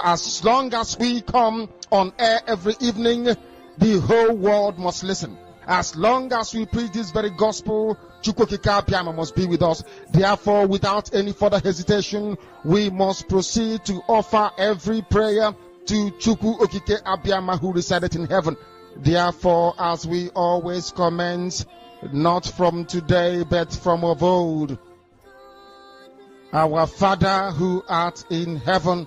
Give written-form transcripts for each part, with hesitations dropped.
As long as we come on air every evening, the whole world must listen. As long as we preach this very gospel, Chukwokika Abiyama must be with us. Therefore, without any further hesitation, we must proceed to offer every prayer to Chukwu Okike Abiyama who resided in heaven. Therefore, as we always commence, not from today, but from of old, our Father who art in heaven,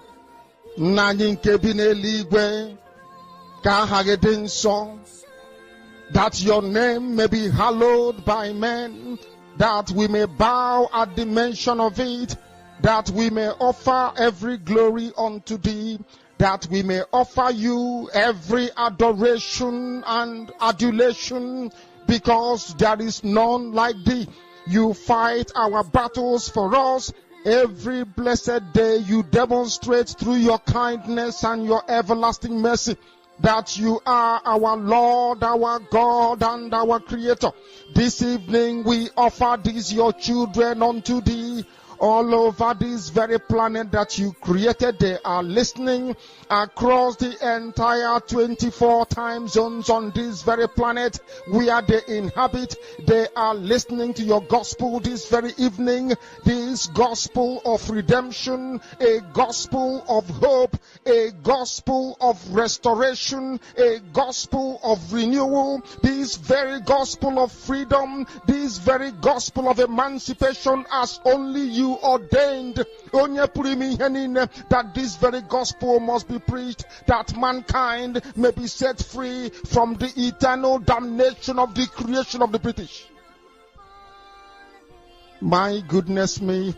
that your name may be hallowed by men, that we may bow at the mention of it, that we may offer every glory unto thee, that we may offer you every adoration and adulation, because there is none like thee. You fight our battles for us. Every blessed day you demonstrate through your kindness and your everlasting mercy that you are our Lord, our God, and our Creator. This evening we offer these your children unto thee. All over this very planet that you created, they are listening across the entire 24 time zones on this very planet where they inhabit. They are listening to your gospel this very evening, this gospel of redemption, a gospel of hope, a gospel of restoration, a gospel of renewal, this very gospel of freedom, this very gospel of emancipation as only you ordained, that this very gospel must be preached, that mankind may be set free from the eternal damnation of the creation of the British. My goodness me,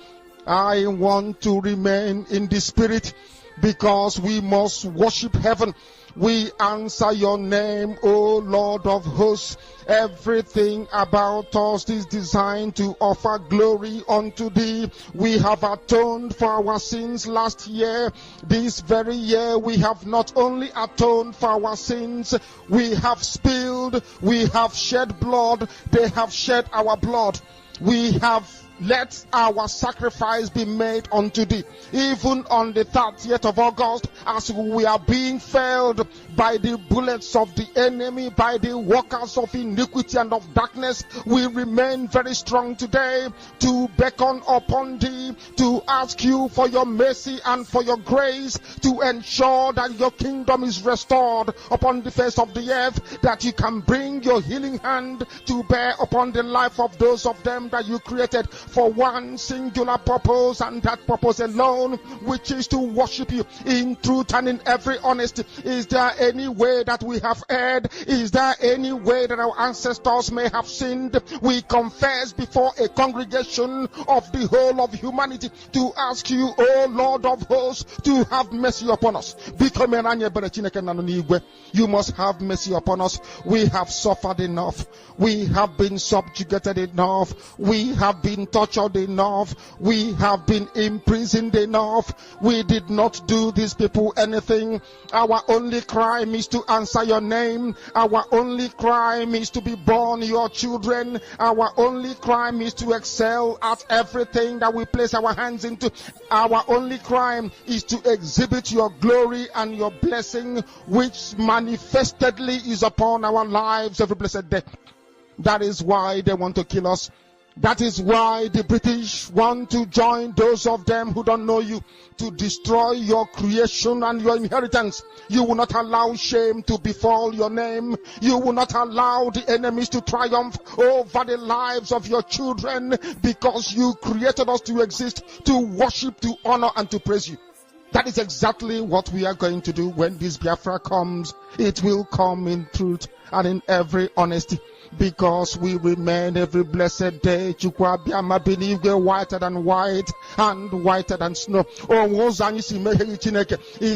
I want to remain in the spirit, because we must worship heaven. We answer your name, O Lord of hosts. Everything about us is designed to offer glory unto thee. We have atoned for our sins last year. This very year we have not only atoned for our sins, we have spilled, we have shed blood, they have shed our blood. We have let our sacrifice be made unto thee. Even on the 30th of August, as we are being felled by the bullets of the enemy, by the workers of iniquity and of darkness, we remain very strong today to beckon upon thee, to ask you for your mercy and for your grace, to ensure that your kingdom is restored upon the face of the earth, that you can bring your healing hand to bear upon the life of those of them that you created for one singular purpose, and that purpose alone, which is to worship you in truth and in every honesty. Is there any way that we have erred? Is there any way that our ancestors may have sinned? We confess before a congregation of the whole of humanity to ask you, O Lord of hosts, to have mercy upon us. You must have mercy upon us. We have suffered enough. We have been subjugated enough. We have been tortured enough. We have been imprisoned enough. We did not do these people anything. Our only crime is to answer your name. Our only crime is to be born your children. Our only crime is to excel at everything that we place our hands into. Our only crime is to exhibit your glory and your blessing, which manifestedly is upon our lives every blessed day. That is why they want to kill us. That is why the British want to join those of them who don't know you to destroy your creation and your inheritance. You will not allow shame to befall your name. You will not allow the enemies to triumph over the lives of your children, because you created us to exist, to worship, to honor, and to praise you. That is exactly what we are going to do when this Biafra comes. It will come in truth and in every honesty, because we remain every blessed day whiter than white and whiter than snow. Is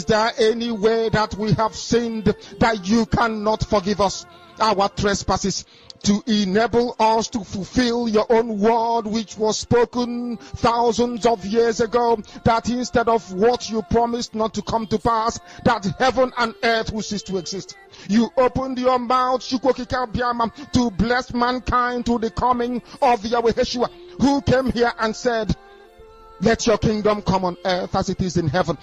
there any way that we have sinned that you cannot forgive us our trespasses, to enable us to fulfill your own word, which was spoken thousands of years ago, that instead of what you promised not to come to pass, that heaven and earth will cease to exist? You opened your mouth to bless mankind to the coming of Yahweh Yeshua, who came here and said, let your kingdom come on earth as it is in heaven.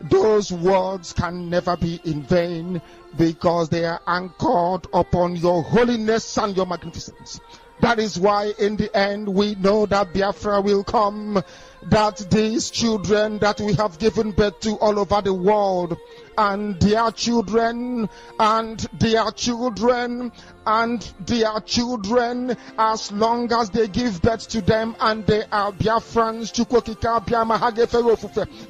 those words can never be in vain, because they are anchored upon your holiness and your magnificence. That is why in the end we know that Biafra will come, that these children that we have given birth to all over the world, and their children, and their children, and their children, as long as they give birth to them and they are Biafrans,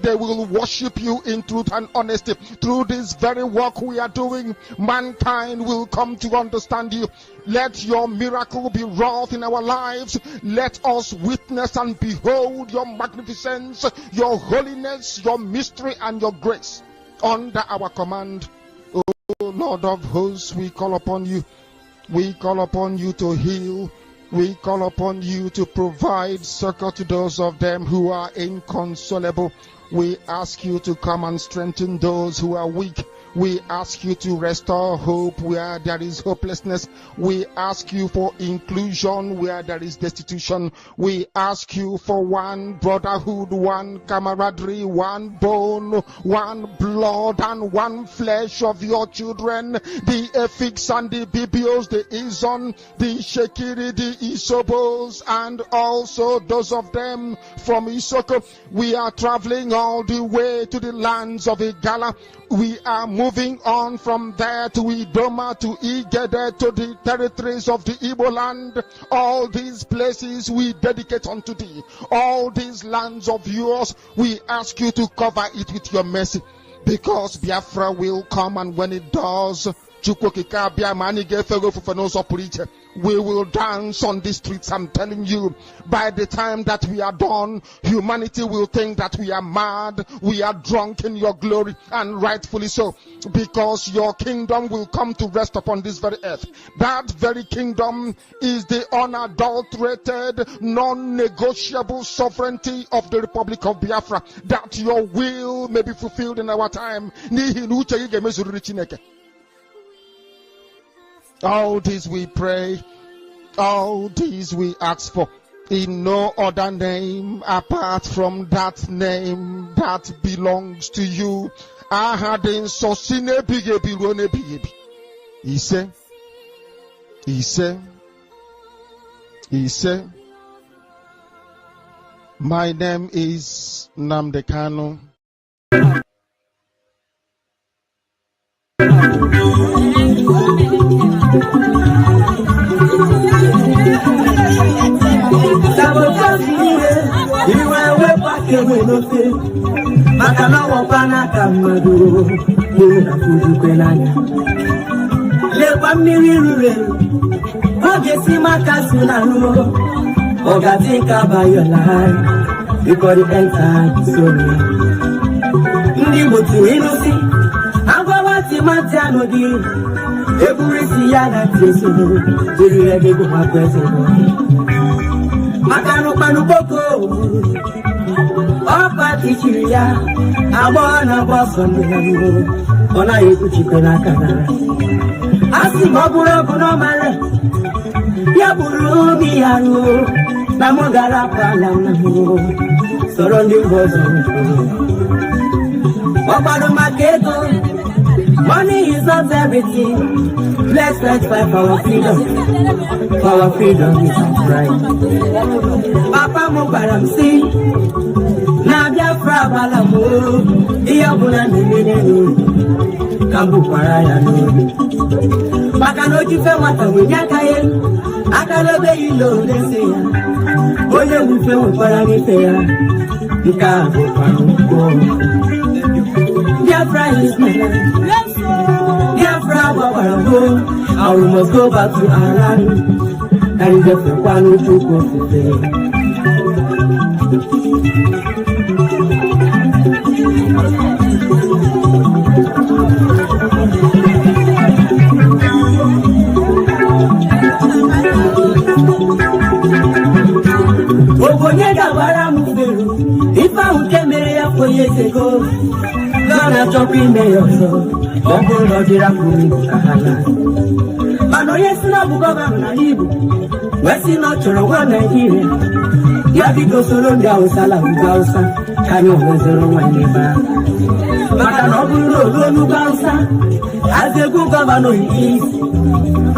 they will worship you in truth and honesty. Through this very work we are doing, mankind will come to understand you. Let your miracle be wrought in our lives. Let us witness and behold your magnificence, your holiness, your mystery, and your grace under our command. O Lord of hosts, we call upon you. We call upon you to heal. We call upon you to provide succor to those of them who are inconsolable. We ask you to come and strengthen those who are weak. We ask you to restore hope where there is hopelessness. We ask you for inclusion where there is destitution. We ask you for one brotherhood, one camaraderie, one bone, one blood, and one flesh of your children. The Efiks and the Bibios, the Izon, the Shekiri, the Isobos, and also those of them from Isoko. We are traveling all the way to the lands of Igala. We are moving on from there to Idoma, to Igede, to the territories of the Igbo land. All these places we dedicate unto thee. All these lands of yours, we ask you to cover it with your mercy. Because Biafra will come, and when it does, we will dance on the streets. I'm telling you, by the time that we are done, humanity will think that we are mad, we are drunk in your glory, and rightfully so, because your kingdom will come to rest upon this very earth. That very kingdom is the unadulterated, non-negotiable sovereignty of the Republic of Biafra, that your will may be fulfilled in our time. All this we pray, all this we ask for, in no other name apart from that name that belongs to you. He said, my name is Namdekano. Think about your life, because the end time is so near. Agwawati matanodi, eburisi yana tesu, jiri ebe go makwese. Makano panu boko, opa tichiria, abona boson nilo, ona yeku chikona kana. Asi mabura kuno male, ya buru biyaru, na mogara pala nilo, surrounding boson. Wapado maketo. Money is not everything. Let's fight for our freedom. For our freedom is right. Papa Mubaram see. Nabia Frabalamu. Diabuna Nini. Kambu Paraya no. Makanoji Femata Winyakaye. Akalobe Ilo Nesia. Oye Wufemu Paranifea. Nikabu Paraniko. Biafra is my land. Biafra, and we must go back to our land. And the one who took off the day. If I would 4 years ago. Gonna jump in there also. Bongo no jira kumi kahala. Mano yes na bugoba na libu. Wesi no choro wa Nigeria. Ya biko solo ndia usala ugausa. Kani ongezero wa neba. Maka no bulo lo ugausa. As a good governor he is.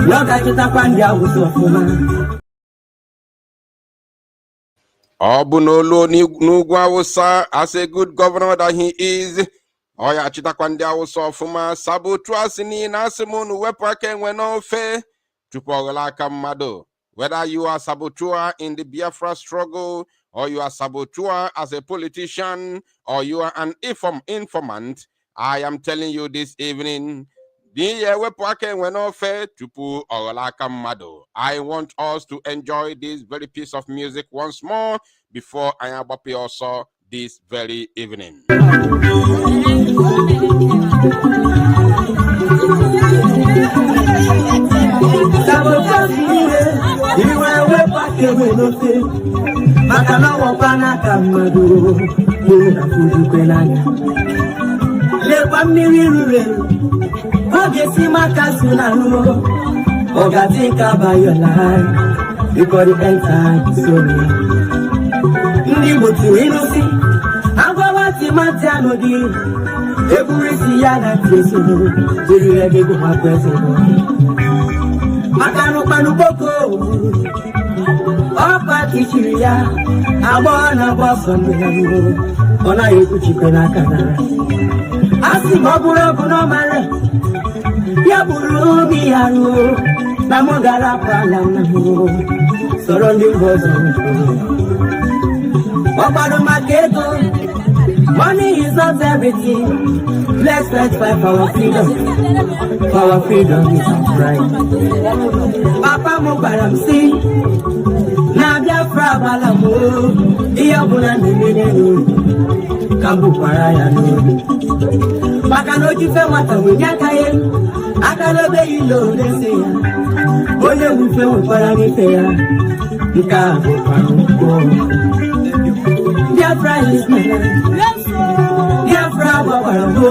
Loka chita kwandia usofuma. Obunolo n'ugwu Awụsa, as a good governor that he is. Oya chitakwandi Awụsa ọfụma. Saboteurs niile asị m unu wepụ aka enwe n'ofe tupu ọghọla aka mmadụ. Whether you are saboteur in the Biafra struggle, or you are saboteur as a politician, or you are an informant, I am telling you this evening, I want us to enjoy this very piece of music once more before I am also this very evening. Ogesi makasuna no, ogatika by your life, because the entire story. Ndi mutu inusi, agwawati matiano di, eburisi yana tiesino, jiri ego makwesino. Makano panu boko, opa tichiria, abona boson mehano, ona yeku chikena kana. Asi mabura buno mare. Ya buru biaru, na mogara pala na ho. Surrounding bosom. Obado maketo, money is not everything. Let's fight for our freedom. For our freedom is our right. Papa mo baramsi, na Biafra balamo. Iya buna nemene, kambu paraya no. Makano jife wata winyakaye. Akalobe ilo leseya, ole ufe wapara nifeya, nika waparuko. Biafra is my life, Biafra waparuko.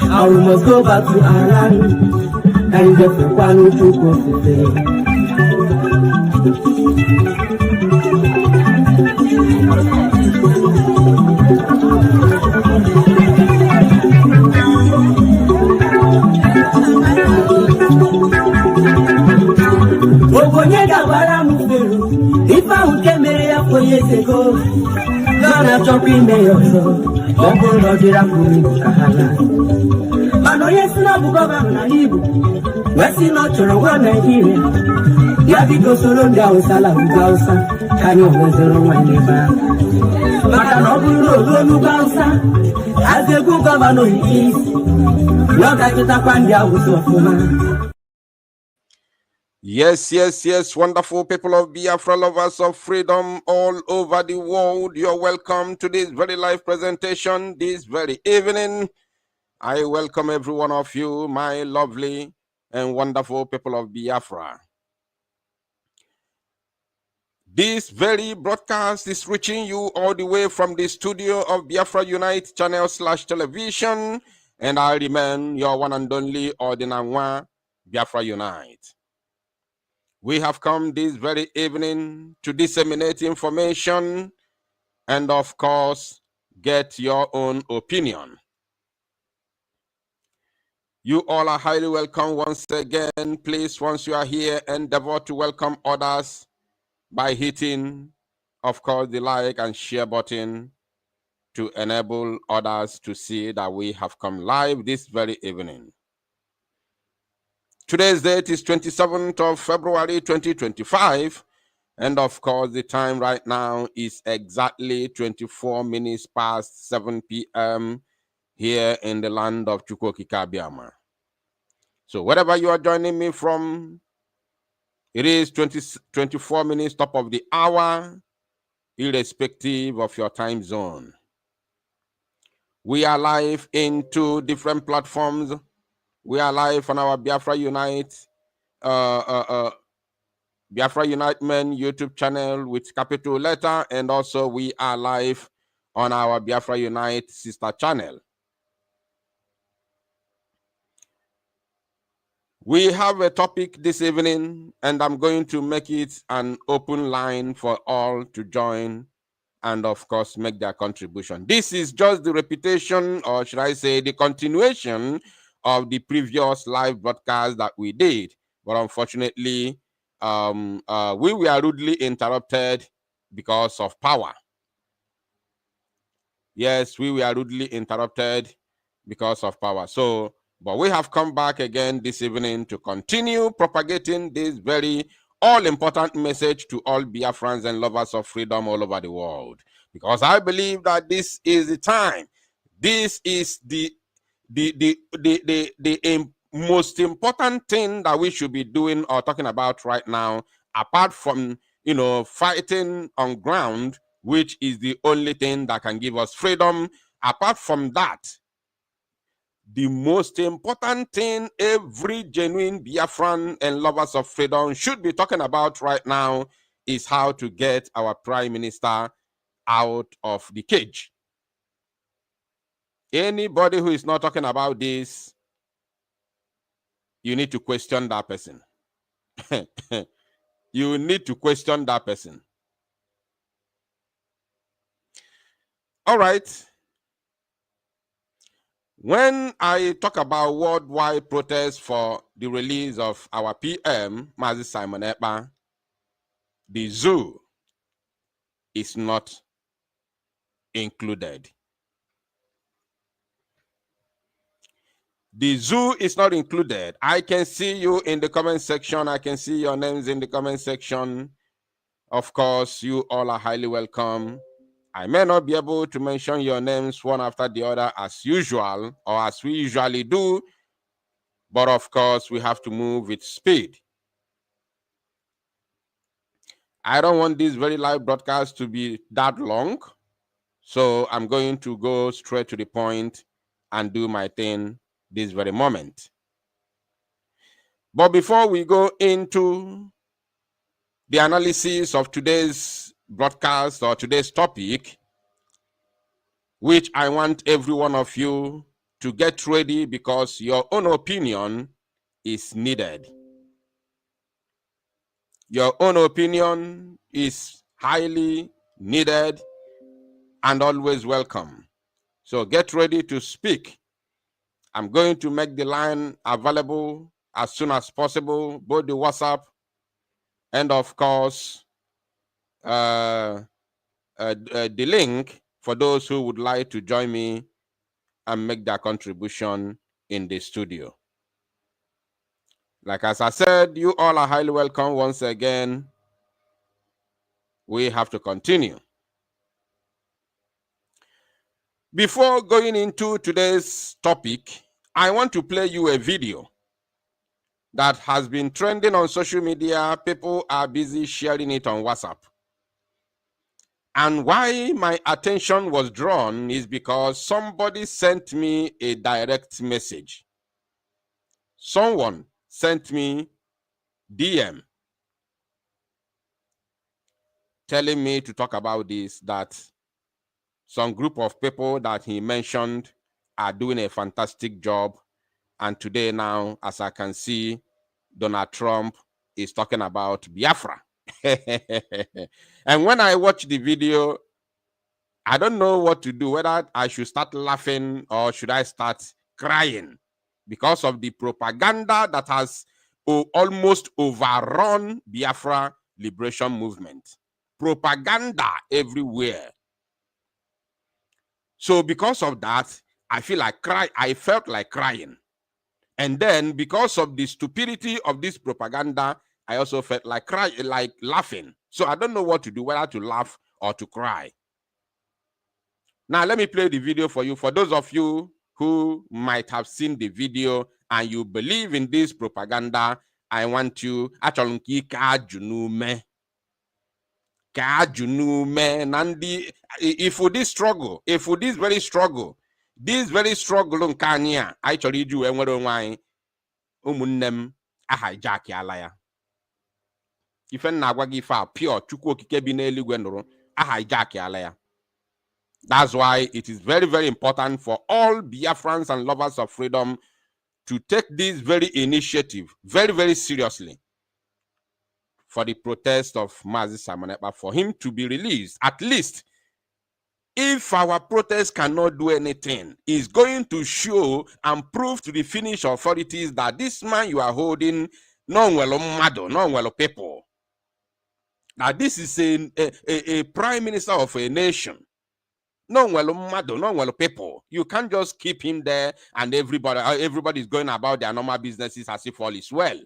I must go back to our land, and the Fepano to if I would get married 4 years ago, gonna jump in there also. Bongo no jira kumi kahala. Mano yes na bugoba na libu. Wesi no choro wa Nigeria. Ya biko solo ndia usala ugausa. Kani ongezero wa neba. Maka no bulo lo ugausa. As a good governor he is. Loka chita kwandia usofuma. Yes, wonderful people of Biafra, lovers of freedom all over the world. You're welcome to this very live presentation this very evening. I welcome every one of you, my lovely and wonderful people of Biafra. This very broadcast is reaching you all the way from the studio of Biafra Unite channel/television, and I remain your one and only Ordinanwa Biafra Unite. We have come this very evening to disseminate information and, of course, get your own opinion. You all are highly welcome once again. Please, once you are here, endeavor to welcome others by hitting, of course, the like and share button to enable others to see that we have come live this very evening. Today's date is 27th of February 2025, and of course the time right now is exactly 24 minutes past 7 p.m. here in the land of Chukwokika-Biama. So wherever you are joining me from, it is 24 minutes top of the hour, irrespective of your time zone. We are live in 2 different platforms. We are live on our Biafra Unite, Biafra Unite Men YouTube channel with capital letter, and also we are live on our Biafra Unite sister channel. We have a topic this evening, and I'm going to make it an open line for all to join and, of course, make their contribution. This is just the repetition, or should I say, the continuation of the previous live broadcast that we did. But unfortunately, we were rudely interrupted because of power. Yes, we were rudely interrupted because of power. So, but we have come back again this evening to continue propagating this very all-important message to all Biafrans and lovers of freedom all over the world. Because I believe that this is the time. This is the most important thing that we should be doing or talking about right now, apart from, you know, fighting on ground, which is the only thing that can give us freedom. Apart from that, the most important thing every genuine Biafran and lovers of freedom should be talking about right now is how to get our prime minister out of the cage. Anybody who is not talking about this, you need to question that person. You need to question that person. All right. When I talk about worldwide protests for the release of our PM, Mazi Simon Ekpa, the zoo is not included. The zoo is not included. I can see you in the comment section. I can see your names in the comment section. Of course, you all are highly welcome. I may not be able to mention your names one after the other as usual, or as we usually do, but of course, we have to move with speed. I don't want this very live broadcast to be that long, so I'm going to go straight to the point and do my thing this very moment. But before we go into the analysis of today's broadcast or today's topic, which I want every one of you to get ready because your own opinion is needed. Your own opinion is highly needed and always welcome. So get ready to speak. I'm going to make the line available as soon as possible, both the WhatsApp and, of course, the link for those who would like to join me and make their contribution in the studio. Like as I said, you all are highly welcome once again. We have to continue. Before going into today's topic, I want to play you a video that has been trending on social media. People are busy sharing it on WhatsApp. And why my attention was drawn is because somebody sent me a direct message. Someone sent me DM telling me to talk about this, that some group of people that he mentioned are doing a fantastic job. And today now, as I can see, Donald Trump is talking about Biafra. And when I watch the video, I don't know what to do, whether I should start laughing or should I start crying because of the propaganda that has almost overrun Biafra liberation movement. Propaganda everywhere. So because of that, I felt like crying. And then because of the stupidity of this propaganda, I also felt like laughing. So I don't know what to do, whether to laugh or to cry. Now, let me play the video for you. For those of you who might have seen the video and you believe in this propaganda, I want you, actually, if for this struggle, this very struggle nke anyị a anyị chọrọ iji wee nwere onwe anyị, ụmụnne m ahijack ala ya. Ife nna agwa gị ife a pure Chukwu okike bi n'eluigwe nụrụ, ahijack ala ya. That's why it is very, very important for all Biafrans and lovers of freedom to take this very initiative very, very seriously for the protest of Mazi Simon Ekpa, for him to be released. At least, if our protest cannot do anything, it's going to show and prove to the Finnish authorities that this man you are holding, no people. Now, this is a prime minister of a nation. No people. You can't just keep him there and everybody is going about their normal businesses as if all is well.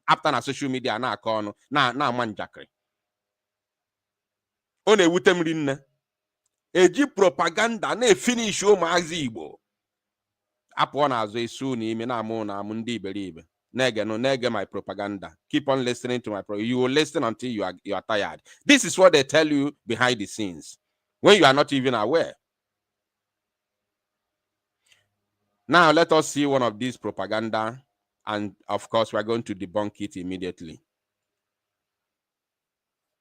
After na social media na akọ na manjakri. Ọ na-ewute m rinne. Eji propaganda na-efinish ụmụazị Igbo. Apụọ n'azụ esu n'ime na-amụ ndị iberibe. Nege my propaganda. Keep on listening to my propaganda. You will listen until you are tired. This is what they tell you behind the scenes when you are not even aware. Now let us see one of these propaganda, and of course we are going to debunk it immediately.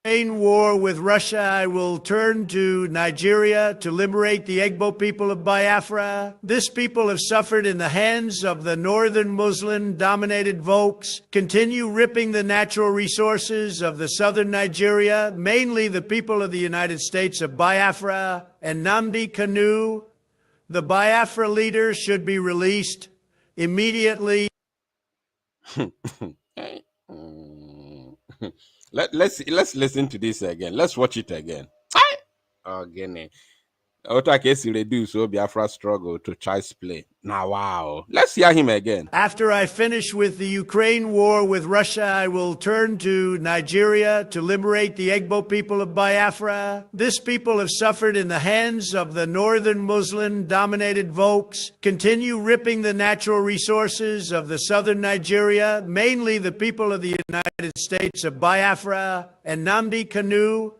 War with Russia, I will turn to Nigeria to liberate the Ekpa people of Biafra. This people have suffered in the hands of the northern Muslim-dominated Volks, continue ripping the natural resources of the southern Nigeria, mainly the people of the United States of Biafra and Nnamdi Kanu. The Biafra leader should be released immediately. Let's listen to this again. Let's watch it again. Again. Reduce Biafra struggle to child's play. Now, wow. Let's hear him again. After I finish with the Ukraine war with Russia, I will turn to Nigeria to liberate the Ekpa people of Biafra. This people have suffered in the hands of the northern Muslim-dominated Volks, continue ripping the natural resources of the southern Nigeria, mainly the people of the United States of Biafra and Nnamdi Kanu.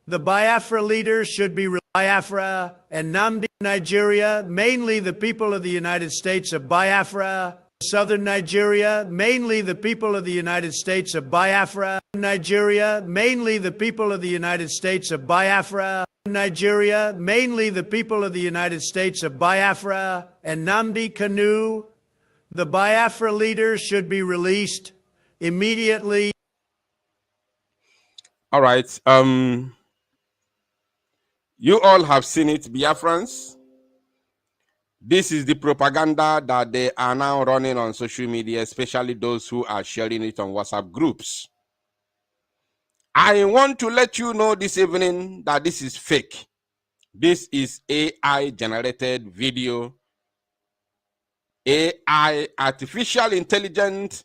The Biafra leader should be Biafra and Nnamdi, Nigeria, mainly the people of the United States of Biafra, southern Nigeria, mainly the people of the United States of Biafra, Nigeria, mainly the people of the United States of Biafra, Nigeria, mainly the people of the United States of Biafra, and Nnamdi Kanu. The Biafra leader should be released immediately. All right. You all have seen it, Biafrans. This is the propaganda that they are now running on social media, especially those who are sharing it on WhatsApp groups. I want to let you know this evening that this is fake. This is AI-generated video. Artificial intelligence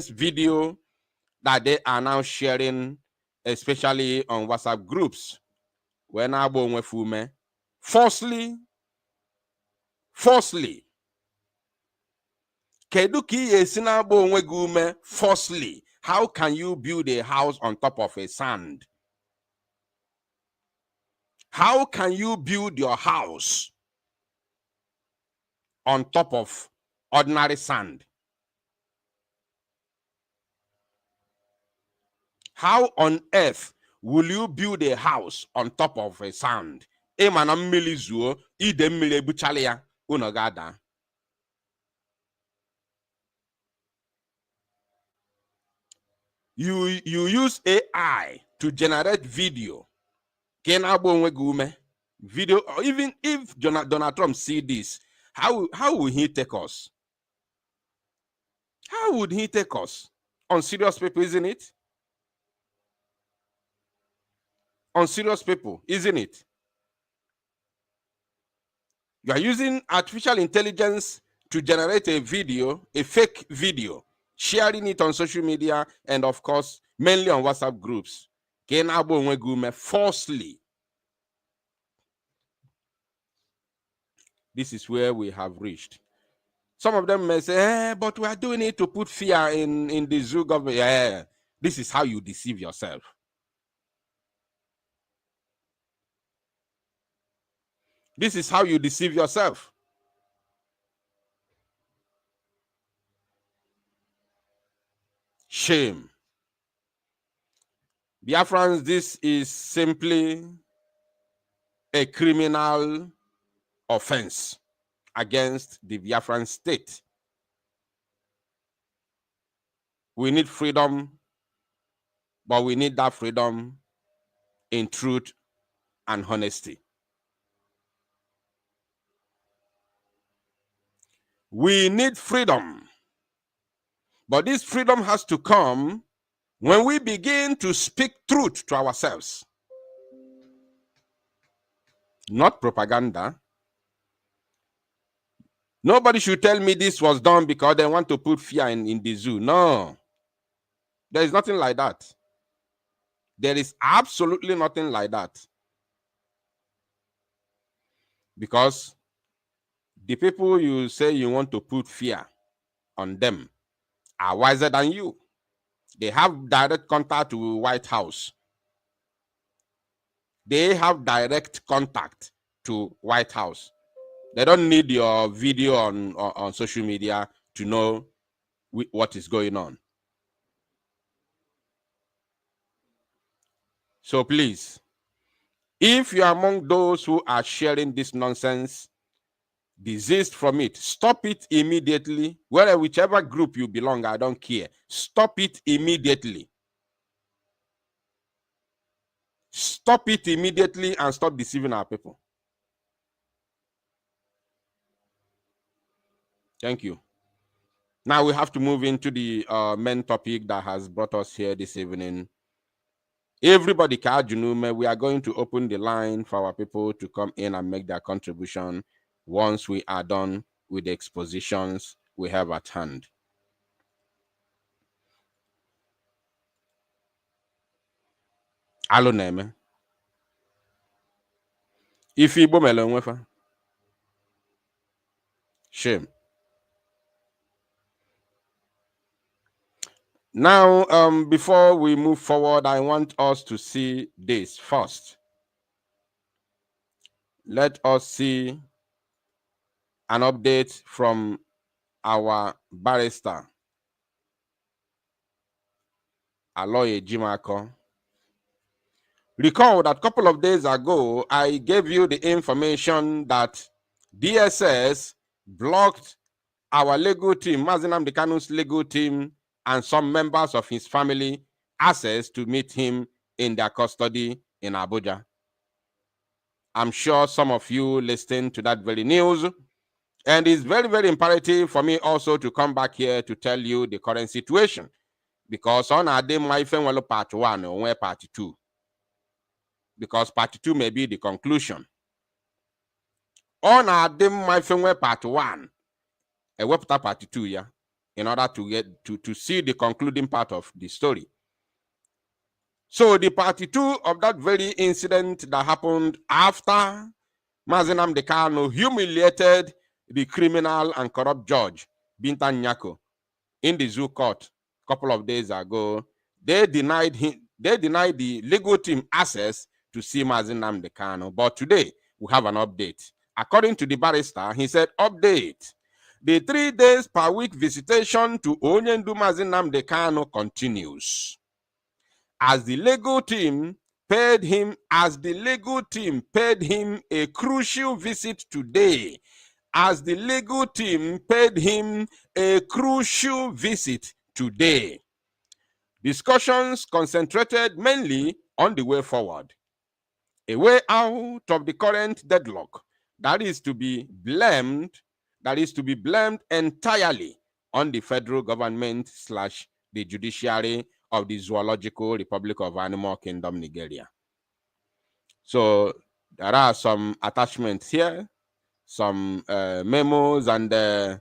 video that they are now sharing, especially on WhatsApp groups. When I falsely. Falsely. How can you build a house on top of a sand? How can you build your house on top of ordinary sand? How on earth will you build a house on top of a sand? You use AI to generate video. Video, or even if Donald Trump see this, how will he take us? How would he take us? On serious people, isn't it? On serious people, isn't it? You are using artificial intelligence to generate a video, a fake video, sharing it on social media, and of course, mainly on WhatsApp groups. Falsely. This is where we have reached. Some of them may say, but we are doing it to put fear in the zoo government. Yeah, this is how you deceive yourself. This is how you deceive yourself. Shame. Biafrans, this is simply a criminal offense against the Biafran state. We need freedom, but we need that freedom in truth and honesty. We need freedom, but this freedom has to come when we begin to speak truth to ourselves. Not propaganda. Nobody should tell me this was done because they want to put fear in the zoo. No. There is nothing like that. There is absolutely nothing like that. Because the people you say you want to put fear on them are wiser than you. They have direct contact to White House. They have direct contact to White House. They don't need your video on social media to know what is going on. So please, if you are among those who are sharing this nonsense, desist from it. Stop it immediately. Whichever group you belong, I don't care. Stop it immediately. Stop it immediately and stop deceiving our people. Thank you. Now we have to move into the main topic that has brought us here this evening. Everybody, we are going to open the line for our people to come in and make their contribution once we are done with the expositions we have at hand. Alo neme. If Igbo mele onwefa. Shame. Now, before we move forward, I want us to see this first. Let us see an update from our barrister, Aloye Jimako. Recall that a couple of days ago, I gave you the information that DSS blocked our legal team, Mazinam Dekanu's legal team, and some members of his family access to meet him in their custody in Abuja. I'm sure some of you listened to that very news. And it's very, very imperative for me also to come back here to tell you the current situation. Because on our day, my friend, part 1 or part 2. Because part 2 may be the conclusion. On our day, my friend, part 1. A web part 2, yeah. In order to get to see the concluding part of the story. So the part 2 of that very incident that happened after Mazinam Dekano humiliated the criminal and corrupt judge, Bintan Nyako, in the zoo court a couple of days ago, they denied the legal team access to see Mazinam Dekano. But today, we have an update. According to the barrister, he said, update. The 3 days per week visitation to Onyendu Mazinam Dekano continues. As the legal team paid him a crucial visit today. As the legal team paid him a crucial visit today. Discussions concentrated mainly on the way forward. A way out of the current deadlock that is to be blamed entirely on the federal government / the judiciary of the Zoological Republic of Animal Kingdom, Nigeria. So there are some attachments here, some memos, and let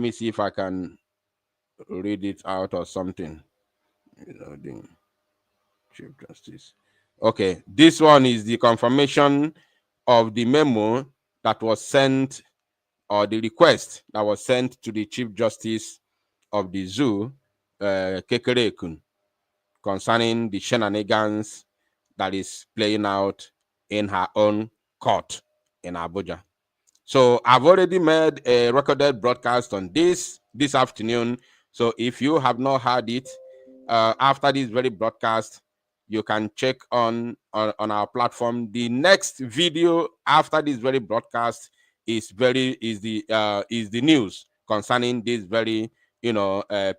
me see if I can read it out or something. The Chief Justice. Okay, this one is the confirmation of the memo that was sent, or the request that was sent to the Chief Justice of the Zoo, Kekere-kun, concerning the shenanigans that is playing out in her own court in Abuja. So I've already made a recorded broadcast on this afternoon. So if you have not heard it, after this very broadcast, you can check on our platform. The next video after this very broadcast is the news concerning this very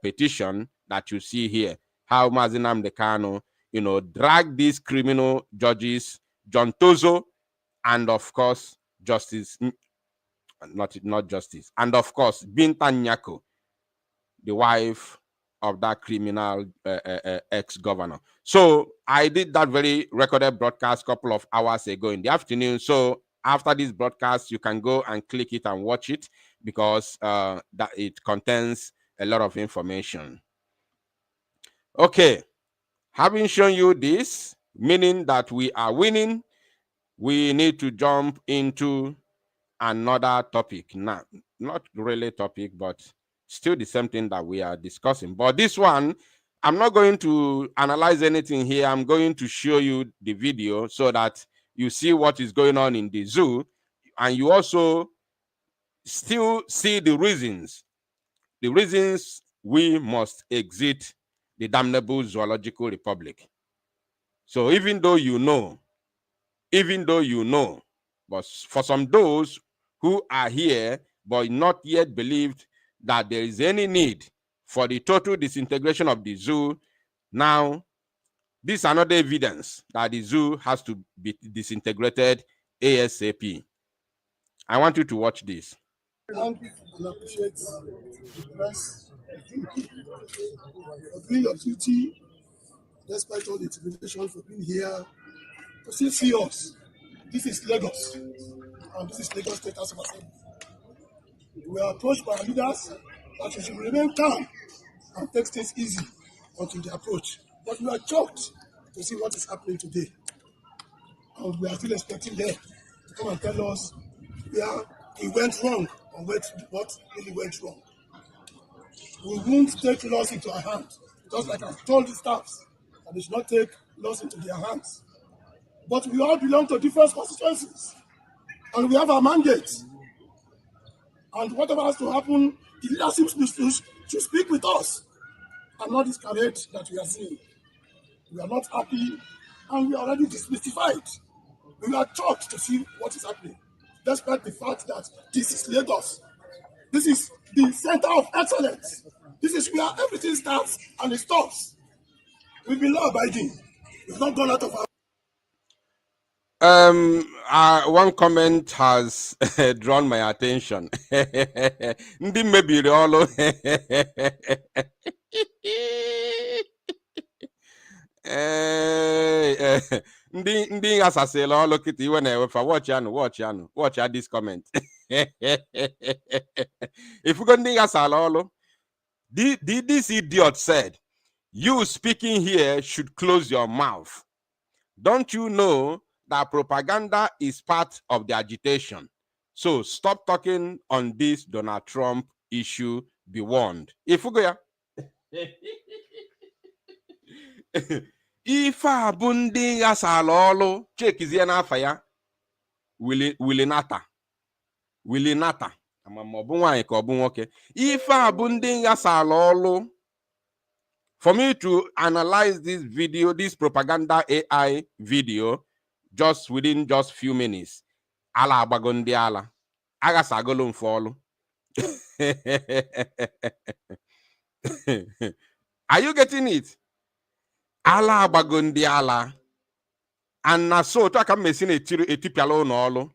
petition that you see here. How Mazi Nnamdi Kanu, drag these criminal judges, John Tozo, and of course Justice, not Justice, and of course Binta Nyako, the wife of that criminal ex-governor. So I did that very recorded broadcast a couple of hours ago in the afternoon. So after this broadcast, you can go and click it and watch it, because that it contains a lot of information. Okay, having shown you this, meaning that we are winning, we need to jump into another topic. Now, not really topic, but still the same thing that we are discussing. But this one, I'm not going to analyze anything here. I'm going to show you the video so that you see what is going on in the zoo, and you also still see the reasons we must exit the damnable zoological republic. So even though you know, but for some those who are here but not yet believed that there is any need for the total disintegration of the zoo, now this is another evidence that the zoo has to be disintegrated ASAP. I want you to watch this. Thank you and appreciate the press for doing your duty, despite all the intimidation, for being here to still see us. This is Lagos, and this is Lagos State House of Assembly. We are approached by our leaders that we should remain calm and take things easy until the approach. But we are shocked to see what is happening today. And we are still expecting them to come and tell us where it went wrong or what really went wrong. We won't take laws into our hands, just like I've told the staffs that they should not take laws into their hands. But we all belong to different constituencies, and we have our mandates. And whatever has to happen, the leadership should speak with us and not this parade that we are seeing. We are not happy, and we are already dismystified. We are shocked to see what is happening, despite the fact that this is Lagos. This is the center of excellence. This is where everything starts and it stops. We've been law-abiding. We've not gone out of our... One comment has drawn my attention. Ndị mebiri ọlụ. Ndị asasịla ọlụ kịta iwe na-ewefa. Watch ya this comment. If we go ndị asala ọlụ, this idiot said, you speaking here should close your mouth. Don't you know that propaganda is part of the agitation? So stop talking on this Donald Trump issue. Be warned. If we go, if abundi asalolo check is na fire, Willinata. If abundi asalolo. For me to analyze this video, this propaganda AI video, just within just few minutes, ala bagondi ala, aga sagolum follow. Are you getting it? Ala bagondi ala, and na so to akam mesin etipialo no olo.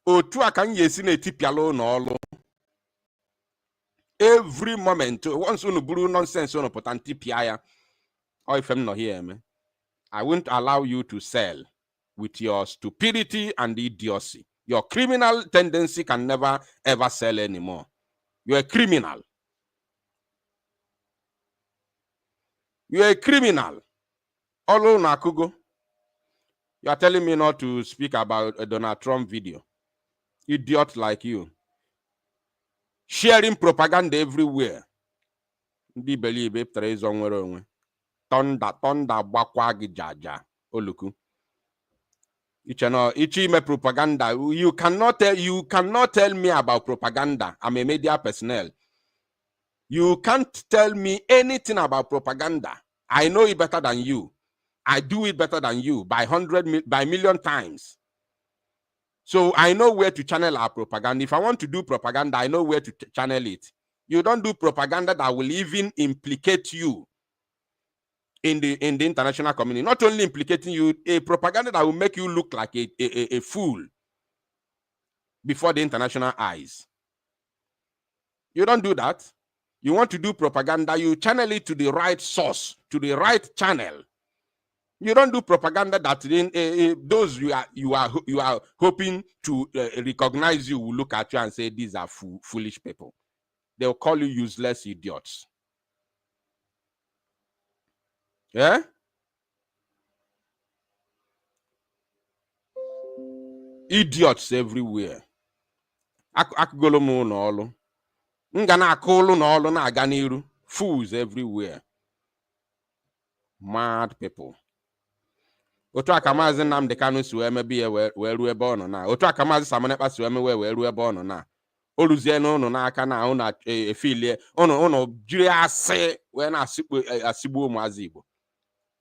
Otu akan yesin etipialo no olo. Every moment, once you brew nonsense on potanti piaya, or if I'm not here, man, I won't allow you to sell with your stupidity and idiocy. Your criminal tendency can never ever sell anymore. You're a criminal. You're a criminal. Olo nakugo. You are telling me not to speak about a Donald Trump video. Idiot like you. Sharing propaganda everywhere. Ndi believe if there is onwe. Tonda bakwa gi jaja. Oluku. Ichi propaganda. You cannot tell me about propaganda. I'm a media personnel. You can't tell me anything about propaganda. I know it better than you. I do it better than you by million times. So I know where to channel our propaganda. If I want to do propaganda, I know where to channel it. You don't do propaganda that will even implicate you in the international community. Not only implicating you, a propaganda that will make you look like a fool before the international eyes. You don't do that. You want to do propaganda, you channel it to the right source, to the right channel. You don't do propaganda that those you are hoping to recognize you will look at you and say these are foolish people. They'll call you useless idiots. Yeah? Idiots everywhere. Akugolomo n'olu. Ngana akulu n'olu na aganiru. Fools everywhere. Mad people. Otu aka Maazị Nnamdi Kanu si wee mebe ihe wee ruo ebe ọ nọ na. Otu aka Maazị Simon Ekpa si wee mewe wee ruo ebe ọ nọ na. O ruzie n'ụnụ n'aka na ụnụ efilie ụnụ jiri asị wee na-asịgbu ụmụazị Igbo.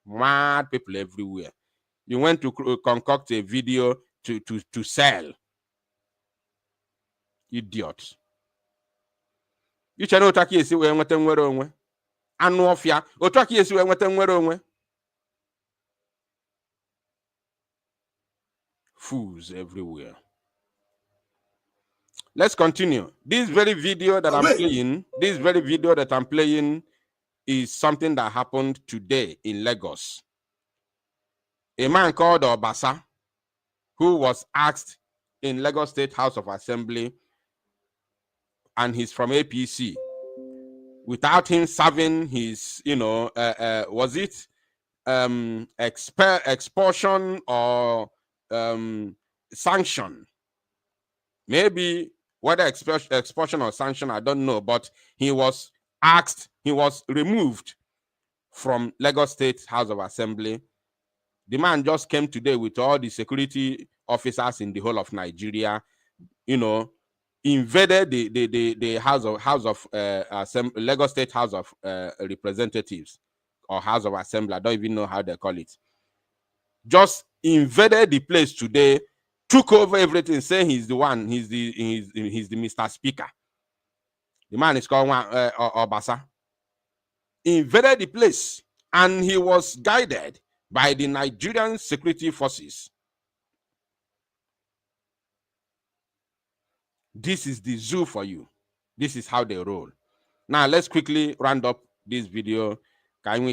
Mad people everywhere. You went to concoct a video to sell. Idiots. You chere otu aka esi wee nweta nwere onwe. Anụ ọfịa. Otu aka esi wee nweta nwere onwe. Fools everywhere. Let's continue. This very video that I'm playing, is something that happened today in Lagos. A man called Obasa, who was asked in Lagos State House of Assembly, and he's from APC, without him serving his, was it expulsion or sanction? Maybe whether expulsion or sanction, I don't know, but he was removed from Lagos State House of Assembly. The man just came today with all the security officers in the whole of Nigeria, invaded the Lagos State House of Representatives, or House of Assembly. I don't even know how they call it. Just invaded the place today, took over everything, saying he's the one, he's the Mr. Speaker. The man is called Obasa. Invaded the place, and he was guided by the Nigerian security forces. This is the zoo for you. This is how they roll. Now let's quickly round up this video. Today.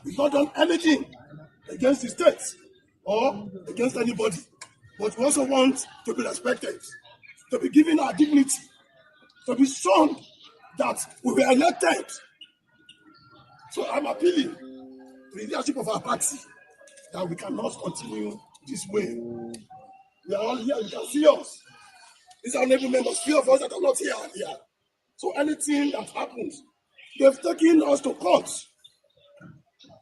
We've not done anything against the state or against anybody, but we also want to be respected, to be given our dignity, to be shown that we were elected. So I'm appealing to the leadership of our party that we cannot continue this way. We are all here, you can see us. These are neighbor members, few of us that are not here are here. So anything that happens, they've taken us to court.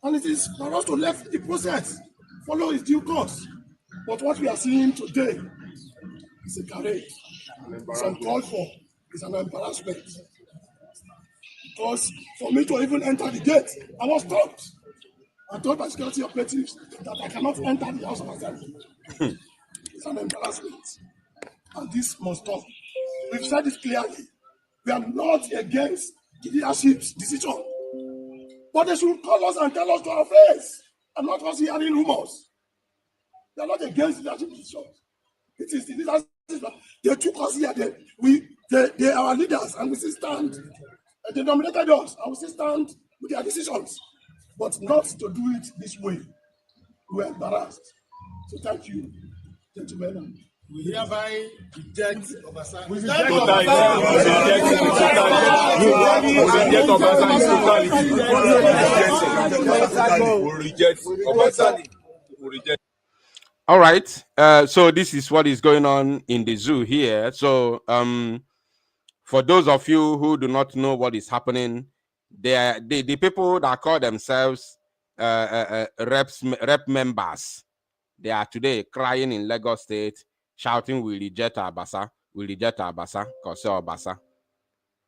And it is for us to let the process follow its due course. But what we are seeing today is a charade. It's uncalled for. It's an embarrassment. Because for me to even enter the gate, I was stopped. I told my security operatives that I cannot enter the House of Assembly. It's an embarrassment. And this must stop. We've said it clearly. We are not against the leadership's decision. But they should call us and tell us to our face, and not us hearing rumors. They are not against the leadership decision. It is the leadership. They took us here. They are our leaders, and we still stand. They nominated us, and we still stand with their decisions. But not to do it this way. We are embarrassed. So thank you, gentlemen. We hereby reject Obasa. We reject Obasa. All right. So this is what is going on in the zoo here. So for those of you who do not know what is happening, the people that call themselves rep members, they are today crying in Lagos State, shouting, "We reject Obasa, we reject Obasa, Kose Obasa."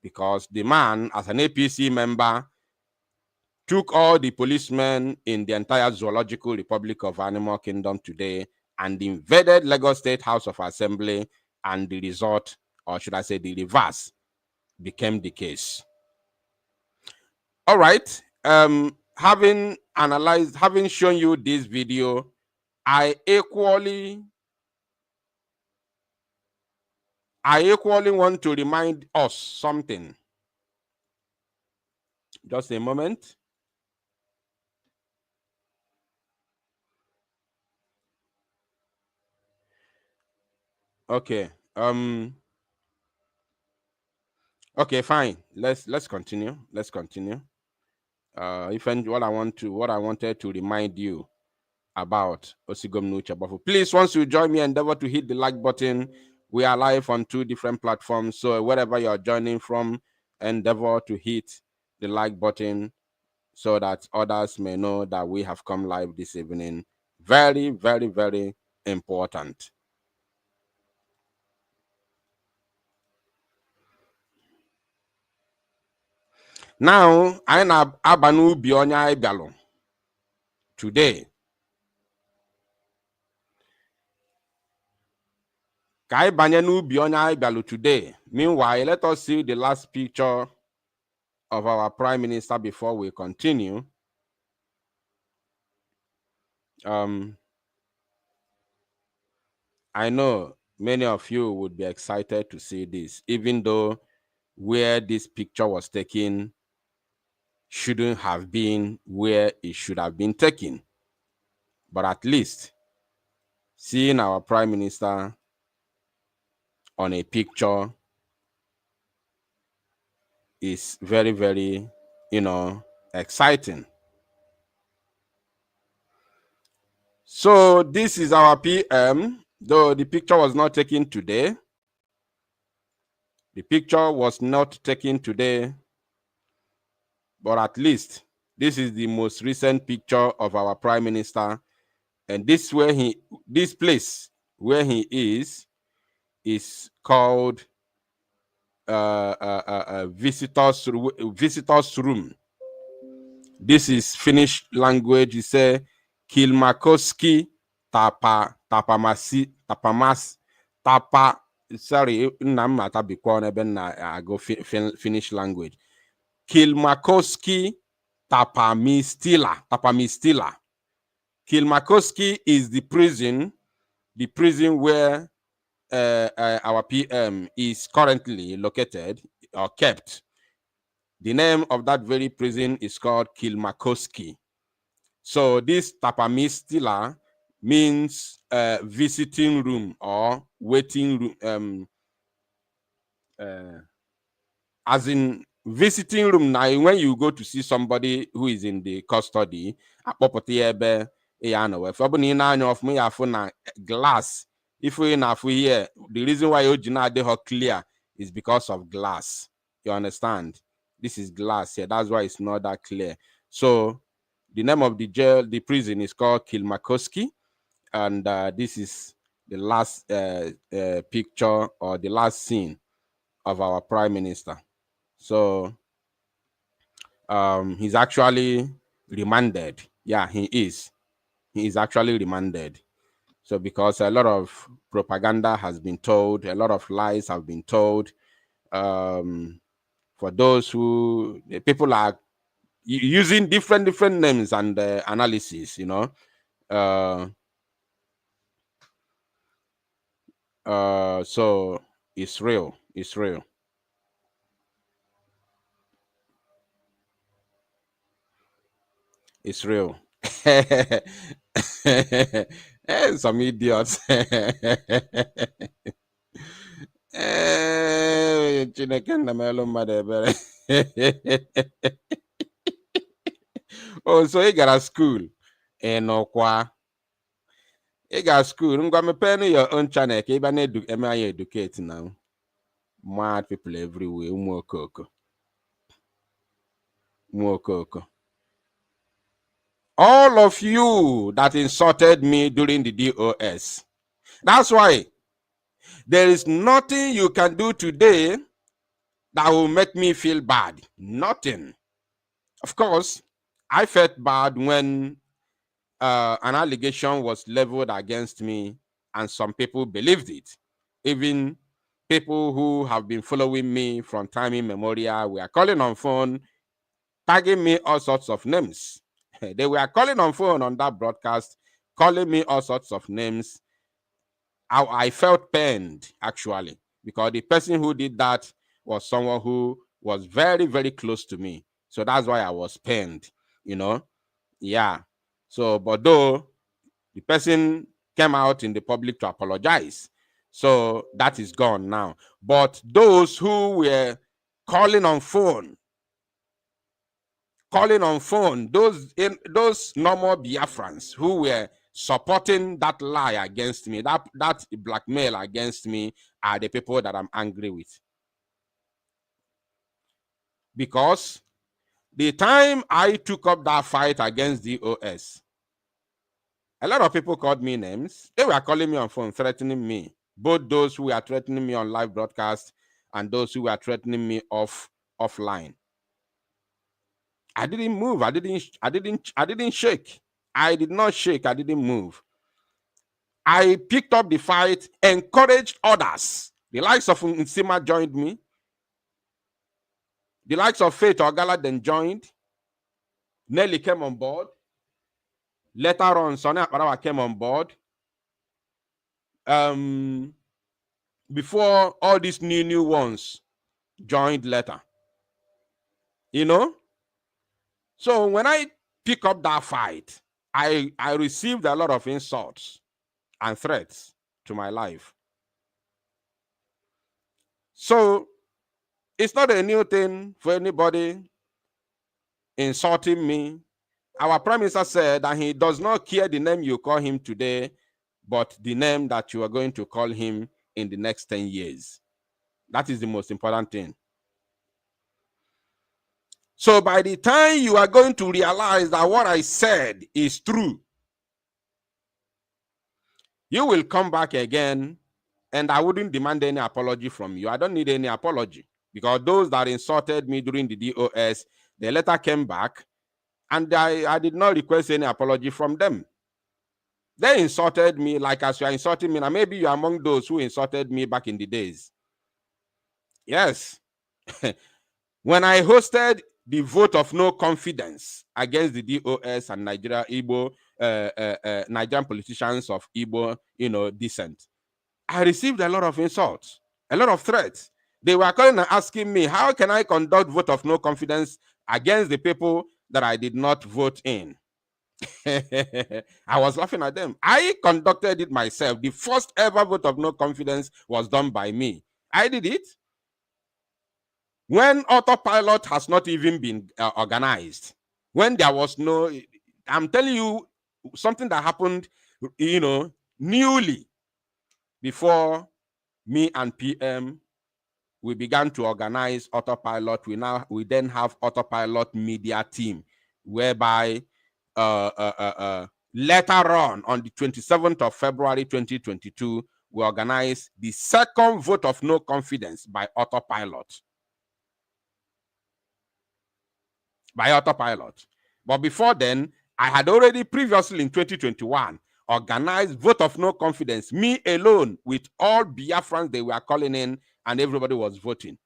because the man, as an APC member, took all the policemen in the entire Zoological Republic of Animal Kingdom today and invaded Lagos State House of Assembly, and the result, or should I say the reverse, became the case. All right. Having analyzed, having shown you this video, I equally want to remind us something. Just a moment. Okay. Okay, fine. Let's continue. Let's continue. What I wanted to remind you about Osigom Nuchabafo. Please, once you join me, endeavor to hit the like button. We are live on 2 different platforms, so wherever you're joining from, endeavor to hit the like button so that others may know that we have come live this evening. Very, very, very important. Now, I na abanu bionya ibalo today. Kai banyanu bionya ibalo today. Meanwhile, let us see the last picture of our Prime Minister before we continue. I know many of you would be excited to see this, even though where this picture was taken shouldn't have been where it should have been taken. But at least seeing our Prime Minister on a picture is very, very, exciting. So this is our PM, though the picture was not taken today. The picture was not taken today, but at least this is the most recent picture of our Prime Minister. And this place where he is called visitors room. This is Finnish language. You say Kilmakoski sorry, I go Finnish language. Kilmakoski tapamistila. Kilmakoski is the prison where our PM is currently located or kept. The name of that very prison is called Kilmakoski. So this tapamistila means visiting room or waiting room. As in visiting room. Now, when you go to see somebody who is in the custody, glass. If we here, the reason why you clear is because of glass. You understand? This is glass here. That's why it's not that clear. So the name of the jail, the prison is called Kilmakoski. And this is the last picture or the last scene of our Prime Minister. So he's actually remanded. Yeah, he is. He is actually remanded. So because a lot of propaganda has been told, a lot of lies have been told. For those who, people are using different names and analysis, so it's real. It's real. It's real. Some idiots. Oh, so he got a school. And no kwa. He got school. I'm going to pay your own channel. Am I educate now? Mad people everywhere. More cocoa. All of you that insulted me during the DOS. That's why there is nothing you can do today that will make me feel bad? Nothing. Of course, I felt bad when an allegation was leveled against me and some people believed it. Even people who have been following me from time immemorial were calling on phone, tagging me all sorts of names. They were calling on phone on that broadcast, calling me all sorts of names. I felt pained, actually, because the person who did that was someone who was very, very close to me. So that's why I was pained, you know? Yeah. So, but though the person came out in the public to apologize, so that is gone now. But those who were calling on phone, those normal Biafrans who were supporting that lie against me, that blackmail against me, are the people that I'm angry with. Because the time I took up that fight against the OS, a lot of people called me names. They were calling me on phone, threatening me. Both those who were threatening me on live broadcast and those who were threatening me offline. I didn't move. I didn't shake. I did not shake. I didn't move. I picked up the fight, encouraged others. The likes of Nsima joined me. The likes of Faith Ogala then joined. Nelly came on board. Later on, Sonny Akbarawa came on board. Before all these new ones joined later. You know? So when I pick up that fight, I received a lot of insults and threats to my life. So it's not a new thing for anybody insulting me. Our Prime Minister said that he does not care the name you call him today, but the name that you are going to call him in the next 10 years. That is the most important thing. So by the time you are going to realize that what I said is true, you will come back again, and I wouldn't demand any apology from you. I don't need any apology, because those that insulted me during the DOS, they later came back, and I did not request any apology from them. They insulted me like as you are insulting me now. Maybe you are among those who insulted me back in the days. Yes. When I hosted the vote of no confidence against the DOS and Nigerian politicians of Igbo, descent, I received a lot of insults, a lot of threats. They were calling and asking me, how can I conduct vote of no confidence against the people that I did not vote in? I was laughing at them. I conducted it myself. The first ever vote of no confidence was done by me. I did it when autopilot has not even been organized. When there was no, I'm telling you something that happened, newly before me and PM, we began to organize autopilot. We then have autopilot media team, whereby later on the 27th of February 2022, we organized the second vote of no confidence by autopilot. But before then, I had already previously in 2021 organized vote of no confidence, me alone with all Biafrans they were calling in, and everybody was voting.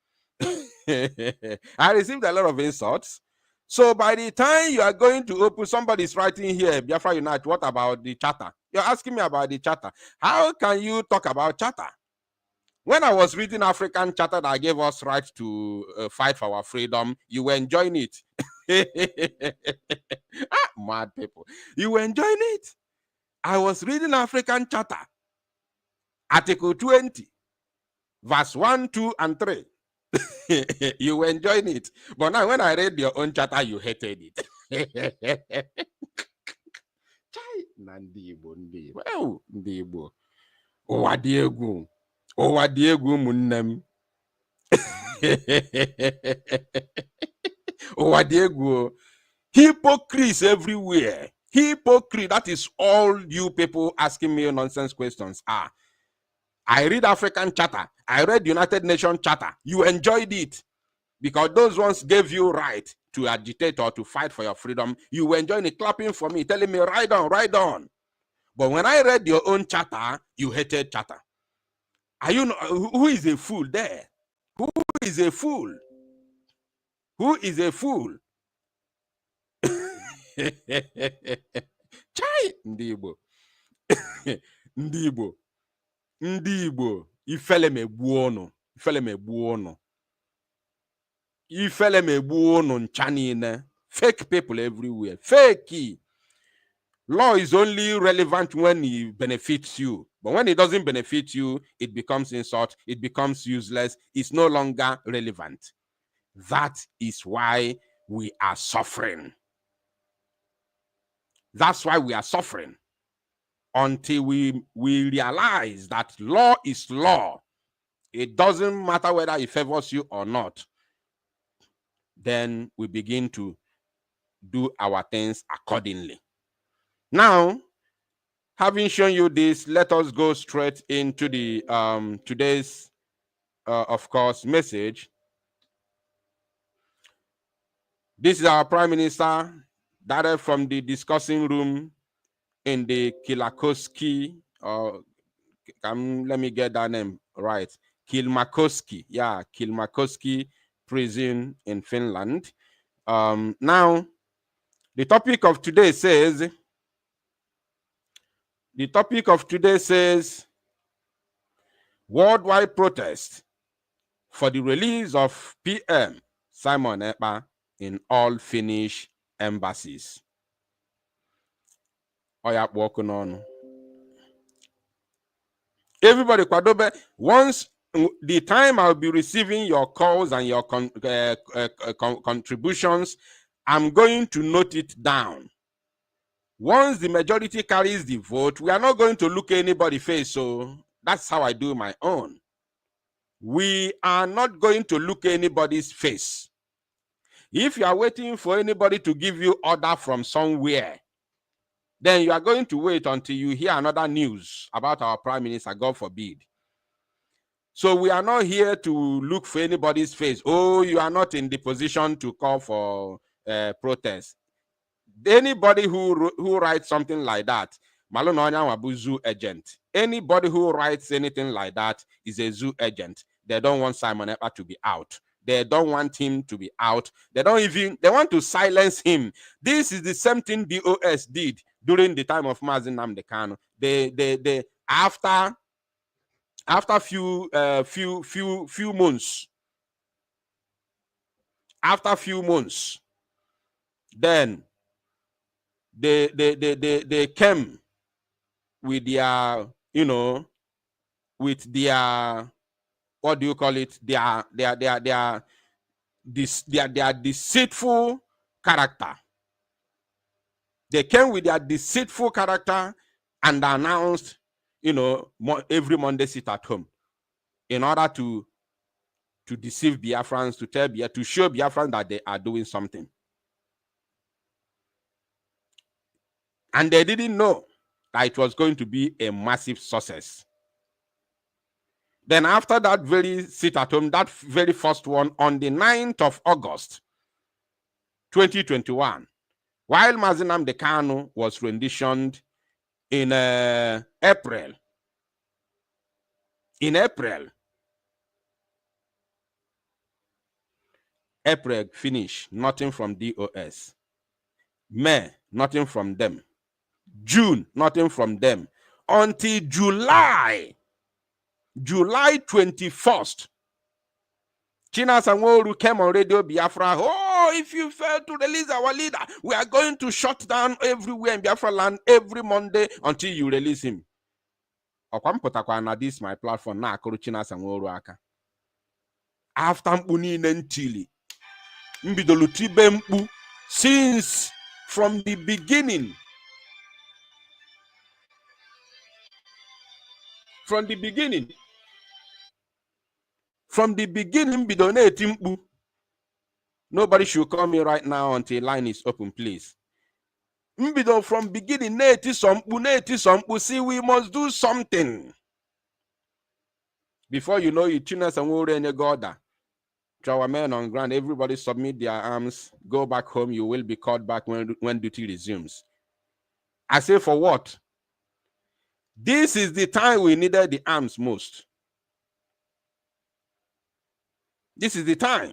I received a lot of insults. So by the time you are going to open, somebody's writing here, Biafra Unite, what about the charter? You're asking me about the charter. How can you talk about charter? When I was reading African charter that gave us right to fight for our freedom, you were enjoying it. Mad people. You were enjoying it. I was reading African charter, Article 20, verse 1, 2, and 3. You were enjoying it. But now when I read your own charter, you hated it. Hypocrites everywhere. Hypocrite. That is all you people asking me nonsense questions I read African charter. I read United Nations charter. You enjoyed it. because those ones gave you right to agitate or to fight for your freedom. You were enjoying it, clapping for me, telling me, ride on, ride on. But when I read your own charter, you hated charter. Are you who is a fool there? Who is a fool? Who is a fool? Chai, Ndibo. Ndibo. Ndibo. Ifele me buono. Ifele me buono. Ifele me buono nchanine. Fake people everywhere. Fake. Law is only relevant when it benefits you. But when it doesn't benefit you, it becomes insult. It becomes useless. It's no longer relevant. That is why we are suffering. That's why we are suffering. Until we realize that law is law. It doesn't matter whether it favors you or not. Then we begin to do our things accordingly. Now, having shown you this, let us go straight into the today's, of course, message. This is our Prime Minister, direct from the discussing room in the Kilakoski, let me get that name right, Kilmakoski, yeah, Kilmakoski prison in Finland. Now, the topic of today says, worldwide protest for the release of PM Simon Ekpa in all Finnish embassies. Oya working on. Everybody, Kwadobe, once the time I'll be receiving your calls and your contributions, I'm going to note it down. Once the majority carries the vote, we are not going to look at anybody's face. So that's how I do my own. We are not going to look at anybody's face. If you are waiting for anybody to give you order from somewhere, then you are going to wait until you hear another news about our Prime Minister, God forbid. So we are not here to look for anybody's face. Oh, you are not in the position to call for protest. Anybody who writes something like that, zoo agent. Anybody who writes anything like that is a zoo agent. They don't want Simon Ekpa to be out. They don't want him to be out. They want to silence him. This is the same thing DOS did during the time of Mazi Nnamdi Kanu. They after few months, then they came with their, with their, what do you call it? Their deceitful character. They came with their deceitful character and announced, every Monday sit at home in order to deceive Biafrans, to show Biafrans that they are doing something. And they didn't know that it was going to be a massive success. Then after that very sit at home, that very first one, on the 9th of August, 2021, while Mazi Nnamdi Kanu was renditioned in April. April finish, nothing from DOS. May, nothing from them. June, nothing from them. Until July 21st, China Sanwo-Olu came on Radio Biafra. Oh, if you fail to release our leader, we are going to shut down everywhere in Biafra land every Monday until you release him. This my platform na akuru China Sanwo-Olu aka. After Mpuni Nentili, Mbidolu Tibe Mpu, since from the beginning, Mbidone Timpu. Nobody should call me right now until line is open, please. Mbido from beginning, neti sompu, see, we must do something. Before you know it, China Sanwo-Olu and Goda to our men on ground, everybody submit their arms, go back home, you will be called back when duty resumes. I say, for what? This is the time we needed the arms most. This is the time.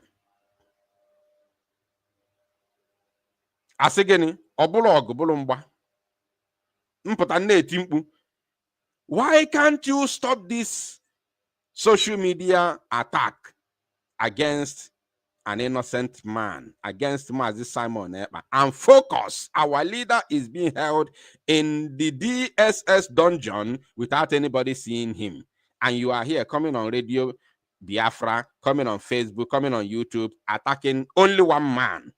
Asegeni, obolo ogobolo mba. Mpota na-eti mkpu. Why can't you stop this social media attack against an innocent man, against Mazi Simon Ekpa, and focus? Our leader is being held in the DSS dungeon without anybody seeing him. And you are here coming on Radio Biafra, coming on Facebook, coming on YouTube, attacking only one man.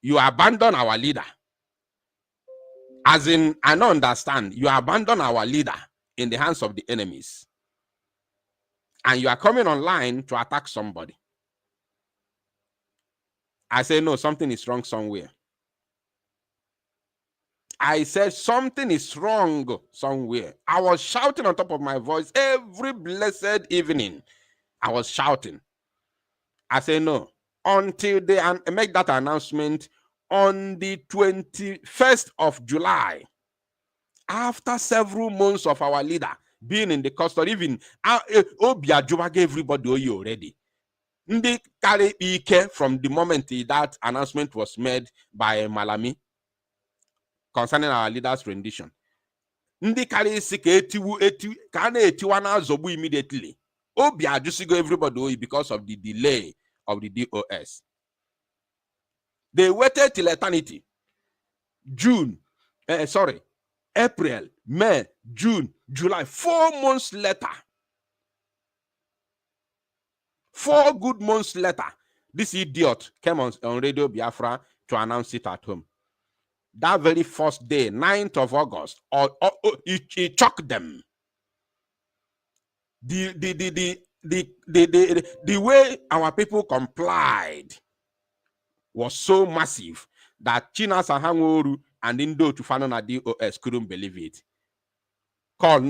You abandon our leader. As in, I don't understand. You abandon our leader in the hands of the enemies. And you are coming online to attack somebody. I say, no, something is wrong somewhere. I said something is wrong somewhere. I was shouting on top of my voice every blessed evening. I was shouting. I say, no, until they make that announcement on the 21st of July, after several months of our leader being in the custody, even Obiajuba gave everybody Oyi already. Ndi carry Ike from the moment that announcement was made by Malami concerning our leader's rendition. Ndi carry Sike etiwana zobu immediately. Obiajusigo everybody Oyi because of the delay of the DOS. They waited till eternity. April, May, June, July, 4 months later. 4 good months later, this idiot came on Radio Biafra to announce it at home. That very first day, 9th of August, he chucked them. The way our people complied was so massive that China Sahangoru and Indo Tufano na DOS couldn't believe it. Call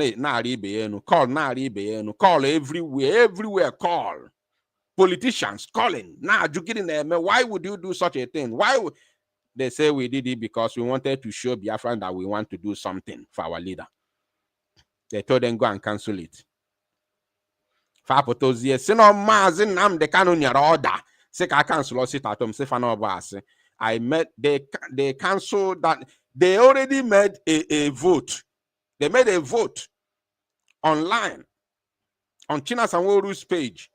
call everywhere, call. Politicians calling. Why would you do such a thing? Why would they say we did it? Because we wanted to show Biafran that we want to do something for our leader. They told them go and cancel it. I met they canceled that. They already made a vote. They made a vote online on China Sanworu's page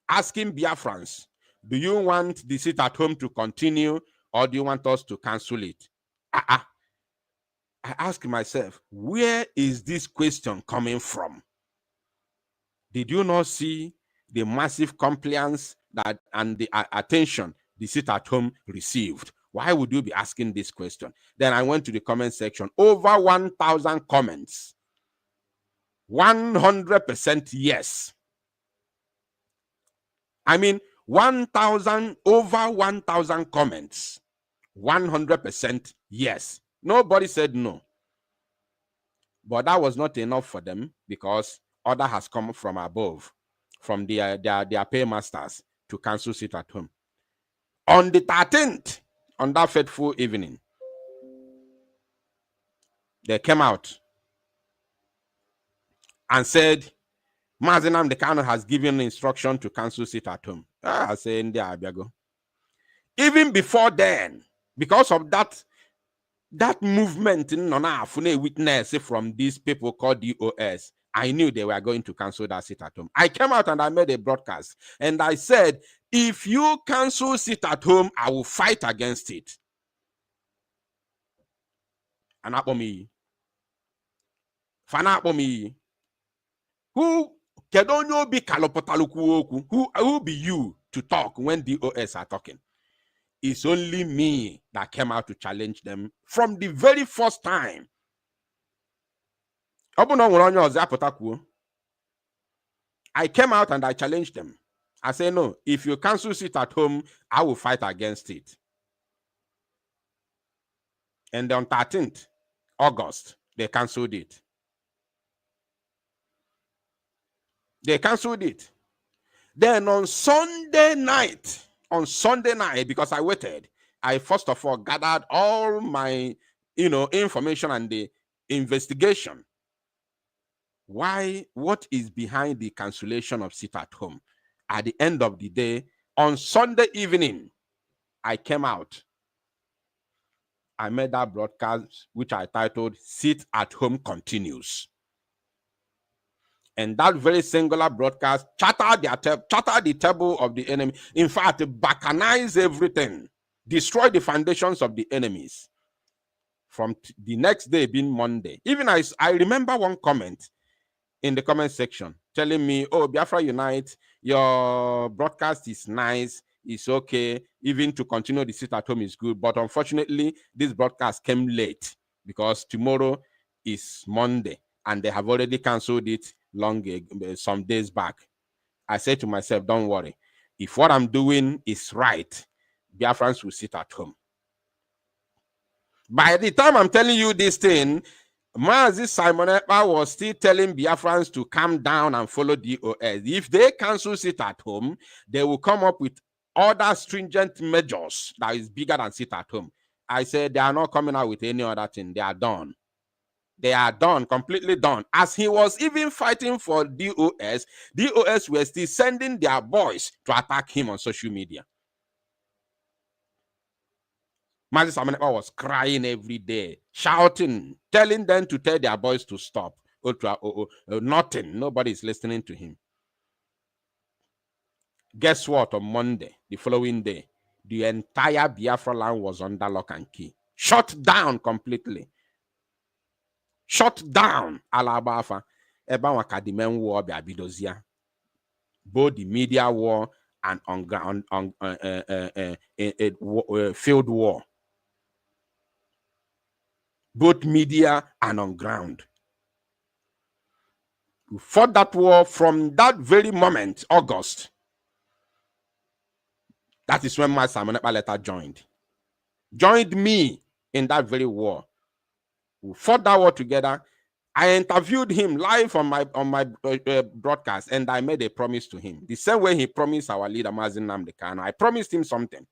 asking Biafrans, do you want the sit at home to continue or do you want us to cancel it? I ask myself, where is this question coming from? Did you not see the massive compliance that and the attention the sit at home received? Why would you be asking this question? Then I went to the comment section. Over 1,000 comments. 100% yes. I mean, over 1,000 comments. 100% yes. Nobody said no. But that was not enough for them because order has come from above, from their paymasters to cancel sit at home. On the 13th, on that fateful evening, they came out and said, Mazi Nnamdi Kanu has given instruction to cancel sit at home. I say, even before then, because of that movement, witness from these people called DOS, I knew they were going to cancel that sit at home. I came out and I made a broadcast and I said, if you cancel sit at home, I will fight against it. And who be you to talk when DOS are talking? It's only me that came out to challenge them from the very first time. I came out and I challenged them. I say, no, if you cancel sit at home, I will fight against it. And on 13th August, they canceled it. They canceled it. Then on Sunday night, because I waited, I first of all gathered all my, information and the investigation. What is behind the cancellation of sit at home? At the end of the day, on Sunday evening, I came out. I made that broadcast, which I titled Sit at Home Continues. And that very singular broadcast chattered the table of the enemy. In fact, balkanized everything, destroyed the foundations of the enemies. From the next day being Monday. Even I remember one comment in the comment section telling me, oh, Biafra Unite, your broadcast is nice, it's okay, even to continue the sit at home is good, but unfortunately, this broadcast came late because tomorrow is Monday, and they have already canceled it some days back. I said to myself, don't worry. If what I'm doing is right, Biafrans will sit at home. By the time I'm telling you this thing, Mazi Simon Ekpa was still telling Biafrans to calm down and follow DOS. If they cancel sit at home, they will come up with other stringent measures that is bigger than sit at home. I said they are not coming out with any other thing. They are done. They are done, completely done. As he was even fighting for DOS were still sending their boys to attack him on social media. Mazi Simon Ekpa was crying every day, shouting, telling them to tell their boys to stop. Nothing. Nobody is listening to him. Guess what? On Monday, the following day, the entire Biafra land was under lock and key. Shut down completely. Shut down. Alabafa. Ebawakadimen war biabidozia. Both the media war and field war. Both media and on ground. We fought that war from that very moment, August. That is when my Simon Ekpa later joined me in that very war. We fought that war together. I interviewed him live on my broadcast, and I made a promise to him. The same way he promised our leader, Ambazonian. I promised him something.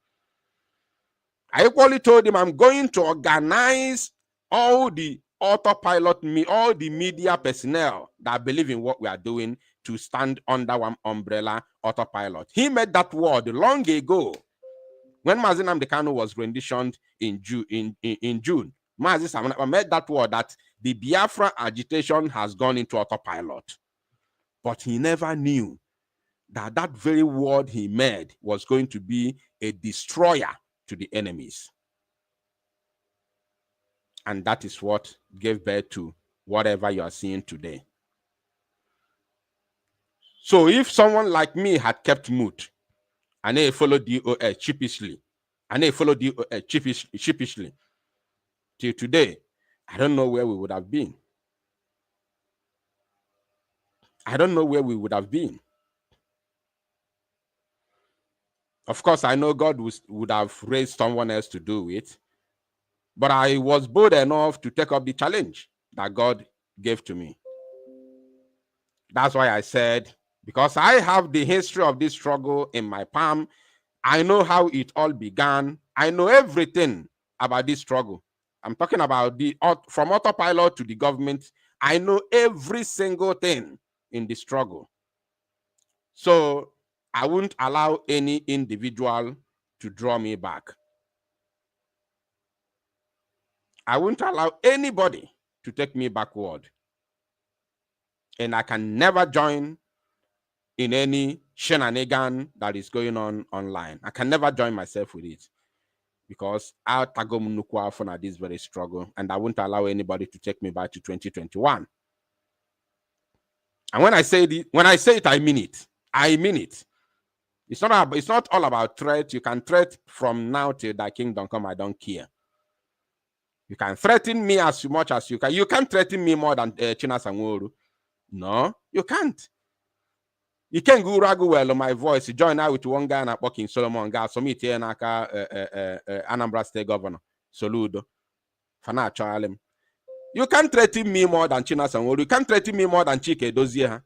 I equally told him I'm going to organize all the autopilot, all the media personnel that believe in what we are doing to stand under one umbrella, autopilot. He made that word long ago when Ambazonian was renditioned in June. Mazi Simon Ekpa made that word that the Biafra agitation has gone into autopilot. But he never knew that that very word he made was going to be a destroyer to the enemies. And that is what gave birth to whatever you are seeing today. So if someone like me had kept mute, and they followed DOS sheepishly, till today, I don't know where we would have been. I don't know where we would have been. Of course, I know God would have raised someone else to do it, but I was bold enough to take up the challenge that God gave to me. That's why I said, because I have the history of this struggle in my palm, I know how it all began. I know everything about this struggle. I'm talking about from autopilot to the government. I know every single thing in the struggle. So I won't allow any individual to draw me back. I won't allow anybody to take me backward. And I can never join in any shenanigan that is going on online. I can never join myself with it because I'll tagom nukwa for this very struggle, and I won't allow anybody to take me back to 2021. And when I say it, I mean it. I mean it. It's not all about threat. You can threat from now till thy kingdom come. I don't care. You can threaten me as much as you can. You can't threaten me more than China Sanworu. No, you can't. You can go ragu well on my voice. You join out with one guy and working Solomon guy. So me here Anambra State Governor Soludo. Fana Charlem. You can't threaten me more than China Sanworu. You can't threaten me more than Chike Dozier.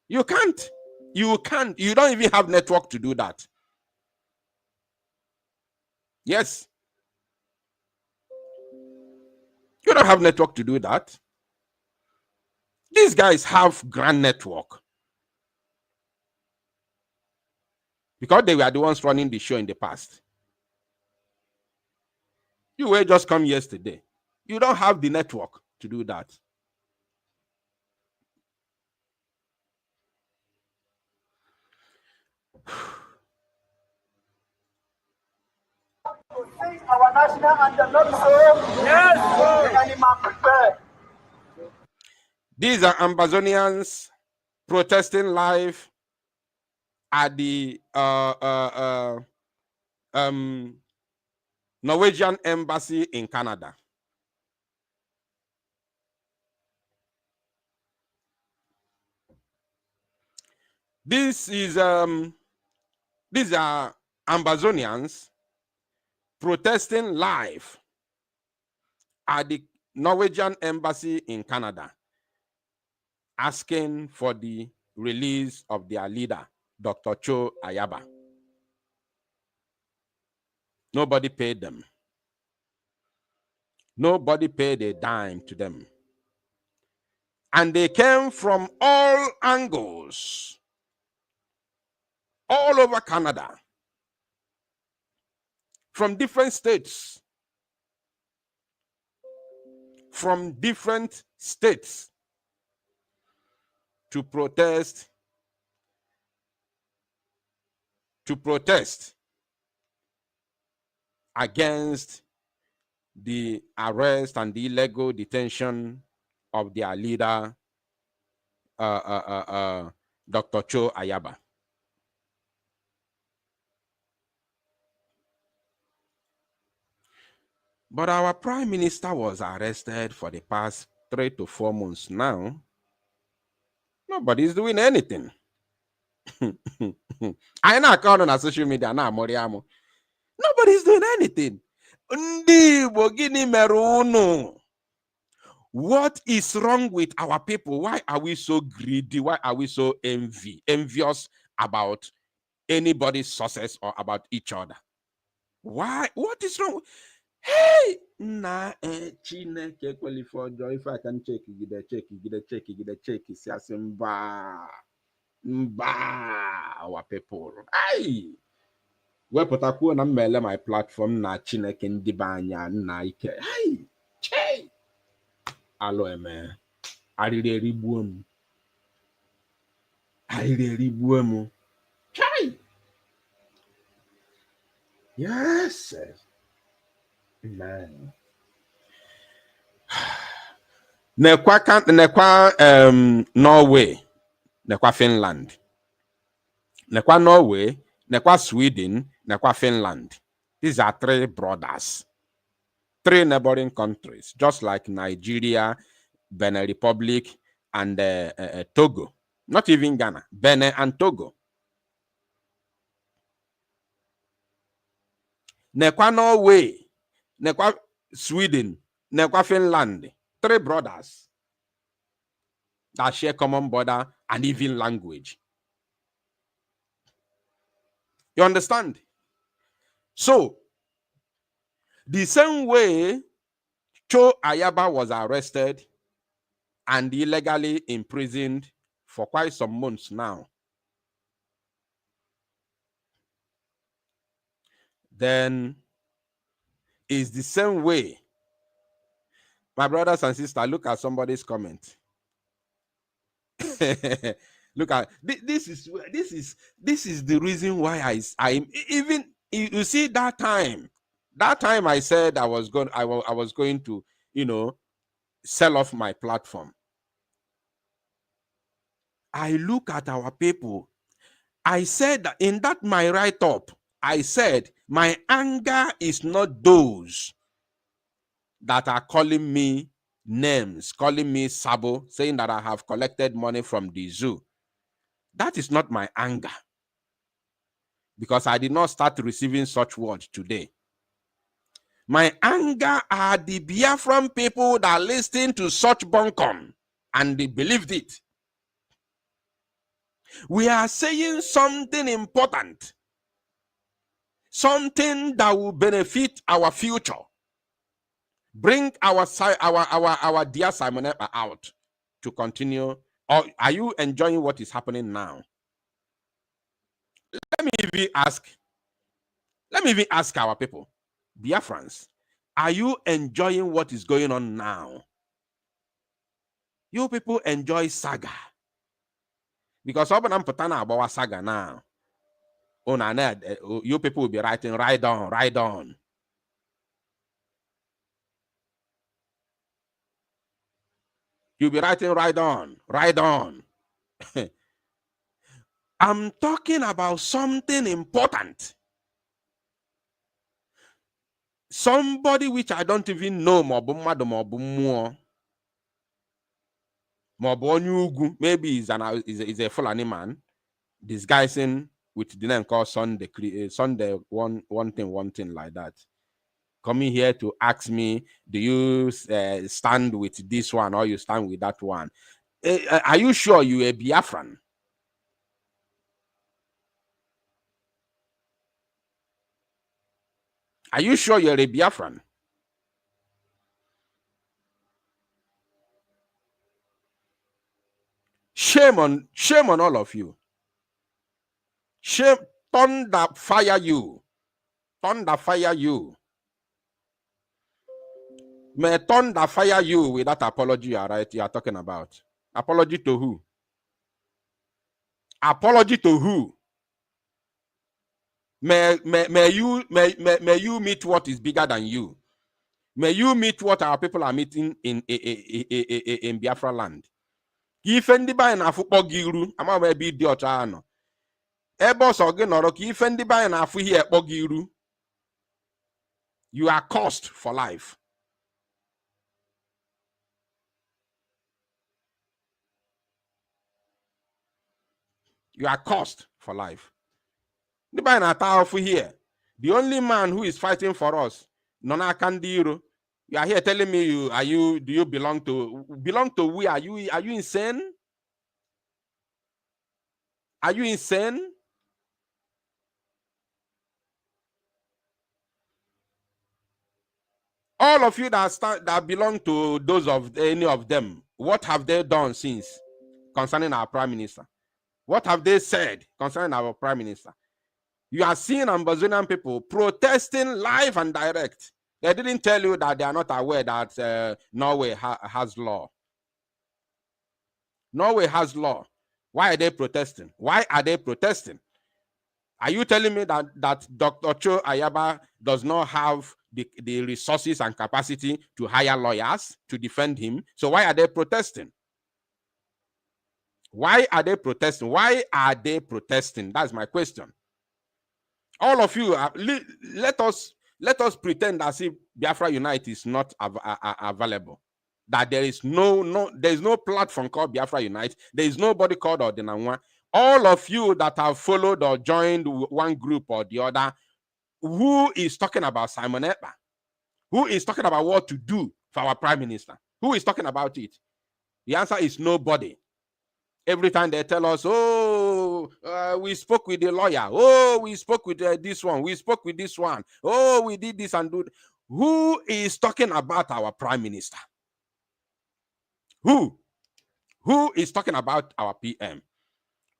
You can't. You can't. You don't even have network to do that. Yes. You don't have network to do that. These guys have grand network. Because they were the ones running the show in the past. You were just come yesterday. You don't have the network to do that. Our national anthem, not so. Yes. Any man prepared. These are Ambazonians protesting live at the Norwegian Embassy in Canada. These are Ambazonians protesting live at the Norwegian Embassy in Canada, asking for the release of their leader, Dr. Cho Ayaba. Nobody paid them. Nobody paid a dime to them. And they came from all angles, all over Canada, from different states, to protest against the arrest and the illegal detention of their leader, Dr. Cho Ayaba. But our prime minister was arrested for the past 3 to 4 months now. Nobody's doing anything. I know account on social media now, Moriamo. Nobody's doing anything. What is wrong with our people? Why are we so greedy? Why are we so envious about anybody's success or about each other? Why? What is wrong? Hey, nah, Chineke qualify joy. If I can check, our people. Hey, wepụtakwuo na mmele my platform na Chineke ndị be anya nna ike. Hey, chey. Alo eme. Arịrị erigbuo m. Chey. Yes. Man. Nekwa Norway, nekwa Finland. Nekwa Norway, nekwa Sweden, nekwa Finland. These are 3 brothers. 3 neighboring countries, just like Nigeria, Benin Republic, and Togo. Not even Ghana, Benin and Togo. Nekwa Norway, nekwa Sweden, nekwa Finland. 3 brothers that share common border and even language. You understand? So, the same way Cho Ayaba was arrested and illegally imprisoned for quite some months now, then is the same way. My brothers and sisters, look at somebody's comment. Look at this is the reason why I even, you see, that time I said I was going to, sell off my platform. I look at our people. I said that in that my write-up, I said my anger is not those that are calling me names, calling me Sabo, saying that I have collected money from the zoo. That is not my anger, because I did not start receiving such words today. My anger are the Biafran people that listened to such bunkum and they believed it. We are saying something important, something that will benefit our future. Bring our dear Simon Ekpa out to continue. Or are you enjoying what is happening now? Let me even ask our people, Biafrans, are you enjoying what is going on now? You people enjoy saga. Because I'm putting about saga now. You people will be writing, ride on, ride on. You'll be writing, ride on, ride on. I'm talking about something important. Somebody which I don't even know, maybe he's a Fulani man disguising with the name called Sunday one thing like that. Coming here to ask me, do you stand with this one or you stand with that one? Are you sure you a Biafran? Are you sure you're a Biafran? Shame on all of you. Shame, thunder fire you. Thunder fire you. May thunder fire you with that apology you are talking about. Apology to who? Apology to who? May you meet what is bigger than you. May you meet what our people are meeting in Biafra land. If anybody na football giru, ama may be the other. Ebos ogenoro ki if anybody na fu here giru. You are cursed for life. You are cursed for life. Here. The only man who is fighting for us, Nona Kandiro. You are here telling me do you belong to we? Are you insane? Are you insane? All of you that belong to those of any of them, what have they done since concerning our prime minister? What have they said concerning our prime minister? You are seeing Ambazonian people protesting live and direct. They didn't tell you that they are not aware that Norway has law. Norway has law. Why are they protesting? Why are they protesting? Are you telling me that Dr. Cho Ayaba does not have the resources and capacity to hire lawyers to defend him? So why are they protesting? Why are they protesting? Why are they protesting? That's my question. All of you, let us pretend as if Biafra Unite is not available. That there is no platform called Biafra Unite. There is nobody called Ordinanwa. All of you that have followed or joined one group or the other, who is talking about Simon Ekpa? Who is talking about what to do for our prime minister? Who is talking about it? The answer is nobody. Every time they tell us, we spoke with the lawyer. Oh, we spoke with this one. We spoke with this one. Oh, we did this and do. Who is talking about our prime minister? Who is talking about our PM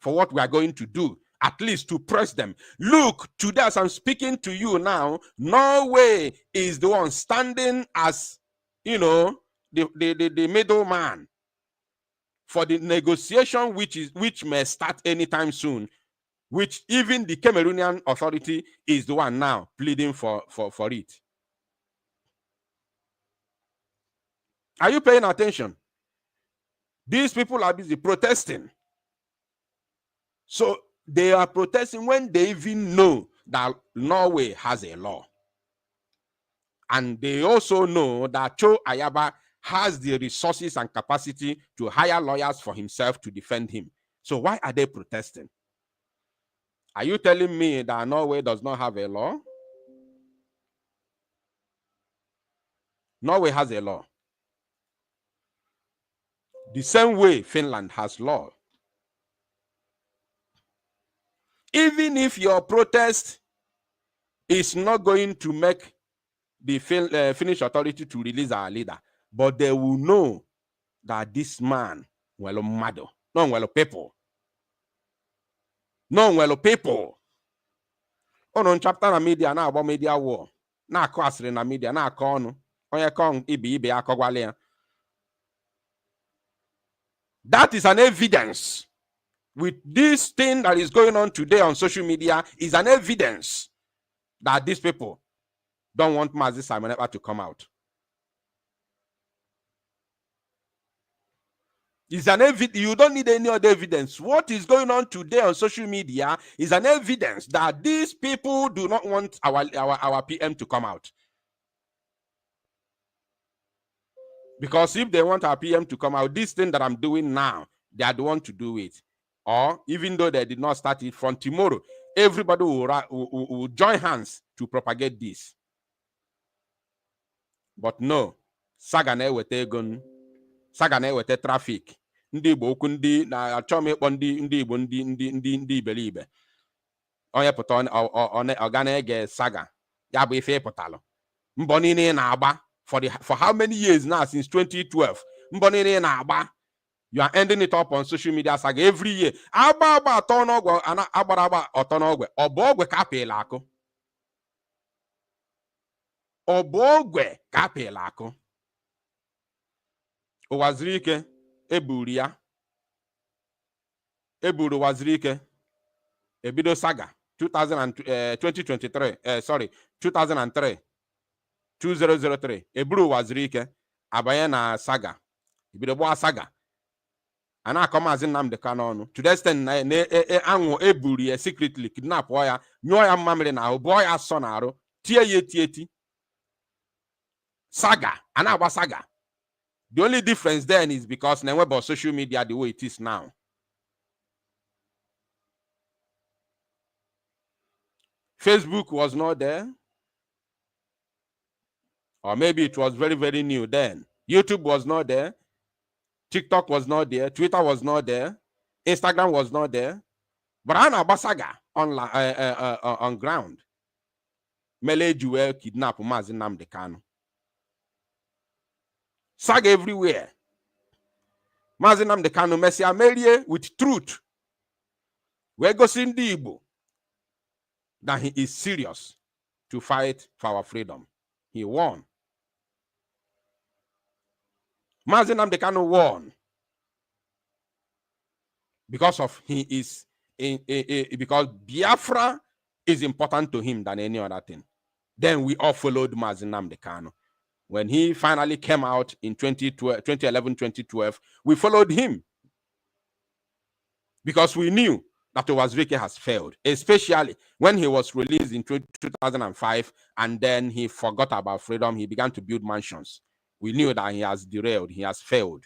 for what we are going to do, at least to press them? Look, today as I'm speaking to you now, Norway is the one standing as, the middleman for the negotiation which may start anytime soon, which even the Cameroonian authority is the one now pleading for it. Are you paying attention? These people are busy protesting. So they are protesting when they even know that Norway has a law. And they also know that Cho Ayaba has the resources and capacity to hire lawyers for himself to defend him. So why are they protesting? Are you telling me that Norway does not have a law? Norway has a law. The same way Finland has law. Even if your protest is not going to make the Finnish authority to release our leader, but they will know that this man, well, mad, no, well, people. No, well, people. On chapter na media na about media war. Na akọ asịrị na media na akọ ọnụ. Onye kọ ibe akọgwala ya. That is an evidence. With this thing that is going on today on social media is an evidence that these people don't want Mazi Simon Ekpa to come out. It's an evidence. You don't need any other evidence. What is going on today on social media is an evidence that these people do not want our PM to come out. Because if they want our PM to come out, this thing that I'm doing now, they are the one to do it. Or even though they did not start it, from tomorrow, everybody will join hands to propagate this. But no, Sagane wete gun, Sagane wete traffic. Ndị Igbo okwu ndị na-achọ m ịkpọ ndị Igbo ndị iberibe. Onye pụta ọ ga na-ege saga. Ya bụ ife ịpụtalụ. Mbọ niile na-agba for how many years now, since 2012. Mbọ niile na-agba. You are ending it up on social media saga every year. Agba atọ n'ọgwụ agbara ọtọ n'ọgwụ. Ọ bụ ọgwụ ka apịla akụ. Ọ bụ ogwe ka apịla akụ. Ụwaziri ike eburu ya. Eburu waziri ike. Ebido saga 2003. 2003. Eburu waziri ike. Abanye na saga. Ebido gba saga. Ana akọmazi Nnamdi Kanu ọnụ. To the extent na anwụ eburu ya secretly kidnap ya, nyụọ ya mmamịrị na ahụ, bụọ ya asọ na arụ, tie ya eti. Saga. Ana agba saga. The only difference then is because now about social media the way it is now. Facebook was not there. Or maybe it was very, very new then. YouTube was not there. TikTok was not there. Twitter was not there. Instagram was not there. But Anna Basaga on ground. Mele Jewel kidnap Mazi Nnamdi Kanu. Saga everywhere. Mazi Nnamdi Kanu Messi Amelie with truth. We're going to see Igbo that he is serious to fight for our freedom. He won. Mazi Nnamdi Kanu won because of because Biafra is important to him than any other thing. Then we all followed Mazi Nnamdi Kanu. When he finally came out in 2011, 2012, we followed him because we knew that Owazirike has failed, especially when he was released in 2005 and then he forgot about freedom. He began to build mansions. We knew that he has derailed, he has failed.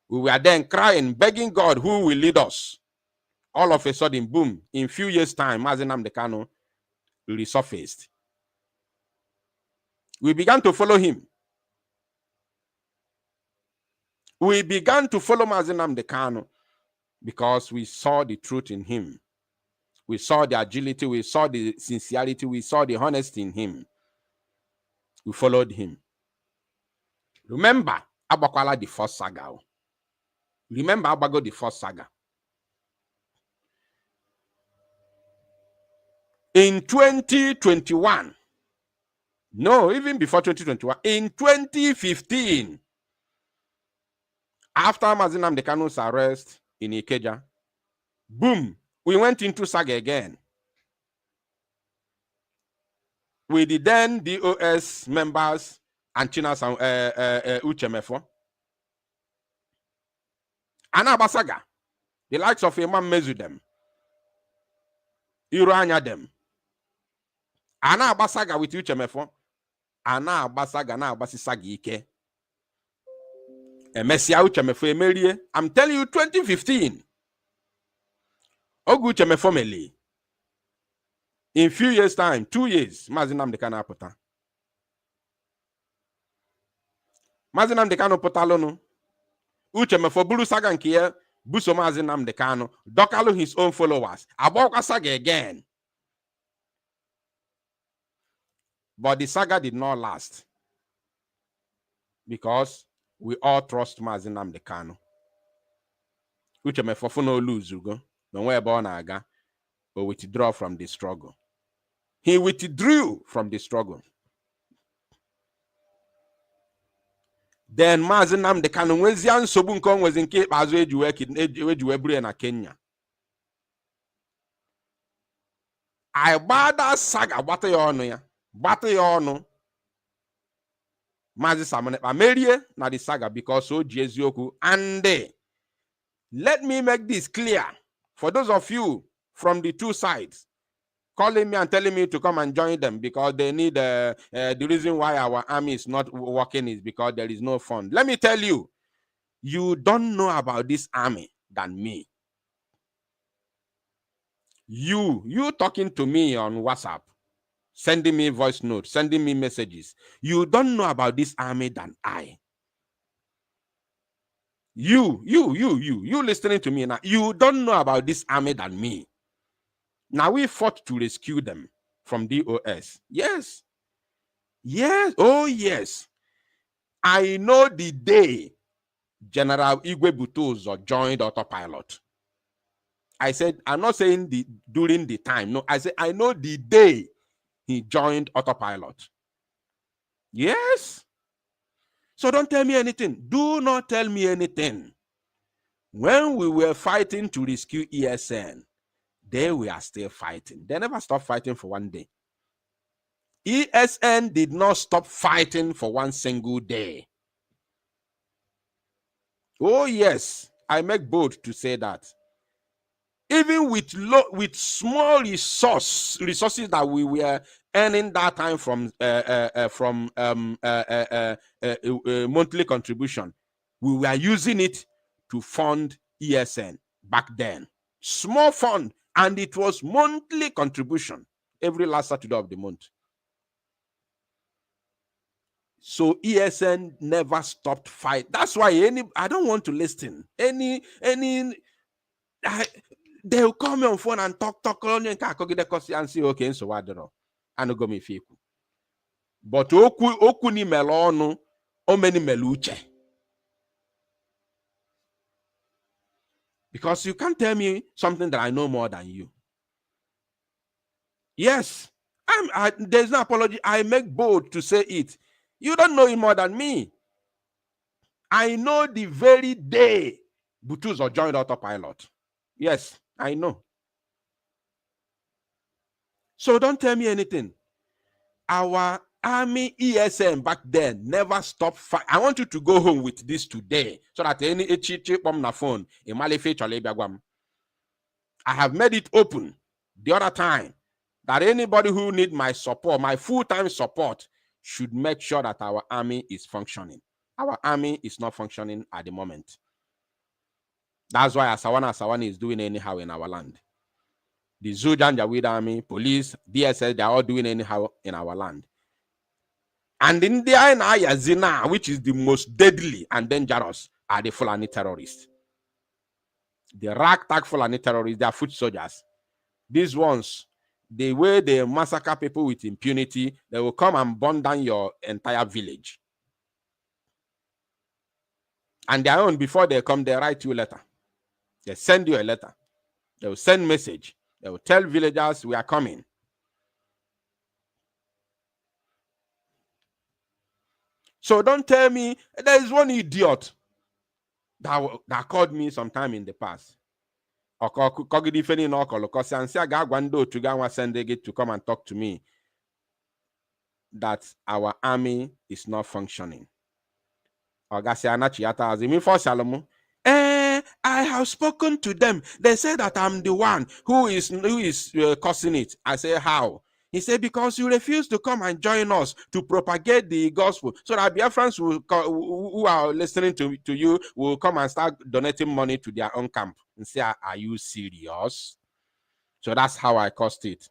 We were then crying, begging God who will lead us. All of a sudden, boom, in a few years' time, Mazi Nnamdi Kanu resurfaced. We began to follow him. We began to follow Mazi Nnamdi Kanu because we saw the truth in him. We saw the agility, we saw the sincerity, we saw the honesty in him. We followed him. Remember Abakwala the first saga. Remember Abago the first saga. In 2021, no, even before 2021, in 2015, after Mazi Nnamdi Kanu's arrest in Ikeja, boom, we went into saga again. With the then DOS members and Chinas and Uchemefo. Anabasaga, the likes of Imam Mezudem, Iroanya them. Anabasaga with Uchemefo. Anabasaga na abasisagi ike. Mesia Uchemefo emerie. I'm telling you, 2015. Ogu Uchemefo meli. In few years' time, 2 years, Mazi Nnamdi Kanu apụta. Mazi Nnamdi Kanu pụtalụnụ. Uchemefo buru saga nke ya Busomazi Nnamdi Kanu, Dokalo his own followers, Abokwa saga again. But the saga did not last because we all trust Mazi Nnamdi Kanu. Uche mefofu no lose ugo, no way born aga, or withdraw from the struggle. He withdrew from the struggle. Then Mazi Nnamdi Kanu wezi nsogbu nke onwezi nke ikpeazụ ejiwe buru na Kenya. I gbada saga gbata ya ọnụ ya. Gbata ya ọnụ. Mazi Simon Ekpa merie na the saga because o ji eziokwu. And let me make this clear for those of you from the two sides calling me and telling me to come and join them because they need the reason why our army is not working is because there is no fund. Let me tell you, you don't know about this army than me. You talking to me on WhatsApp, sending me voice notes, sending me messages. You don't know about this army than I. You listening to me now, you don't know about this army than me. Now we fought to rescue them from DOS. Yes. Yes. Oh, yes. I know the day General Igwe Butuzo joined autopilot. I said, I'm not saying during the time. No, I said, I know the day he joined autopilot. Yes. So don't tell me anything. Do not tell me anything. When we were fighting to rescue ESN, they were still fighting. They never stopped fighting for one day. ESN did not stop fighting for one single day. Oh, yes. I make bold to say that. Even with small resources that we were earning that time from monthly contribution, we were using it to fund ESN back then. Small fund, and it was monthly contribution every last Saturday of the month. So ESN never stopped fight. That's why I don't want to listen. They'll call me on phone and talk and say, okay, so what do I go me fiku. But oku ni melonu, o many meluche. Because you can't tell me something that I know more than you. Yes, there's no apology. I make bold to say it. You don't know it more than me. I know the very day Butuzo joined autopilot. Yes, I know. So don't tell me anything. Our army ESN back then never stopped fight. I want you to go home with this today so that any on the phone, I have made it open the other time that anybody who need my support, my full-time support, should make sure that our army is functioning. Our army is not functioning at the moment. That's why Asawani is doing anyhow in our land. The Zujan Jawid army, police, DSS, they're all doing anyhow in our land. And in the Yazina, which is the most deadly and dangerous, are the Fulani terrorists. The ragtag Fulani terrorists, they are foot soldiers. These ones, the way they massacre people with impunity, they will come and burn down your entire village. And their own, before they come, they write you a letter. They send you a letter. They will send message. They will tell villagers, we are coming. So don't tell me, there is one idiot that called me sometime in the past. To come and talk to me that our army is not functioning. I have spoken to them. They say that I'm the one who is causing it. I say, how? He said, because you refuse to come and join us to propagate the gospel, so that Biafrans who are listening to you will come and start donating money to their own camp. And say, are you serious? So that's how I caused it.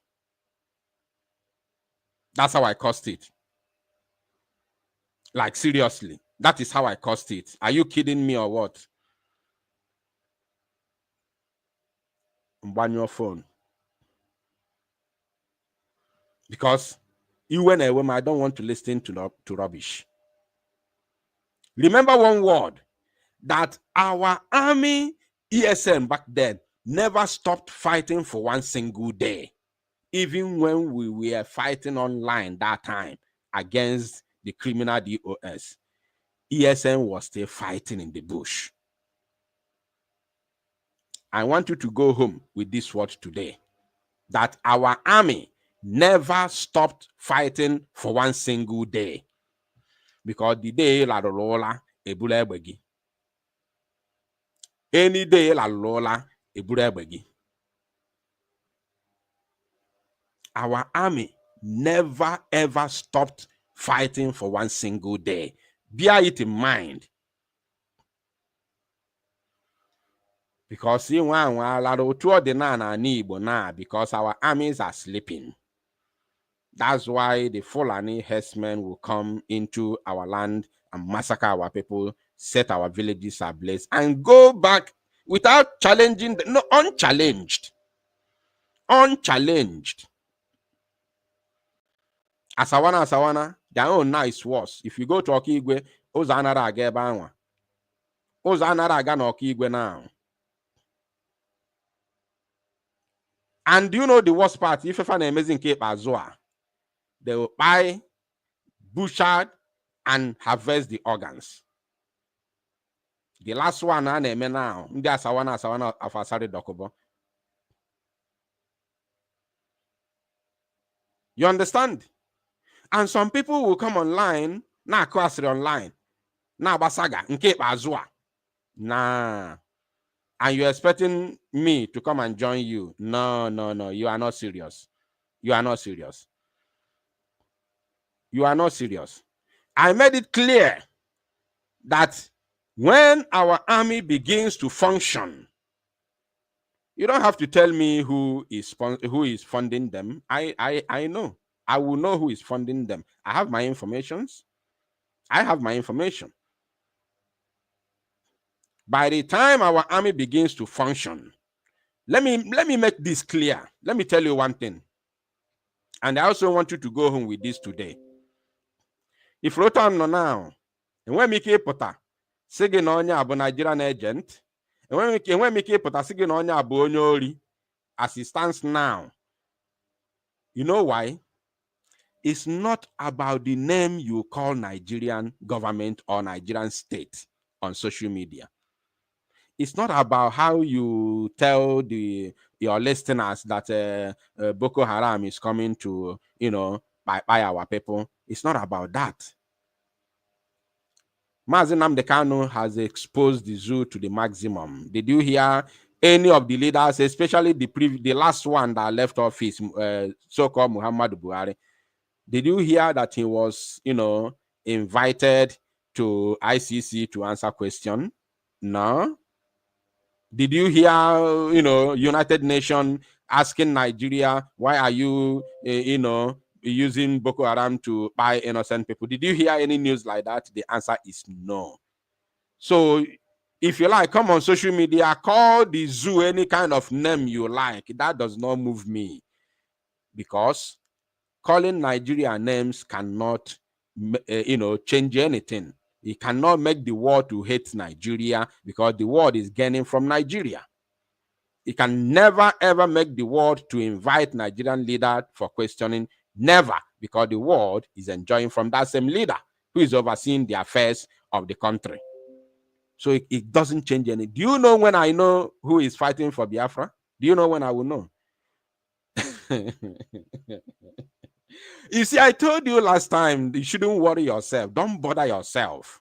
That's how I caused it. Like, seriously. That is how I caused it. Are you kidding me or what? on your phone. Because you when I don't want to listen to rubbish. Remember one word, that our army ESN back then never stopped fighting for one single day. Even when we were fighting online that time against the criminal DOS, ESN was still fighting in the bush. I want you to go home with this word today, that our army never stopped fighting for one single day. Because the day la lola ebula ebegi. Any day la lola ebula ebegi. Our army never ever stopped fighting for one single day. Bear it in mind. Because because our armies are sleeping. That's why the Fulani herdsmen will come into our land and massacre our people, set our villages ablaze, and go back without challenging, no, unchallenged. Unchallenged. Asawana, their own now is worse. If you go to Okigwe, Ozanara Agabanwa. Ozanara Agan Okigwe now. And do you know the worst part? If you find an amazing Cape Azua, they will buy, butcher, and harvest the organs. The last one, now, Asawana of Asari Dokobo. You understand? And some people will come online, now class online, now Basaga, in Cape Azua. Nah. And you're expecting me to come and join you. No. You are not serious. You are not serious. You are not serious. I made it clear that when our army begins to function, you don't have to tell me who is funding them. I know. I will know who is funding them. I have my information. By the time our army begins to function, let me make this clear. Let me tell you one thing. And I also want you to go home with this today. If Rotan no now, and when Mickey Potter, Sigin Onya abu Nigerian agent, and when Mickey Potter Sigin Onya abu Onyori, as it stands now, you know why? It's not about the name you call Nigerian government or Nigerian state on social media. It's not about how you tell your listeners that Boko Haram is coming to, by our people. It's not about that. Mazi Nnamdi Kanu has exposed the zoo to the maximum. Did you hear any of the leaders, especially the last one that left office, so-called Muhammadu Buhari? Did you hear that he was, invited to ICC to answer question? No. Did you hear, United Nations asking Nigeria, why are you, using Boko Haram to buy innocent people? Did you hear any news like that? The answer is no. So if you like, come on social media, call the zoo any kind of name you like. That does not move me. Because calling Nigeria names cannot, change anything. It cannot make the world to hate Nigeria because the world is gaining from Nigeria. It can never, ever make the world to invite Nigerian leader for questioning. Never, because the world is enjoying from that same leader who is overseeing the affairs of the country. So it doesn't change any. Do you know when I know who is fighting for Biafra? Do you know when I will know? You see, I told you last time, you shouldn't worry yourself. Don't bother yourself.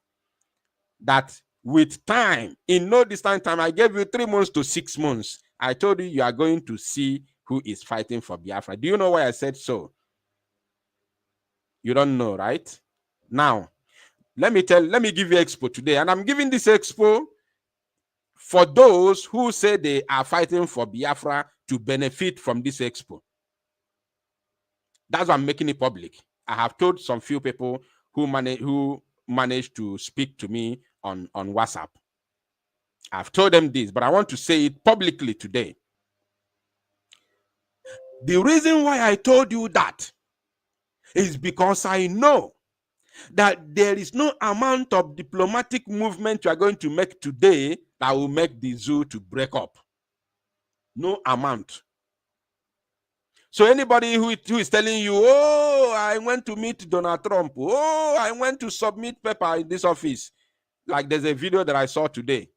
That with time, in no distant time, I gave you 3 months to 6 months. I told you are going to see who is fighting for Biafra. Do you know why I said so? You don't know, right? Now, let me give you expo today. And I'm giving this expo for those who say they are fighting for Biafra to benefit from this expo. That's why I'm making it public. I have told some few people who managed to speak to me on WhatsApp. I've told them this, but I want to say it publicly today. The reason why I told you that is because I know that there is no amount of diplomatic movement you are going to make today that will make the zoo to break up. No amount. So anybody who is telling you, oh, I went to meet Donald Trump, oh, I went to submit paper in this office, like there's a video that I saw today.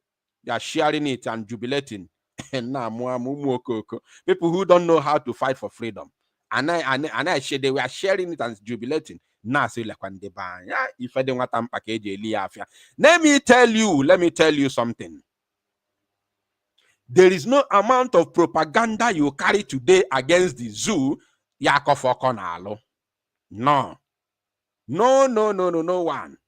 They are sharing it and jubilating. People who don't know how to fight for freedom. And I share, they were sharing it and jubilating. Let me tell you something. There is no amount of propaganda you carry today against the zoo. No. No one.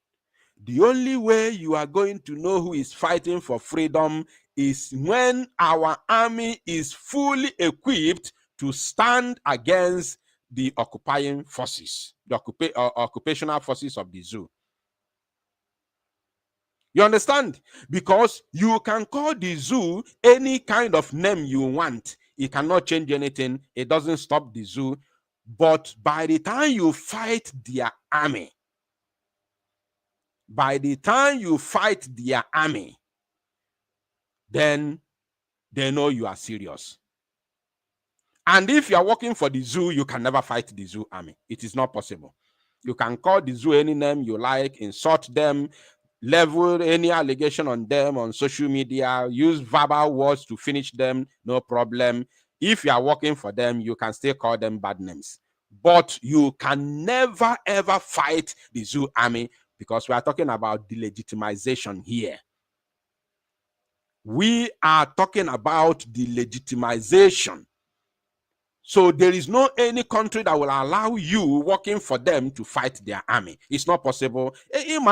The only way you are going to know who is fighting for freedom is when our army is fully equipped to stand against the occupying forces, the occupational forces of the zoo. You understand? Because you can call the zoo any kind of name you want. It cannot change anything. It doesn't stop the zoo. But by the time you fight their army, then they know you are serious. And if you are working for the zoo, you can never fight the zoo army. It is not possible. You can call the zoo any name you like, insult them, level any allegation on them on social media, use verbal words to finish them, no problem. If you are working for them, you can still call them bad names. But you can never, ever fight the zoo army, because we are talking about delegitimization here. We are talking about the legitimization. So there is no any country that will allow you working for them to fight their army. It's not possible. If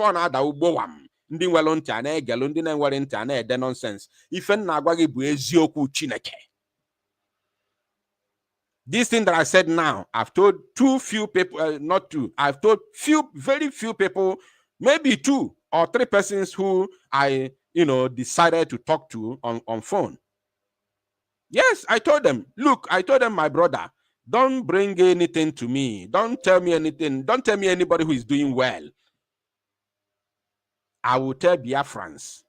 on ada ugbowam, ndị nwere ntị na-egelu, ndị na-enwere ntị na-ede nonsense. Ife nna agwa gị bụ eziokwu Chineke. This thing that I said now, I've told very few people, maybe 2 or 3 persons who I, decided to talk to on phone. Yes, I told them, look, my brother, don't bring anything to me. Don't tell me anything. Don't tell me anybody who is doing well. I will tell Biafrans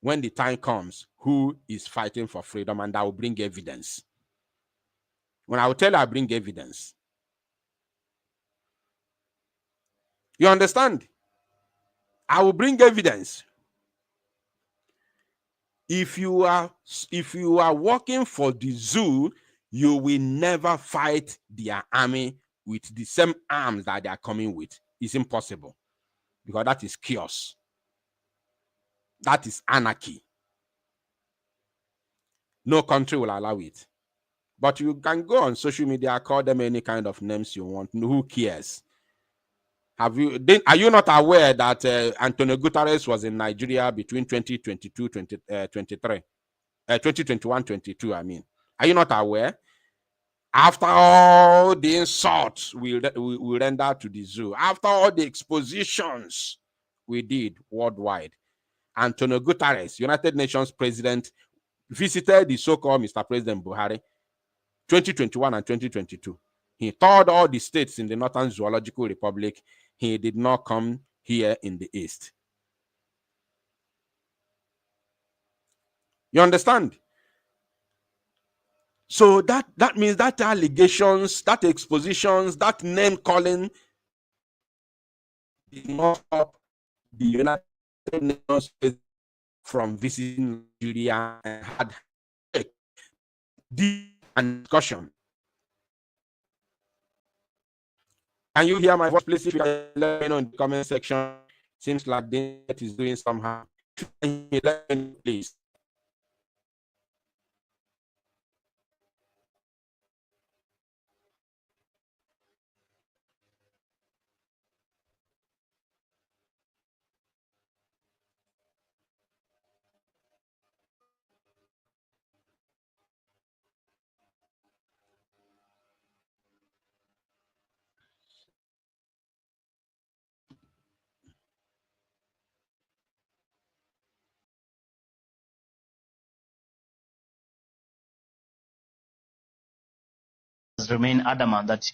when the time comes who is fighting for freedom, and I will bring evidence. When I will tell you, I bring evidence. You understand? I will bring evidence. If you are working for the zoo, you will never fight their army with the same arms that they are coming with. It's impossible, because that is chaos. That is anarchy. No country will allow it. But you can go on social media, call them any kind of names you want. Who cares? Are you not aware that Antonio Guterres was in Nigeria between 2022 2021 22? I mean, are you not aware? After all the insults we render to the zoo, after all the expositions we did worldwide, Antonio Guterres, United Nations President, visited the so-called Mr. President Buhari 2021 and 2022. He toured all the states in the Northern Zoological Republic. He did not come here in the East. You understand? So that means that allegations, that expositions, that name calling did not stop the United Nations from visiting Nigeria and had deep discussion. Can you hear my voice, please? If you can let me know in the comment section. Seems like the internet is doing somehow. Let me know, please. has remained adamant that he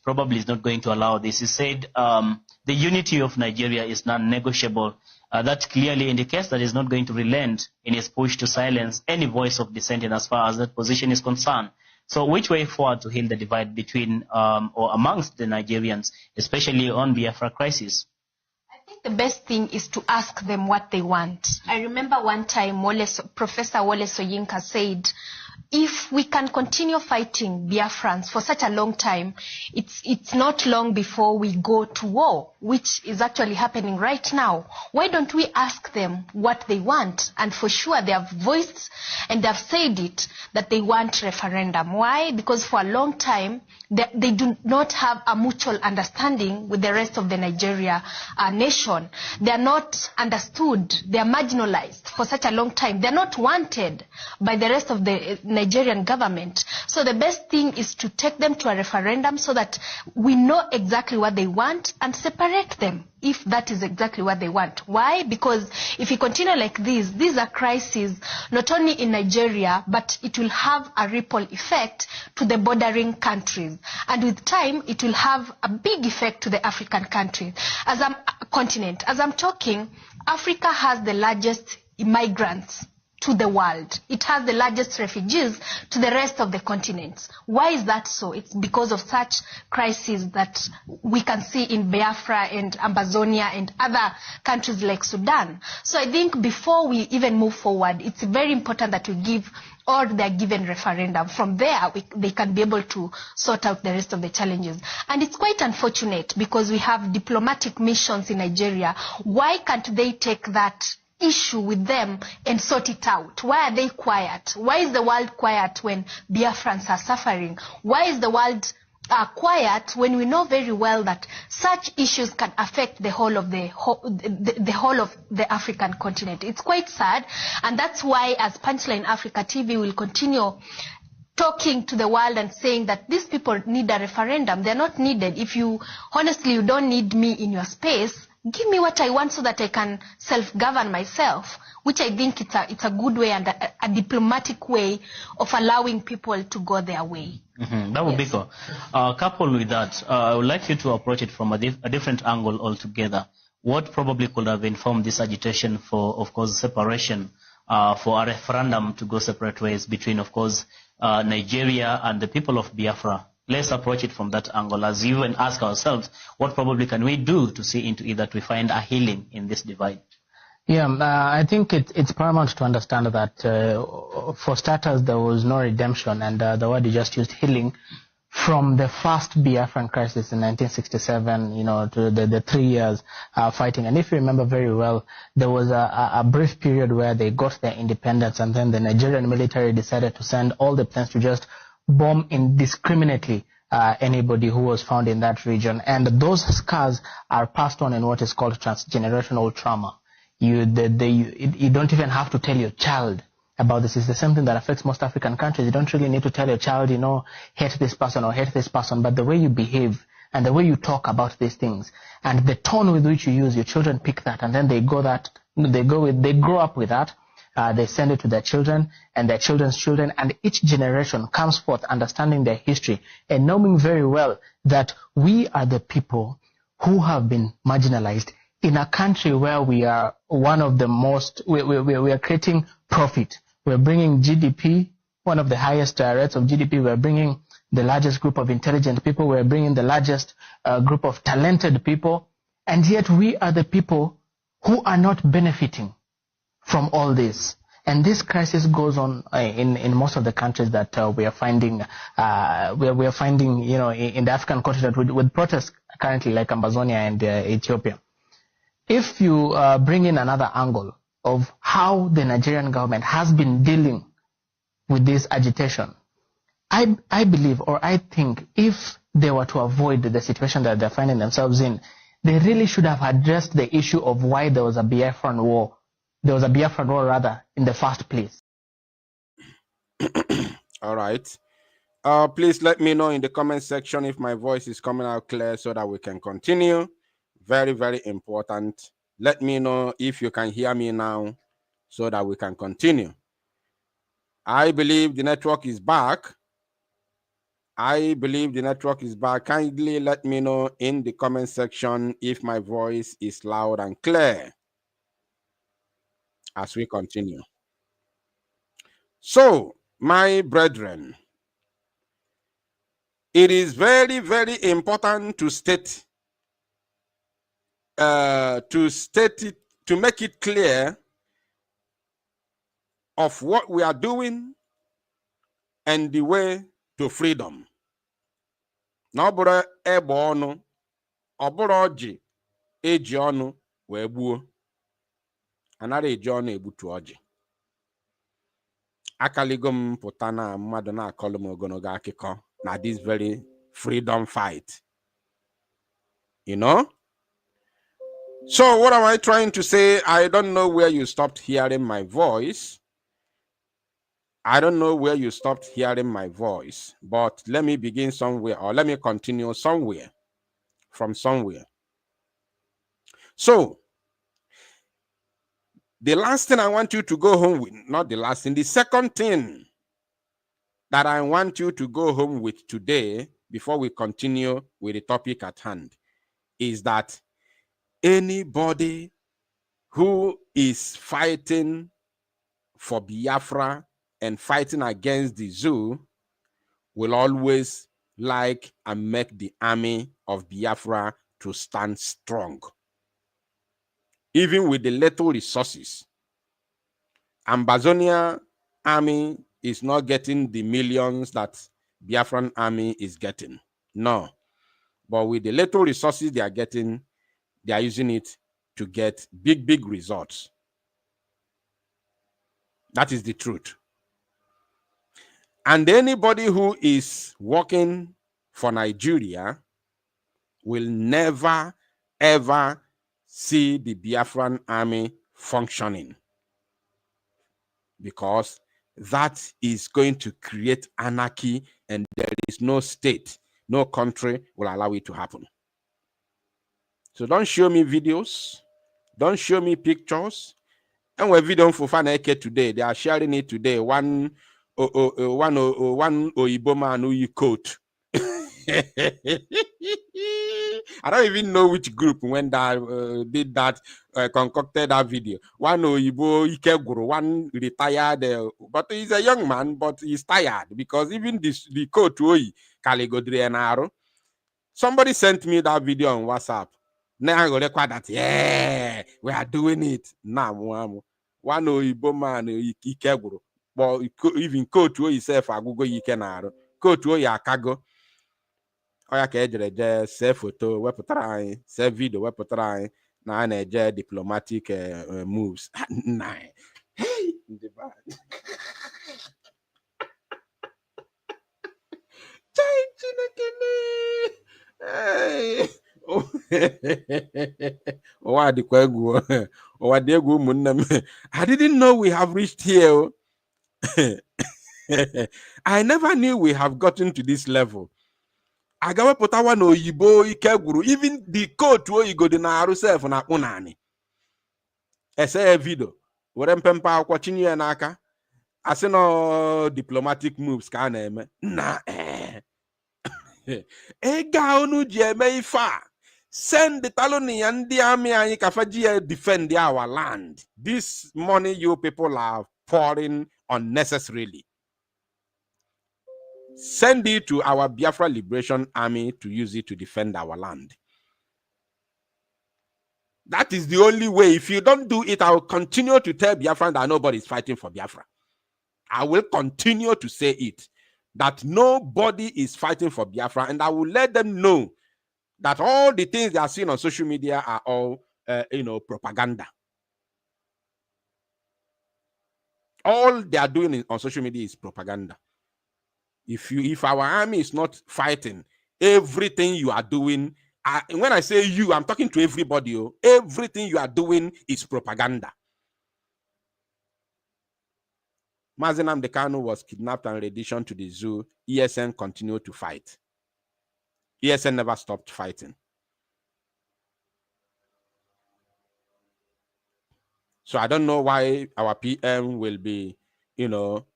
probably is not going to allow this. He said the unity of Nigeria is non-negotiable. That clearly indicates that he's not going to relent in his push to silence any voice of dissent as far as that position is concerned. So which way forward to heal the divide between or amongst the Nigerians, especially on Biafra crisis? I think the best thing is to ask them what they want. I remember one time Professor Wole Soyinka said, if we can continue fighting Biafrans for such a long time, it's not long before we go to war, which is actually happening right now. Why don't we ask them what they want? And for sure they have voiced and they have said it, that they want referendum. Why? Because for a long time, they do not have a mutual understanding with the rest of the Nigeria nation. They are not understood. They are marginalized for such a long time. They are not wanted by the rest of the Nigerian government. So the best thing is to take them to a referendum so that we know exactly what they want and separate them if that is exactly what they want. Why? Because if we continue like this, these are crises not only in Nigeria, but it will have a ripple effect to the bordering countries. And with time, it will have a big effect to the African countries. As I'm talking, Africa has the largest immigrants to the world. It has the largest refugees to the rest of the continents. Why is that so? It's because of such crises that we can see in Biafra and Ambazonia and other countries like Sudan. So I think before we even move forward, it's very important that we give or they're given referendum. From there, they can be able to sort out the rest of the challenges. And it's quite unfortunate because we have diplomatic missions in Nigeria. Why can't they take that issue with them and sort it out? Why are they quiet? Why is the world quiet when Biafrans are suffering? Why is the world quiet when we know very well that such issues can affect the whole of the African continent? It's quite sad, and that's why as Punchline Africa TV will continue talking to the world and saying that these people need a referendum. They're not needed. If you honestly you don't need me in your space, give me what I want so that I can self-govern myself, which I think it's a good way and a diplomatic way of allowing people to go their way. That would be good. Coupled with that, I would like you to approach it from a different angle altogether. What probably could have informed this agitation for, of course, separation, for a referendum to go separate ways between, of course, Nigeria and the people of Biafra? Let's approach it from that angle, as you and ask ourselves, what probably can we do to see into it that we find a healing in this divide? Yeah, I think it's paramount to understand that for starters, there was no redemption, and the word you just used, healing, from the first Biafran crisis in 1967, to the 3 years fighting. And if you remember very well, there was a brief period where they got their independence, and then the Nigerian military decided to send all the planes to just bomb indiscriminately anybody who was found in that region. And those scars are passed on in what is called transgenerational trauma. You don't even have to tell your child about this. It's the same thing that affects most African countries. You don't really need to tell your child, hate this person or hate this person, but the way you behave and the way you talk about these things and the tone with which you use, your children pick that, and then they grow up with that. They send it to their children and their children's children, and each generation comes forth understanding their history and knowing very well that we are the people who have been marginalized in a country where we are one of the most, we are creating profit. We're bringing GDP, one of the highest rates of GDP. We're bringing the largest group of intelligent people. We're bringing the largest group of talented people. And yet we are the people who are not benefiting from all this. And this crisis goes on in most of the countries that we are finding, we are finding, in the African continent with protests currently like Ambazonia and Ethiopia. If you bring in another angle of how the Nigerian government has been dealing with this agitation, I believe, or I think, if they were to avoid the situation that they're finding themselves in, they really should have addressed the issue of why there was a Biafran war. There was a Biafran war, rather, in the first place. All right. Please let me know in the comment section if my voice is coming out clear so that we can continue. Very, very important. Let me know if you can hear me now so that we can continue. I believe the network is back. I believe the network is back. Kindly let me know in the comment section if my voice is loud and clear as we continue. So, my brethren, it is very, very important to state it, to make it clear of what we are doing and the way to freedom. Na ọ bụrụ egbe ọnụ, ọ bụrụ ọjị eji ọnụ wee gbuo, anara eji ọnụ egbutu ọjị. Akaligo m pụta na mmadụ na-akọlụ m ogologo akụkọ na this very freedom fight. You know? So what am I trying to say? I don't know where you stopped hearing my voice. I don't know where you stopped hearing my voice, but let me begin somewhere, or let me continue somewhere, from somewhere. So, the last thing I want you to go home with, not the last thing, the second thing that I want you to go home with today, before we continue with the topic at hand, is that anybody who is fighting for Biafra and fighting against the zoo will always like and make the army of Biafra to stand strong. Even with the little resources. Ambazonian army is not getting the millions that Biafran army is getting. No. But with the little resources they are getting, they are using it to get big, big results. That is the truth. And anybody who is working for Nigeria will never, ever see the Biafran army functioning, because that is going to create anarchy, and there is no state, no country will allow it to happen. So don't show me videos, don't show me pictures. And we video for Faneke today, they are sharing it today. One Oyibo man who you quote. I don't even know which group when that did that, concocted that video. One Oyibo Ikeguru, one retired, but he's a young man, but he's tired, because even the coach Kaligodrienaro, somebody sent me that video on WhatsApp. Now I go record that. Yeah, we are doing it now. One Oyibo man Ikeguru, but even coach himself a Google Ikenaro, coach Yakago. Oya ka ejere je see foto wepụtara anyị, see video wepụtara anyị na a na-eje diplomatic moves. Hey, ụwa dịkwa egwu, ụwa dị egwu ụmụnne m. I didn't know we have reached here. I never knew we have gotten to this level. Agawe pụtawa na Oyibo Ikeguru, even the coach Oyigo dị na arụ self na akpụ naanị. Ese video were mpempe akwụkwọ chinye ya n'aka, asị no diplomatic moves ka a na-eme. Na ega unu ji eme ife a, send the taloni ya ndị amị anyị ka faji ya defend our land. This money you people are pouring unnecessarily, send it to our Biafra Liberation Army to use it to defend our land. That is the only way. If you don't do it, I will continue to tell Biafra that nobody is fighting for Biafra. I will continue to say it, that nobody is fighting for Biafra, and I will let them know that all the things they are seeing on social media are all, propaganda. All they are doing on social media is propaganda. If our army is not fighting, everything you are doing, when I say you, I'm talking to everybody. Everything you are doing is propaganda. Mazi Nnamdi Kanu was kidnapped and renditioned to the zoo. ESN continued to fight. ESN never stopped fighting. So I don't know why our PM will be,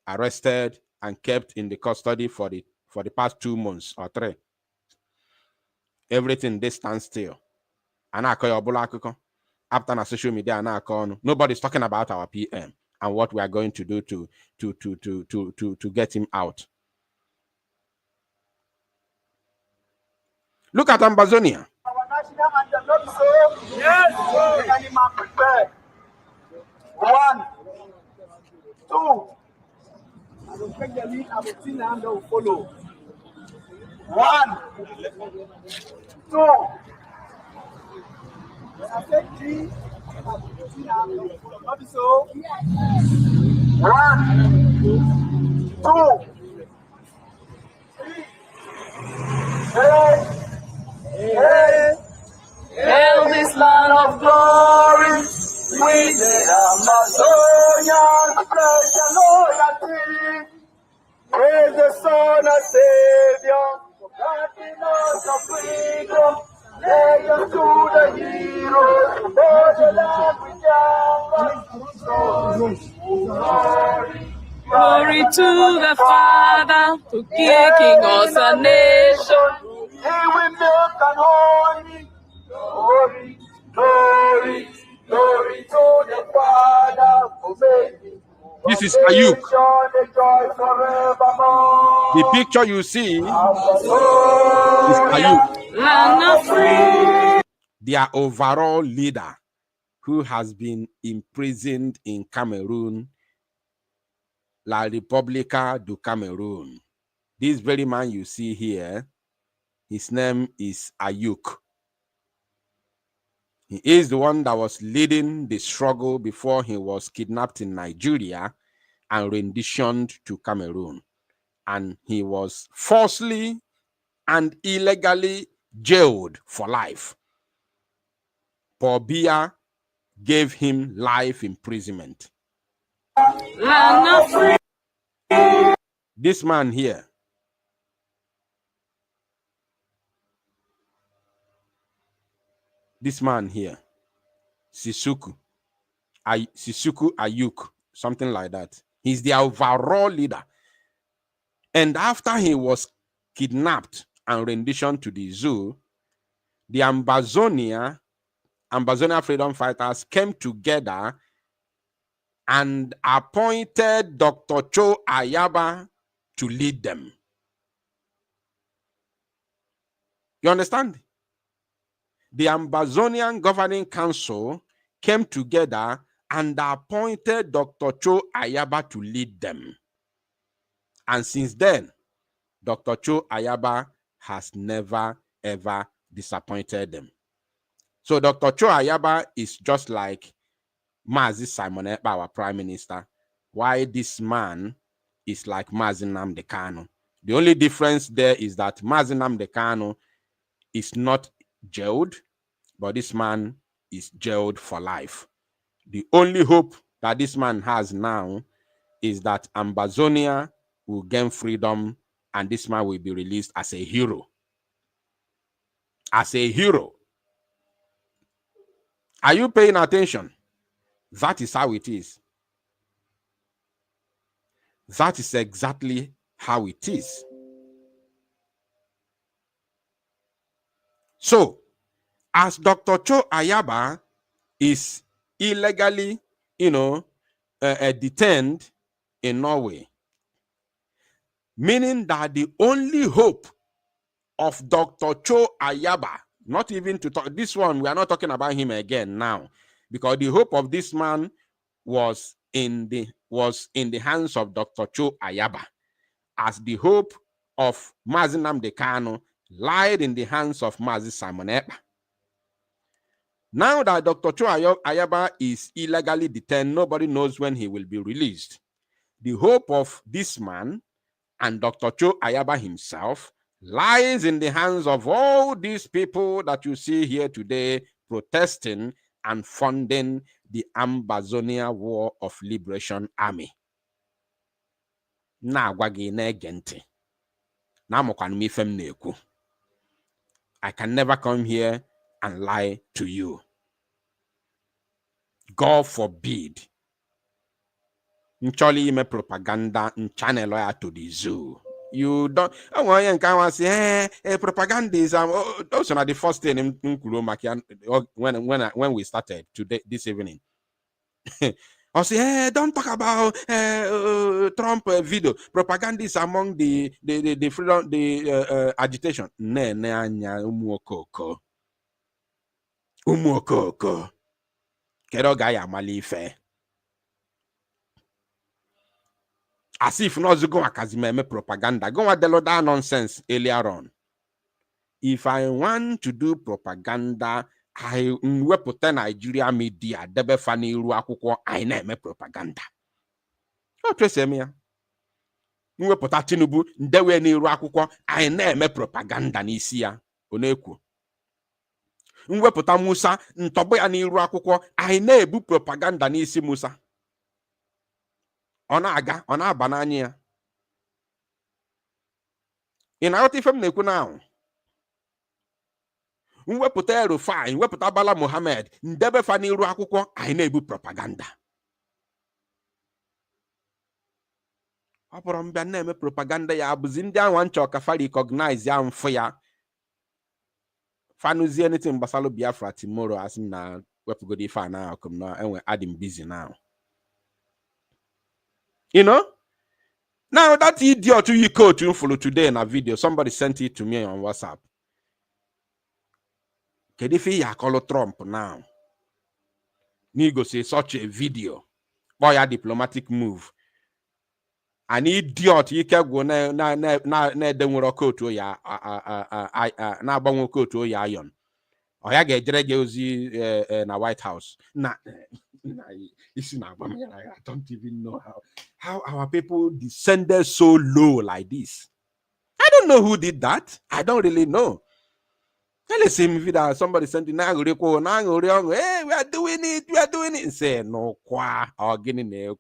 arrested and kept in the custody for the past 2 months or 3. Everything they stand still. And I call your after na social media and I call nobody's talking about our PM and what we are going to do to get him out. Look at Ambazonian. Our national anthem, not so. Yes. Any man prepare. 1, 2. I will take the lead. I will see the hand will follow. 1, 2. When I say 3, I will see the hand will follow. Not so. 1, 2, 3. Hey. Hail this land of glory, we the Ambazonian, praise the loyalty, praise the Son and Savior, granting us of freedom, legend to the heroes, for the land we glory. Glory to the Father, to King us a nation. He will make an holy. Glory, glory, glory to the Father who made me. This is Ayuk. The picture you see is Ayuk, their overall leader who has been imprisoned in Cameroon, La Repubblica du Cameroon. This very man you see here, his name is Ayuk. He is the one that was leading the struggle before he was kidnapped in Nigeria and renditioned to Cameroon. And he was falsely and illegally jailed for life. Paul Biya gave him life imprisonment. This man here, Sisuku Ayuk, something like that. He's the overall leader. And after he was kidnapped and renditioned to the zoo, the Ambazonian freedom fighters came together and appointed Dr. Cho Ayaba to lead them. You understand? The Ambazonian Governing Council came together and appointed Dr. Cho Ayaba to lead them. And since then, Dr. Cho Ayaba has never, ever disappointed them. So Dr. Cho Ayaba is just like Mazi Simon Ekpa, our prime minister. Why this man is like Mazi Nnamdi Kanu. The only difference there is that Mazi Nnamdi Kanu is not jailed, but this man is jailed for life. The only hope that this man has now is that Ambazonia will gain freedom and this man will be released as a hero. As a hero. Are you paying attention? That is how it is. That is exactly how it is. So, as Dr. Cho Ayaba is illegally, detained in Norway, meaning that the only hope of Dr. Cho Ayaba, not even to talk, this one, we are not talking about him again now, because the hope of this man was in the hands of Dr. Cho Ayaba, as the hope of Mazi Nnamdi Kanu lied in the hands of Mazi Simon Ekpa. Now that Dr. Cho Ayaba is illegally detained, nobody knows when he will be released. The hope of this man and Dr. Cho Ayaba himself lies in the hands of all these people that you see here today protesting and funding the Ambazonia War of Liberation Army. I can never come here and lie to you. God forbid. Ncholi ime propaganda channel ya to the zoo. You don't. I want you can say, propaganda is those are the first thing in when we started today this evening. I say, don't talk about Trump video. Propaganda is among the freedom, the agitation. Ne anya umuokoko. Umuokoko. Kero gaya malife. As if not go akazimeme propaganda. Go adelo that nonsense earlier on. If I want to do propaganda, I wepụta Nigeria media debe fani iru akwụkwọ I na-eme propaganda. Otu esi eme ya. Mwepụta Tinubu ndewe n'iru akwụkwọ I na-eme propaganda n'isi ya. Ọ na-ekwu. Mwepụta Musa ntọgbọ ya n'iru akwụkwọ I na-ebu propaganda n'isi Musa. Ọ na-aga, ọ na-aba n'anya ya. Ị na-aghọta ife m na-ekwu n'ahụ? Mwepụta Rufai, mwepụta Bala Mohammed, ndebe fa n'iru akwụkwọ, anyị na-ebu propaganda. Ọ bụrụ mbịa na-eme propaganda ya abụzi ndị ahụ nchọ ka fa recognize ya mfụ ya. Fanuzie anything gbasara Biafra tomorrow asị na wepụgodi ife a na akụm na enwe adim busy now. You know? Now that idiot you quote you follow today in a video, somebody sent it to me on WhatsApp. Kedifi ya call Trump now. Nigo say such a video. Boy, a diplomatic move. An idiot you can go na denwero koto ya na bango koto ya iron. Or ya get drag ozi na White House. I don't even know how our people descended so low like this. I don't know who did that. I don't really know. Listen, video somebody sent in hey, we are doing it. Say no kwa or getting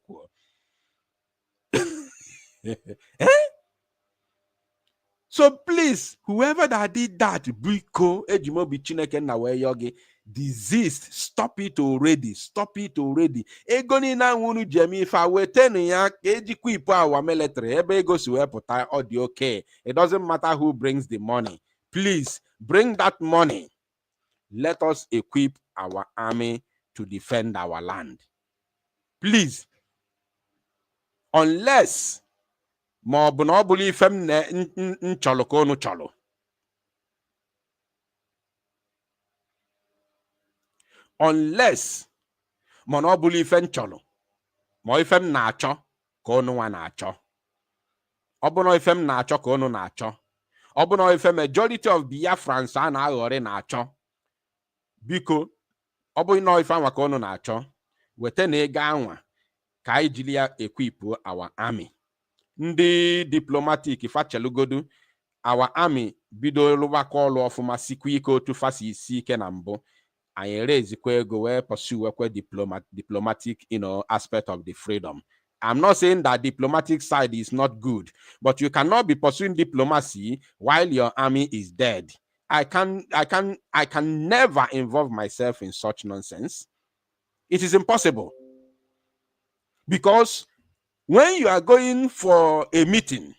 So please, whoever that did that, Biko Ejimobi Chineke na we yogi, desist. Stop it already. Stop it already. Egoni na wunu jemi if I were ya eji kwipo our military. Ebe ego si wepụta audio okay. It doesn't matter who brings the money. Please bring that money. Let us equip our army to defend our land. Please. Unless Mobunobuli fem ncholokonu cholo. Unless monobuli fem cholo. Mo ifem nacho kono wa nacho. Obono ifem nacho kono nacho. Obono ifem majority of Biafrans na aghore nacho. Biko obono no ifem wa kono nacho. Wete na ega anwa ka ijilia equip our army. Ndị diplomatic fachelugodu our army bido lụbakọ ọlụ ọfụma sikwa ike otu fasi isi ike na mbụ anyị rezikwa ego wee pursue diplomatic aspect of the freedom. I'm not saying that diplomatic side is not good, but you cannot be pursuing diplomacy while your army is dead. I can never involve myself in such nonsense. It is impossible. Because when you are going for a meeting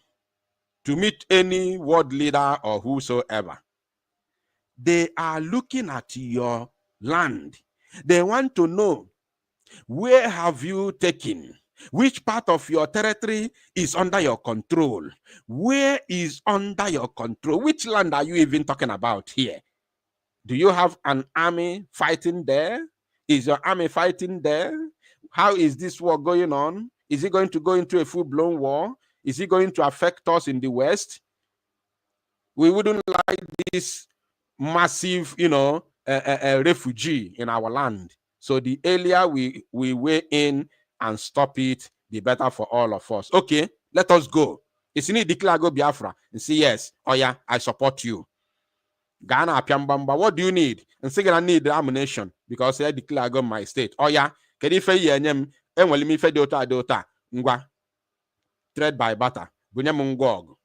to meet any world leader or whosoever, they are looking at your land. They want to know, where have you taken? Which part of your territory is under your control? Where is under your control? Which land are you even talking about here? Do you have an army fighting there? Is your army fighting there? How is this war going on? Is it going to go into a full-blown war? Is it going to affect us in the West? We wouldn't like this massive, refugee in our land. So the earlier we weigh in and stop it, the better for all of us. Okay, let us go. It's need declare go Biafra and say yes. Oh yeah, I support you. Ghana Piambamba, what do you need? And say I need the ammunition because I declare go my state. Oh yeah, can you say enwere m ife dị ụta ngwa trade by barter bunye m ngwa ọgụ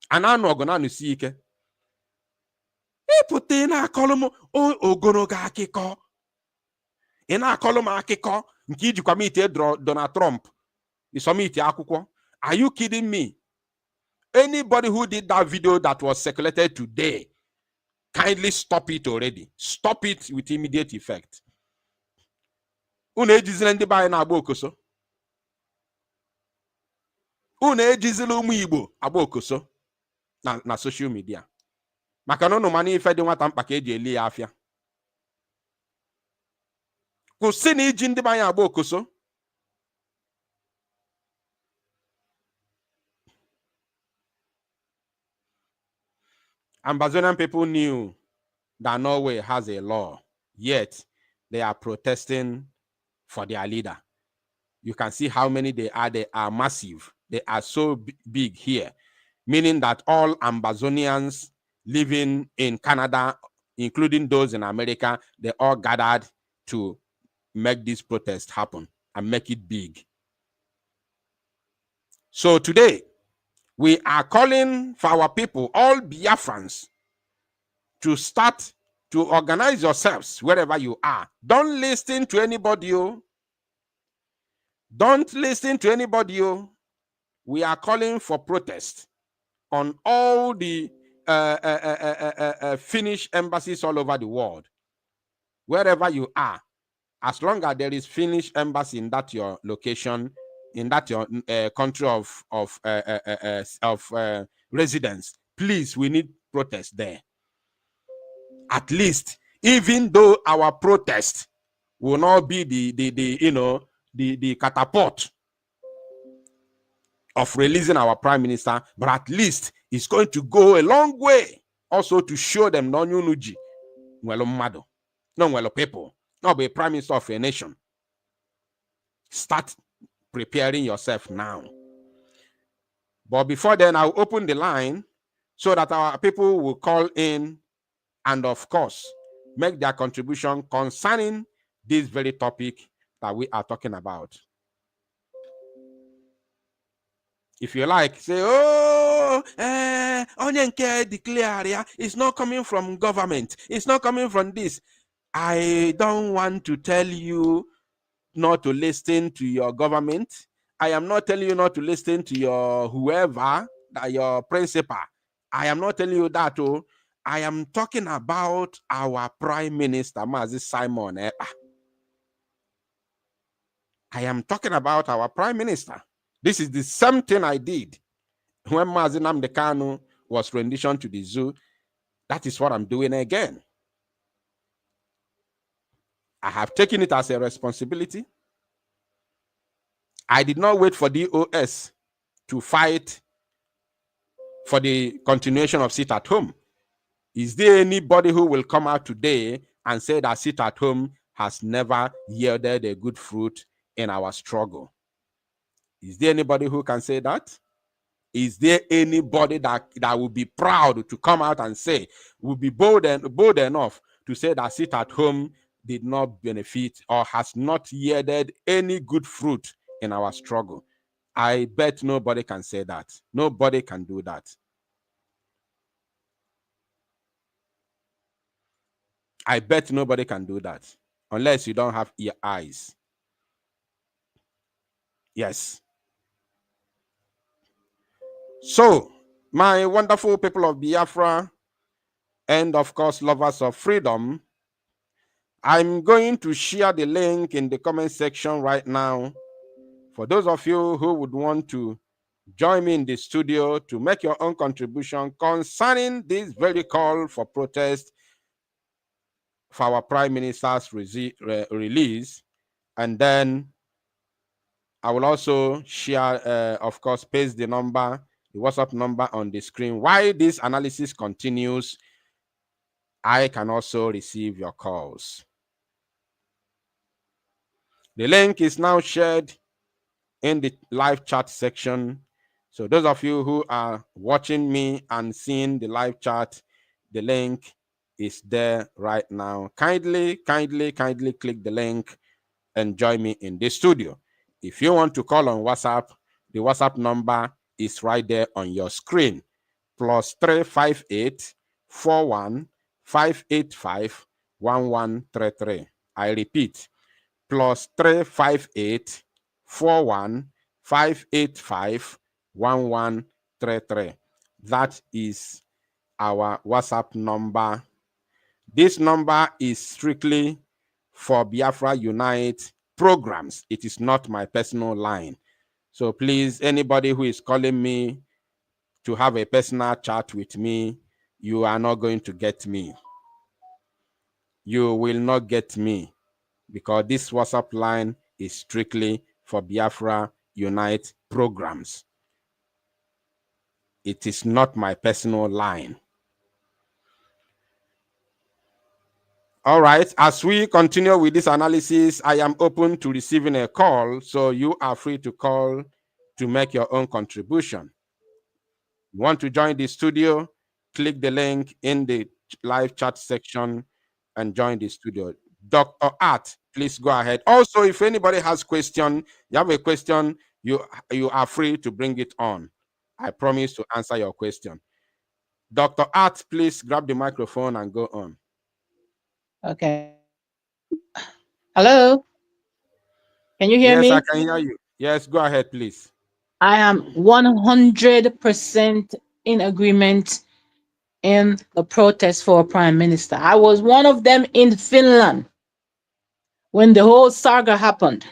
ananụ ọgụ na anụsi ike ịpụta ị na-akọlụ m ogologo akụkọ ị na-akọlụ m akụkọ Nkiji kwamite Donald Trump. Isomite akwụkwọ. Are you kidding me? Anybody who did that video that was circulated today, kindly stop it already. Stop it with immediate effect. Unu ejizile ndị be anyị na-agba okoso. Unu ejizile ụmụ Igbo agba okoso na social media. Maka na unu mana ife dị nwata mkpa ka eji eli ya afịa. Kwụsị na iji ndị be anyị agba okoso. Ambazonian people knew that Norway has a law, yet they are protesting for their leader. You can see how many they are. They are massive. They are so big here, meaning that all Ambazonians living in Canada, including those in America, they all gathered to make this protest happen and make it big. So today, we are calling for our people, all Biafrans, to start to organize yourselves wherever you are. Don't listen to anybody. Don't listen to anybody. We are calling for protest on all the Finnish embassies all over the world. Wherever you are, as long as there is Finnish embassy in that your location, in that your country of residence, please, we need protest there. At least, even though our protest will not be the catapult of releasing our prime minister, but at least it's going to go a long way also to show them no nyunuji, no people, not be prime minister of a nation. Start preparing yourself now. But before then, I'll open the line so that our people will call in and, of course, make their contribution concerning this very topic that we are talking about. If you like, say, Onyenke declare, it's not coming from government. It's not coming from this. I don't want to tell you not to listen to your government. I am not telling you not to listen to your whoever, your principal. I am not telling you that. Oh, I am talking about our Prime Minister, Mazi Simon Ekpa. I am talking about our Prime Minister. This is the same thing I did when Mazi Nnamdi Kanu was renditioned to the zoo. That is what I'm doing again. I have taken it as a responsibility. I did not wait for DOS to fight for the continuation of sit at home. Is there anybody who will come out today and say that sit at home has never yielded a good fruit in our struggle? Is there anybody who can say that? Is there anybody that will be proud to come out and say, will be bold enough to say that sit at home did not benefit or has not yielded any good fruit in our struggle? I bet nobody can say that. Nobody can do that. I bet nobody can do that unless you don't have ear eyes. Yes. So, my wonderful people of Biafra and, of course, lovers of freedom, I'm going to share the link in the comment section right now for those of you who would want to join me in the studio to make your own contribution concerning this very call for protest for our Prime Minister's release. And then I will also share, of course, paste the number, the WhatsApp number on the screen. While this analysis continues, I can also receive your calls. The link is now shared in the live chat section. So those of you who are watching me and seeing the live chat, the link is there right now. Kindly click the link and join me in the studio. If you want to call on WhatsApp, the WhatsApp number is right there on your screen. +358 41 585 1133. I repeat, +358 41 585 1133. That is our WhatsApp number. This number is strictly for Biafra Unite programs. It is not my personal line. So please, anybody who is calling me to have a personal chat with me, you are not going to get me. You will not get me, because this WhatsApp line is strictly for Biafra Unite programs. It is not my personal line. All right, as we continue with this analysis, I am open to receiving a call, so you are free to call to make your own contribution. You want to join the studio, click the link in the live chat section and join the studio. Dr. Art, please go ahead. Also, if anybody has question, you have a question, you are free to bring it on. I promise to answer your question. Dr. Art, please grab the microphone and go on. Okay. Hello? Can you hear me? Yes, I can hear you. Yes, go ahead, please. I am 100% in agreement in the protest for a prime minister. I was one of them in Finland when the whole saga happened.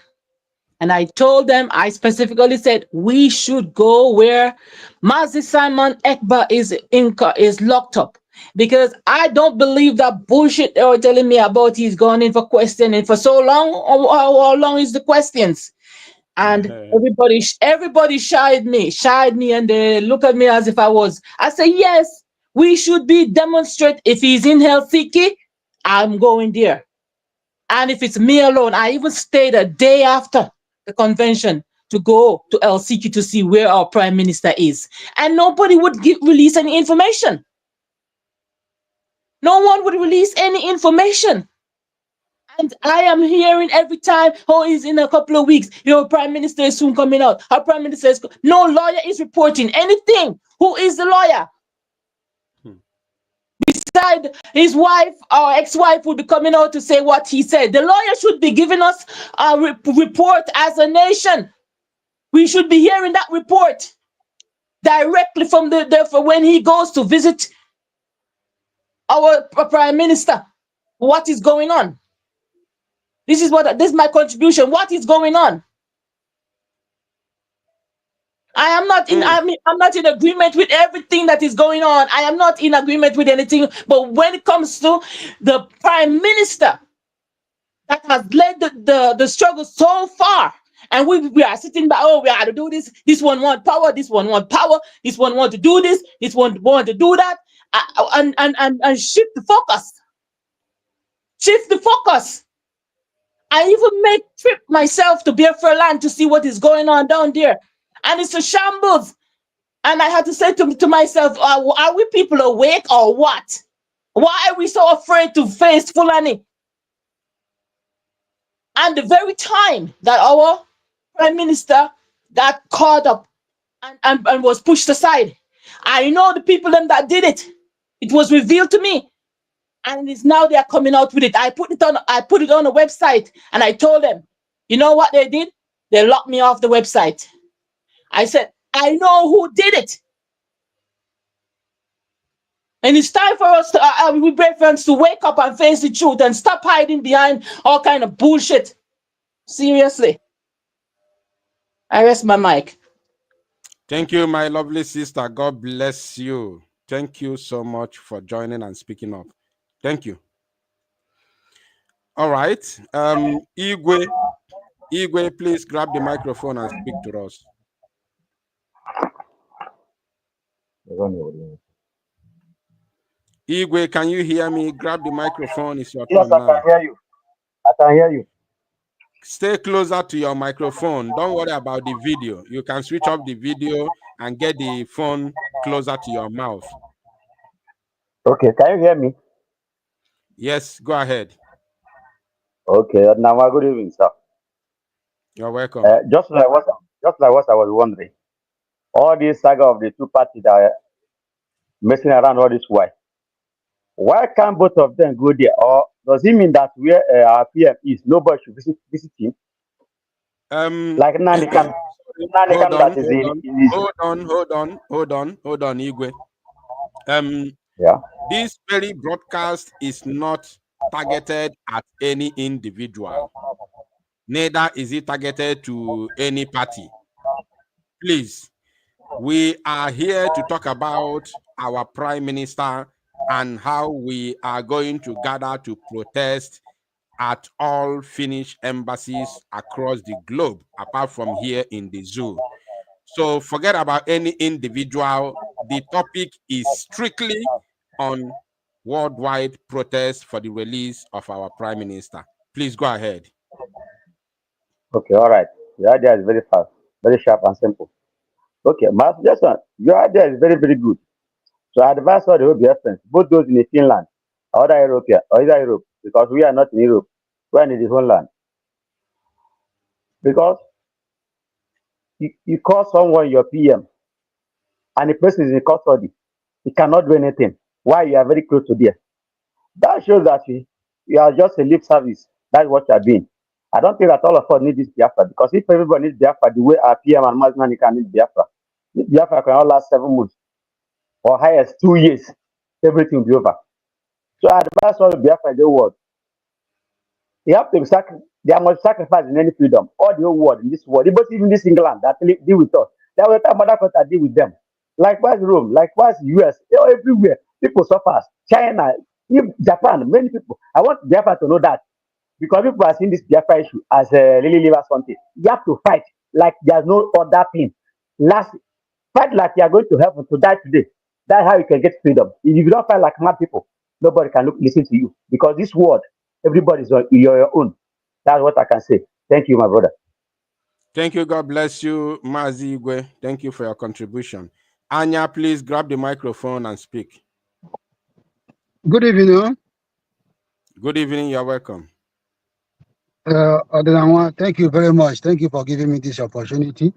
And I told them, I specifically said, we should go where Mazi Simon Ekpa is locked up. Because I don't believe that bullshit they were telling me about he's gone in for questioning for so long. How long is the questions? And everybody shied me, and they look at me as if I say, yes, we should be demonstrate. If he's in Helsinki, I'm going there. And if it's me alone, I even stayed a day after the convention to go to Helsinki to see where our prime minister is. And nobody would release any information. No one would release any information. And I am hearing every time, oh, he's in a couple of weeks. Your prime minister is soon coming out. Our prime minister is... No lawyer is reporting anything. Who is the lawyer? Beside his wife, our ex-wife would be coming out to say what he said. The lawyer should be giving us a report as a nation. We should be hearing that report directly from for when he goes to visit our prime minister. What is going on? This is my contribution. What is going on? I am not in. I'm not in agreement with everything that is going on. I am not in agreement with anything. But when it comes to the prime minister that has led the struggle so far, and we are sitting back. Oh, we have to do this. This one want power. This one want power. This one want to do this. This one want to do that. And shift the focus. Shift the focus. I even make trip myself to Biafra land to see what is going on down there. And it's a shambles. And I had to say to myself, are we people awake or what? Why are we so afraid to face Fulani? And the very time that our prime minister got caught up and was pushed aside, I know the people them that did it. It was revealed to me. And it's now they are coming out with it. I put it on a website and I told them, you know what they did? They locked me off the website. I said, I know who did it. And it's time for us to, we friends, to wake up and face the truth and stop hiding behind all kind of bullshit. Seriously. I rest my mic. Thank you, my lovely sister. God bless you. Thank you so much for joining and speaking up. Thank you. All right. Igwe, please grab the microphone and speak to us. Igwe, can you hear me? Grab the microphone. It's your turn now. Yes, I can hear you. I can hear you. Stay closer to your microphone. Don't worry about the video. You can switch off the video and get the phone closer to your mouth. Okay, can you hear me? Yes, go ahead. Okay, now good evening, sir. You're welcome. Just like what I was wondering, all this saga of the two parties that are messing around all this while. Why can't both of them go there? Or Does it mean that where our PM is, nobody should visit him? Like Nanikam, hold that on, is hold on, Igwe. Yeah. This very broadcast is not targeted at any individual. Neither is it targeted to any party. Please, we are here to talk about our Prime Minister and how we are going to gather to protest at all Finnish embassies across the globe, apart from here in the zoo. So forget about any individual. The topic is strictly on worldwide protest for the release of our Prime Minister. Please go ahead. Okay, all right. Your idea is very fast, very sharp and simple. Okay, my suggestion, your idea is very, very good. So I advise all the OBFs, both those in Finland or other Europe, or either Europe, because we are not in Europe, we are in the homeland. Because you call someone your PM and the person is in custody, he cannot do anything. Why? You are very close to there. That shows that you are just a lip service. That's what you are doing. I don't think that all of us need this Biafra, because if everybody needs Biafra the way our PM and Mazman can need Biafra, this Biafra cannot last 7 months or highest 2 years. Everything will be over. So I advise all the Biafra in the world. They have to they must sacrifice in any freedom. All the whole world in this world, even this England that deal with us, that will time other countries deal with them. Likewise Rome, likewise US, everywhere. People suffer. China, even Japan, many people. I want Biafra to know that, because people are seeing this Biafra issue as a really liver something. You have to fight like there's no other thing. Fight like you are going to heaven to die today. That's how you can get freedom. If you don't fight like mad people, nobody can listen to you, because this world, everybody's on your own. That's what I can say. Thank you, my brother. Thank you. God bless you, Mazi Igwe. Thank you for your contribution. Anya, please grab the microphone and speak. Good evening. Good evening. You're welcome. Thank you very much. Thank you for giving me this opportunity.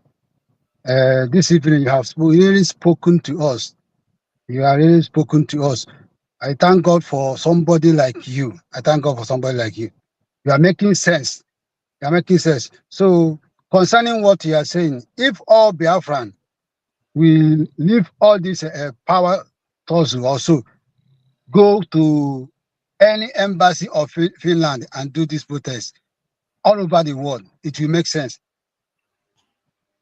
This evening, you have really spoken to us. You are really spoken to us. I thank God for somebody like you. I thank God for somebody like you. You are making sense. You are making sense. So, concerning what you are saying, if all Biafran will leave all this power tussle, also go to any embassy of Finland and do this protest all over the world, it will make sense.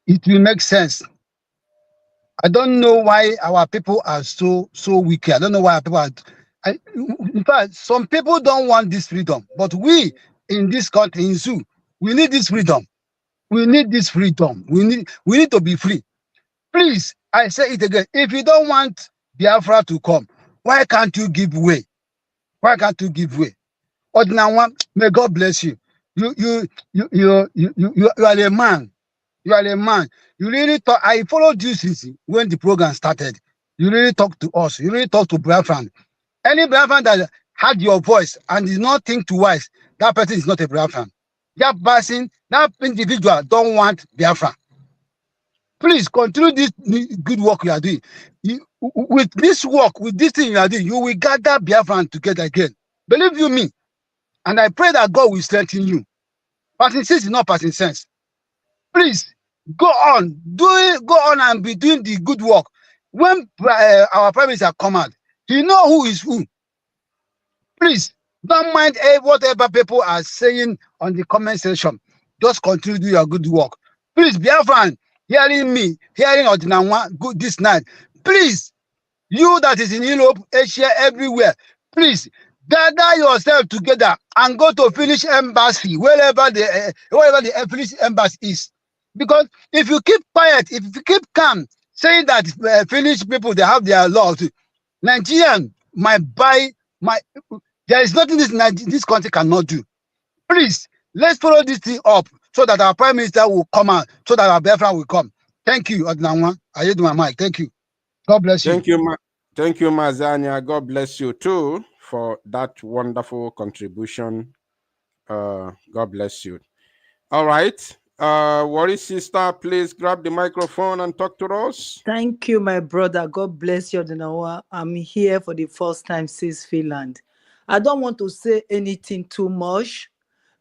It will make sense. I don't know why our people are so wicked. I don't know why our people are. In fact, some people don't want this freedom, but we in this country, in Zoo, we need this freedom. We need this freedom. We need to be free. Please, I say it again. If you don't want Biafra to come, why can't you give way? Why can't you give way? Ordinawa, may God bless you. You are a man. You are a man. You really talk. I followed you since when the program started. You really talk to us. You really talk to Biafran. Any Biafran that had your voice and did not think twice, that person is not a Biafran. That person, that individual don't want Biafra. Please continue this good work you are doing. With this work, with this thing you are doing, you will gather Biafran together again. Believe you me. And I pray that God will strengthen you. Passing sense is not passing sense. Please go on, go on and be doing the good work. When our prime minister come out, he know who is who. Please don't mind whatever people are saying on the comment section. Just continue to do your good work. Please, Biafran, hearing me, hearing Odinawa good this night. Please, you that is in Europe, Asia, everywhere, please gather yourself together and go to Finnish Embassy, wherever the Finnish Embassy is. Because if you keep quiet, if you keep calm, saying that Finnish people, they have their laws, Nigerian might buy, there is nothing this country cannot do. Please, let's follow this thing up so that our prime minister will come out, so that our Biafra will come. Thank you, Odinawa. I yield my mic. Thank you. God bless you. Thank you, Mazania. God bless you too for that wonderful contribution. God bless you. All right. Worry sister, please grab the microphone and talk to us. Thank you, my brother. God bless you, Odinawa. I'm here for the first time since Finland. I don't want to say anything too much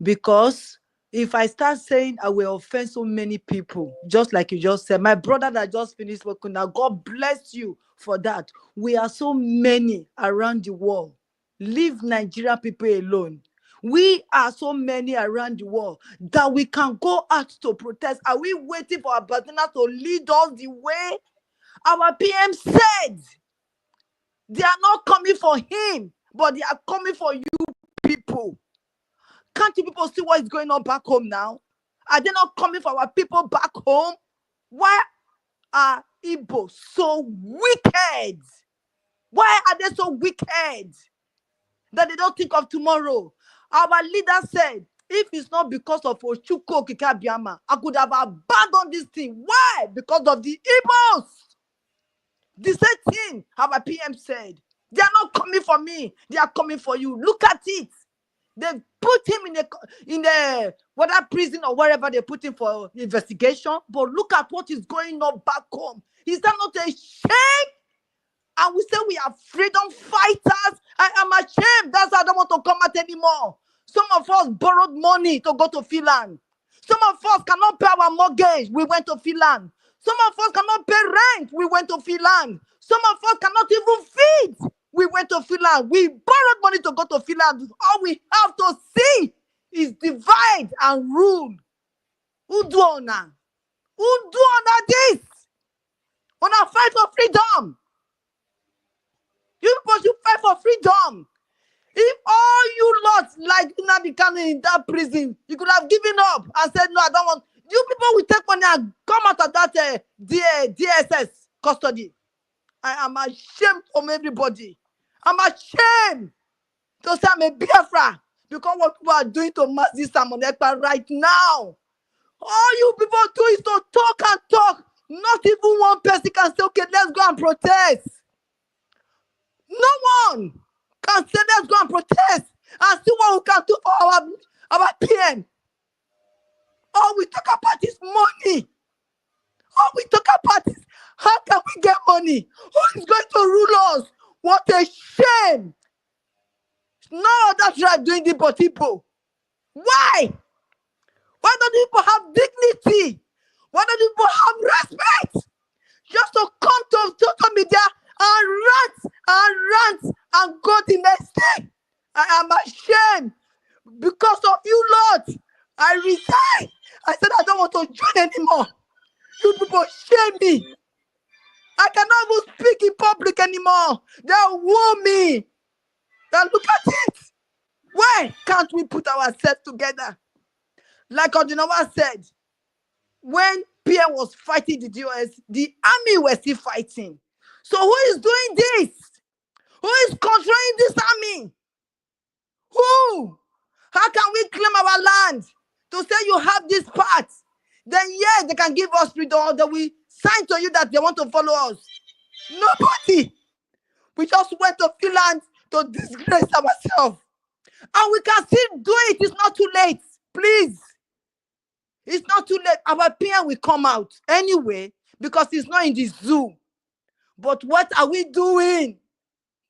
because if I start saying I will offend so many people, just like you just said, my brother that just finished working now, God bless you for that. We are so many around the world. Leave Nigerian people alone. We are so many around the world that we can go out to protest. Are we waiting for Ambazonian to lead us the way? Our PM said they are not coming for him, but they are coming for you people. Can't you people see what is going on back home now? Are they not coming for our people back home? Why are Igbo so wicked? Why are they so wicked that they don't think of tomorrow? Our leader said, if it's not because of Ochuko Kikabiama, I could have abandoned this thing. Why? Because of the Igbos. The same thing our PM said. They are not coming for me. They are coming for you. Look at it. They put him in a whether prison or wherever they put him for investigation. But look at what is going on back home. Is that not a shame? And we say we are freedom fighters. I am ashamed. That's why I don't want to come out anymore. Some of us borrowed money to go to Finland. Some of us cannot pay our mortgage. We went to Finland. Some of us cannot pay rent. We went to Finland. Some of us cannot even feed. We went to Finland. We borrowed money to go to Finland. All we have to see is divide and rule. Who do honor? Who do honor this? Honor fight for freedom. You people should fight for freedom. If all you lots like Nnamdi Kanu in that prison, you could have given up and said, no, I don't want. You people will take money and come out of that DSS custody. I am ashamed from everybody. I'm ashamed to say I'm a Biafra because what people are doing to Mazi Simon Ekpa right now. All you people do is to talk and talk. Not even one person can say, okay, let's go and protest. No one can say, let's go and protest and see what we can do for our PM. All we talk about is money. All we talk about is how can we get money? Who is going to rule us? What a shame. No other tribe doing the but people. Why? Why don't people have dignity? Why don't people have respect? Just to come to social media and rant and go the next day. I am ashamed because of you, Lord. I resign. I said I don't want to join anymore. You people shame me. I cannot even speak in public anymore. They warn me. Now look at it. Why can't we put ourselves together? Like Odinawa said, when Pierre was fighting the DOS, the army was still fighting. So who is doing this? Who is controlling this army? Who? How can we claim our land to say you have this part? Then yes, they can give us freedom. That we sign to you that they want to follow us. Nobody. We just went to Finland to disgrace ourselves. And we can still do it. It's not too late. Please. It's not too late. Our PM will come out anyway because it's not in the zoo. But what are we doing?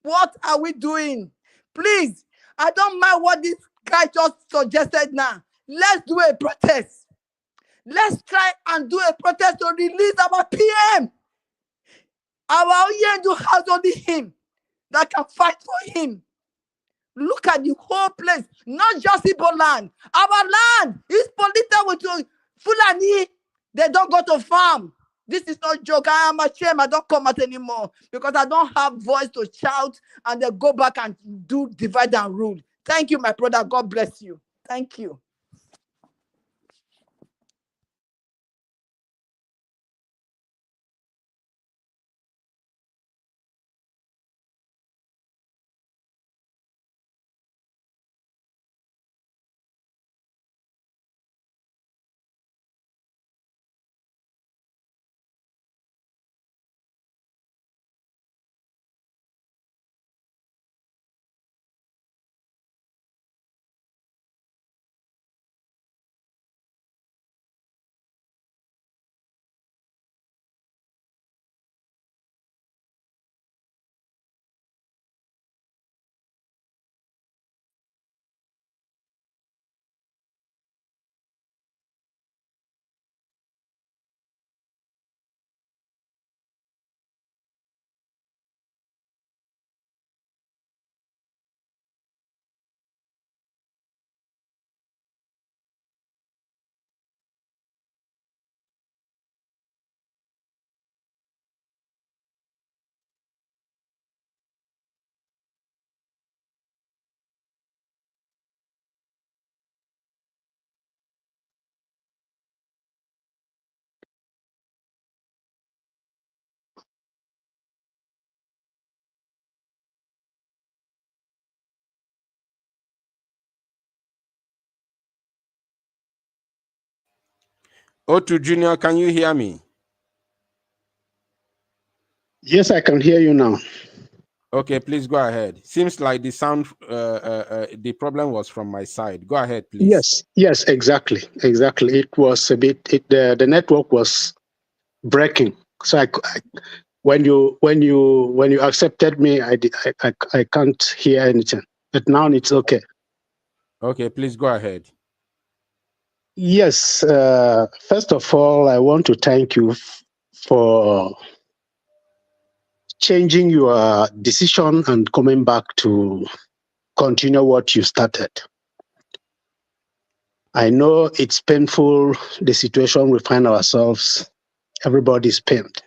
What are we doing? Please, I don't mind what this guy just suggested now. Let's do a protest. Let's try and do a protest to release our PM. Our Oyendu has only him that can fight for him. Look at the whole place, not just Igbo land. Our land is polluted with Fulani. They don't go to farm. This is not joke. I am ashamed. I don't come out anymore because I don't have voice to shout and then go back and do divide and rule. Thank you, my brother. God bless you. Thank you. O2 Junior, can you hear me? Yes, I can hear you now. Okay, please go ahead. Seems like the sound, the problem was from my side. Go ahead, please. Yes, exactly. It was a bit, the network was breaking. So when you accepted me, I can't hear anything. But now it's okay. Okay, please go ahead. Yes. First of all, I want to thank you for changing your decision and coming back to continue what you started. I know it's painful, the situation we find ourselves. Everybody's pained.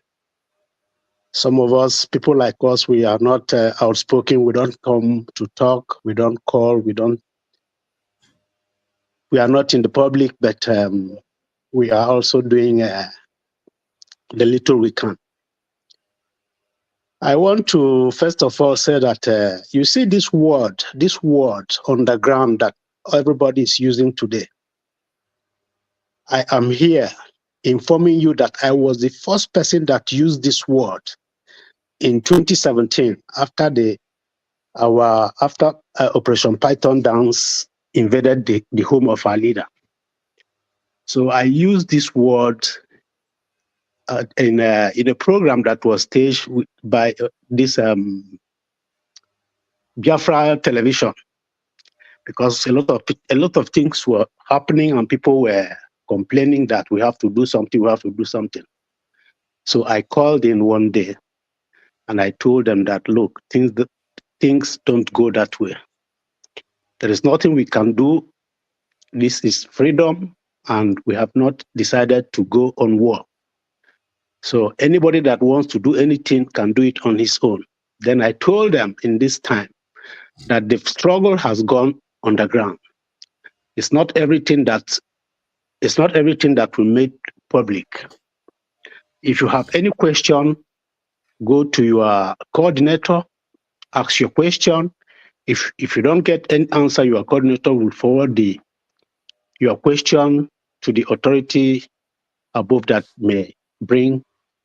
Some of us, people like us, we are not outspoken. We don't come to talk. We don't call. We are not in the public, but we are also doing the little we can. I want to first of all say that you see this word on the ground that everybody is using today. I am here informing you that I was the first person that used this word in 2017 after Operation Python Dance invaded the home of our leader. So I used this word in a program that was staged by this Biafra television, because a lot of things were happening and people were complaining that we have to do something. So I called in one day and I told them that, look, things don't go that way. There is nothing we can do. This is freedom, and we have not decided to go on war. So anybody that wants to do anything can do it on his own. Then I told them in this time that the struggle has gone underground. It's not everything that we made public. If you have any question, go to your coordinator, ask your question. If you don't get any answer, your coordinator will forward your question to the authority above that may bring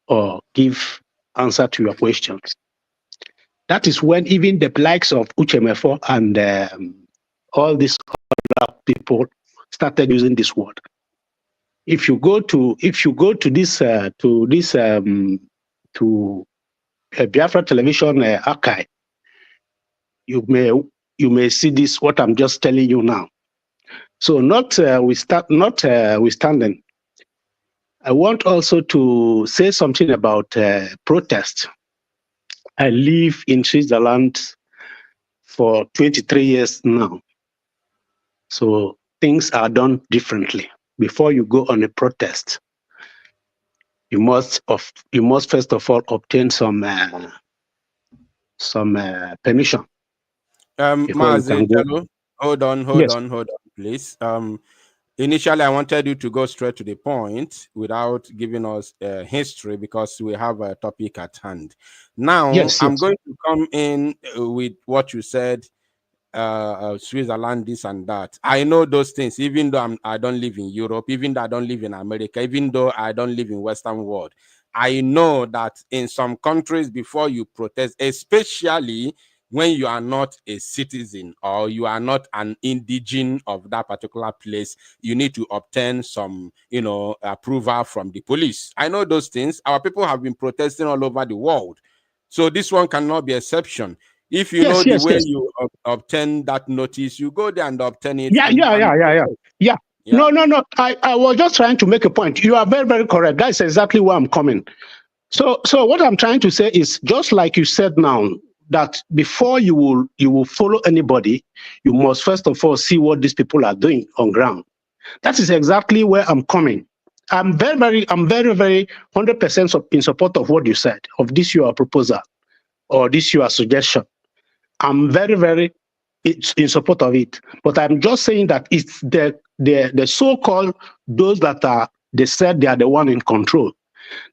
or give answer to your questions. That is when even the likes of Uchemefo and all these other people started using this word. If you go to Biafra television archive, you may see this, what I'm just telling you now. So notwithstanding, I want also to say something about protest. I live in Switzerland for 23 years now. So things are done differently. Before you go on a protest, you must first of all obtain some permission. Mazi Jello, hold on, please. Initially, I wanted you to go straight to the point without giving us history because we have a topic at hand. Now, I'm going to come in with what you said, Switzerland, this and that. I know those things, even though I don't live in Europe, even though I don't live in America, even though I don't live in Western world. I know that in some countries, before you protest, especially when you are not a citizen or you are not an indigene of that particular place, you need to obtain some, approval from the police. I know those things. Our people have been protesting all over the world. So this one cannot be exception. If you know the way you obtain that notice, you go there and obtain it. Yeah. No. I was just trying to make a point. You are very, very correct. That's exactly where I'm coming. So what I'm trying to say is, just like you said now, that before you will follow anybody, you must first of all see what these people are doing on ground. That is exactly where I'm coming. I'm very, very 100% in support of what you said, of this your proposal or this your suggestion. I'm very, very in support of it. But I'm just saying that it's the so-called, those that they said they are the one in control,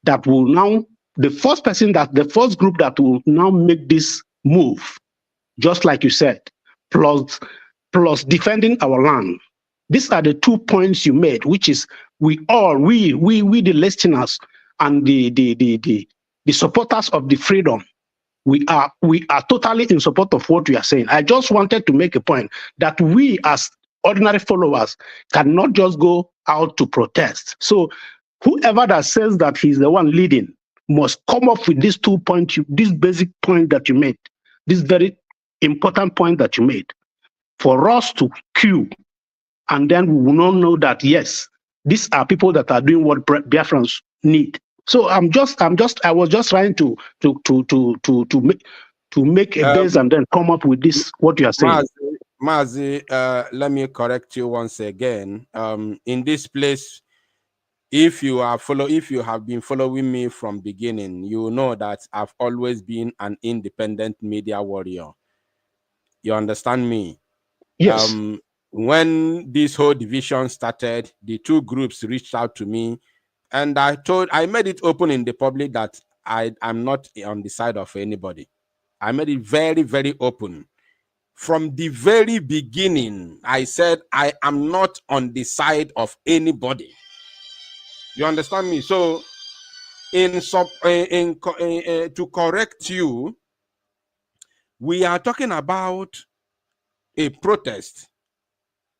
that will now, the first group that will now make this move, just like you said, plus defending our land. These are the 2 points you made, which is we the listeners and the supporters of the freedom. We are totally in support of what you are saying. I just wanted to make a point that we as ordinary followers cannot just go out to protest. So whoever that says that he's the one leading must come up with these 2 points, this basic point that you made, this very important point that you made, for us to queue, and then we will not know that yes, these are people that are doing what Biafrans need. So I was just trying to make a base and then come up with this what you are saying. Mazi, let me correct you once again. In this place, if you have been following me from beginning, you know that I've always been an independent media warrior. You understand me? Yes. When this whole division started, the 2 groups reached out to me, and I made it open in the public that I'm not on the side of anybody. I made it very, very open. From the very beginning, I said I am not on the side of anybody. You understand me? So, to correct you, we are talking about a protest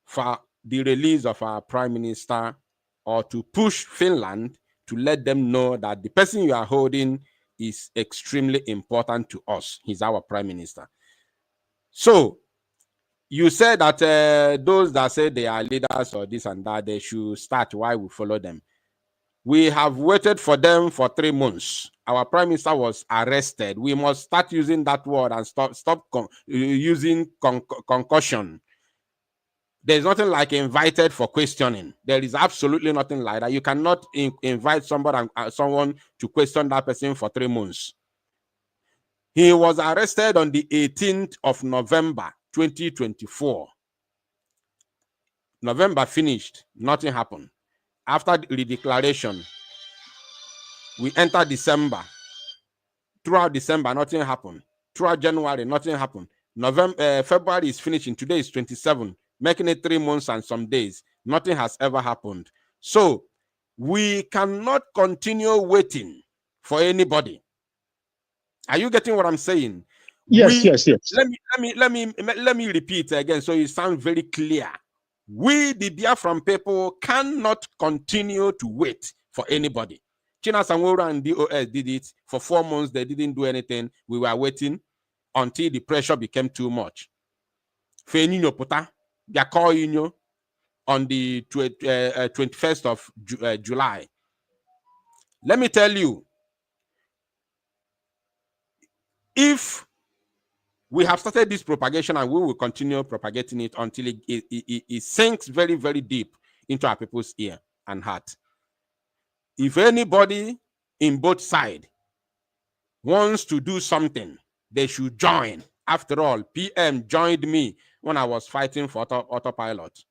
for the release of our prime minister, or to push Finland to let them know that the person you are holding is extremely important to us. He's our prime minister. So you said that those that say they are leaders or this and that, they should start. Why we follow them? We have waited for them for 3 months. Our prime minister was arrested. We must start using that word and stop using concussion. There's nothing like invited for questioning. There is absolutely nothing like that. You cannot invite someone to question that person for 3 months. He was arrested on the 18th of November, 2024. November finished, nothing happened. After the declaration, we entered December. Throughout December, nothing happened. Throughout January, nothing happened. February is finishing. Today is 27, making it 3 months and some days. Nothing has ever happened. So we cannot continue waiting for anybody. Are you getting what I'm saying? Yes, yes. Let me repeat again so it sounds very clear. We, the Biafran people, cannot continue to wait for anybody. China Samora and DOS did it for 4 months. They didn't do anything. We were waiting until the pressure became too much. Fenino Pota, Biako on the 21st of July. Let me tell you, if we have started this propagation and we will continue propagating it until it sinks very, very deep into our people's ear and heart. If anybody in both sides wants to do something, they should join. After all, PM joined me when I was fighting for autopilot.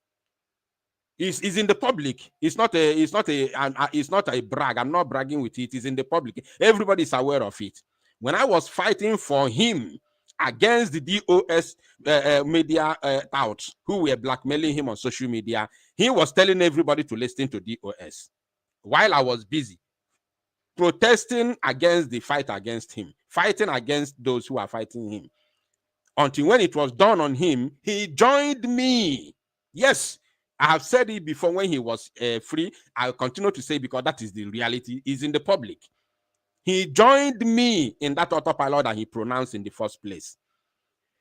It's in the public. It's not a brag. I'm not bragging with it. It's in the public. Everybody's aware of it. When I was fighting for him against the DOS media touts who were blackmailing him on social media, he was telling everybody to listen to DOS while I was busy protesting against the fight against him, fighting against those who are fighting him. Until when it was done on him, he joined me. Yes, I have said it before when he was free. I'll continue to say because that is the reality, is in the public. He joined me in that autopilot that he pronounced in the first place.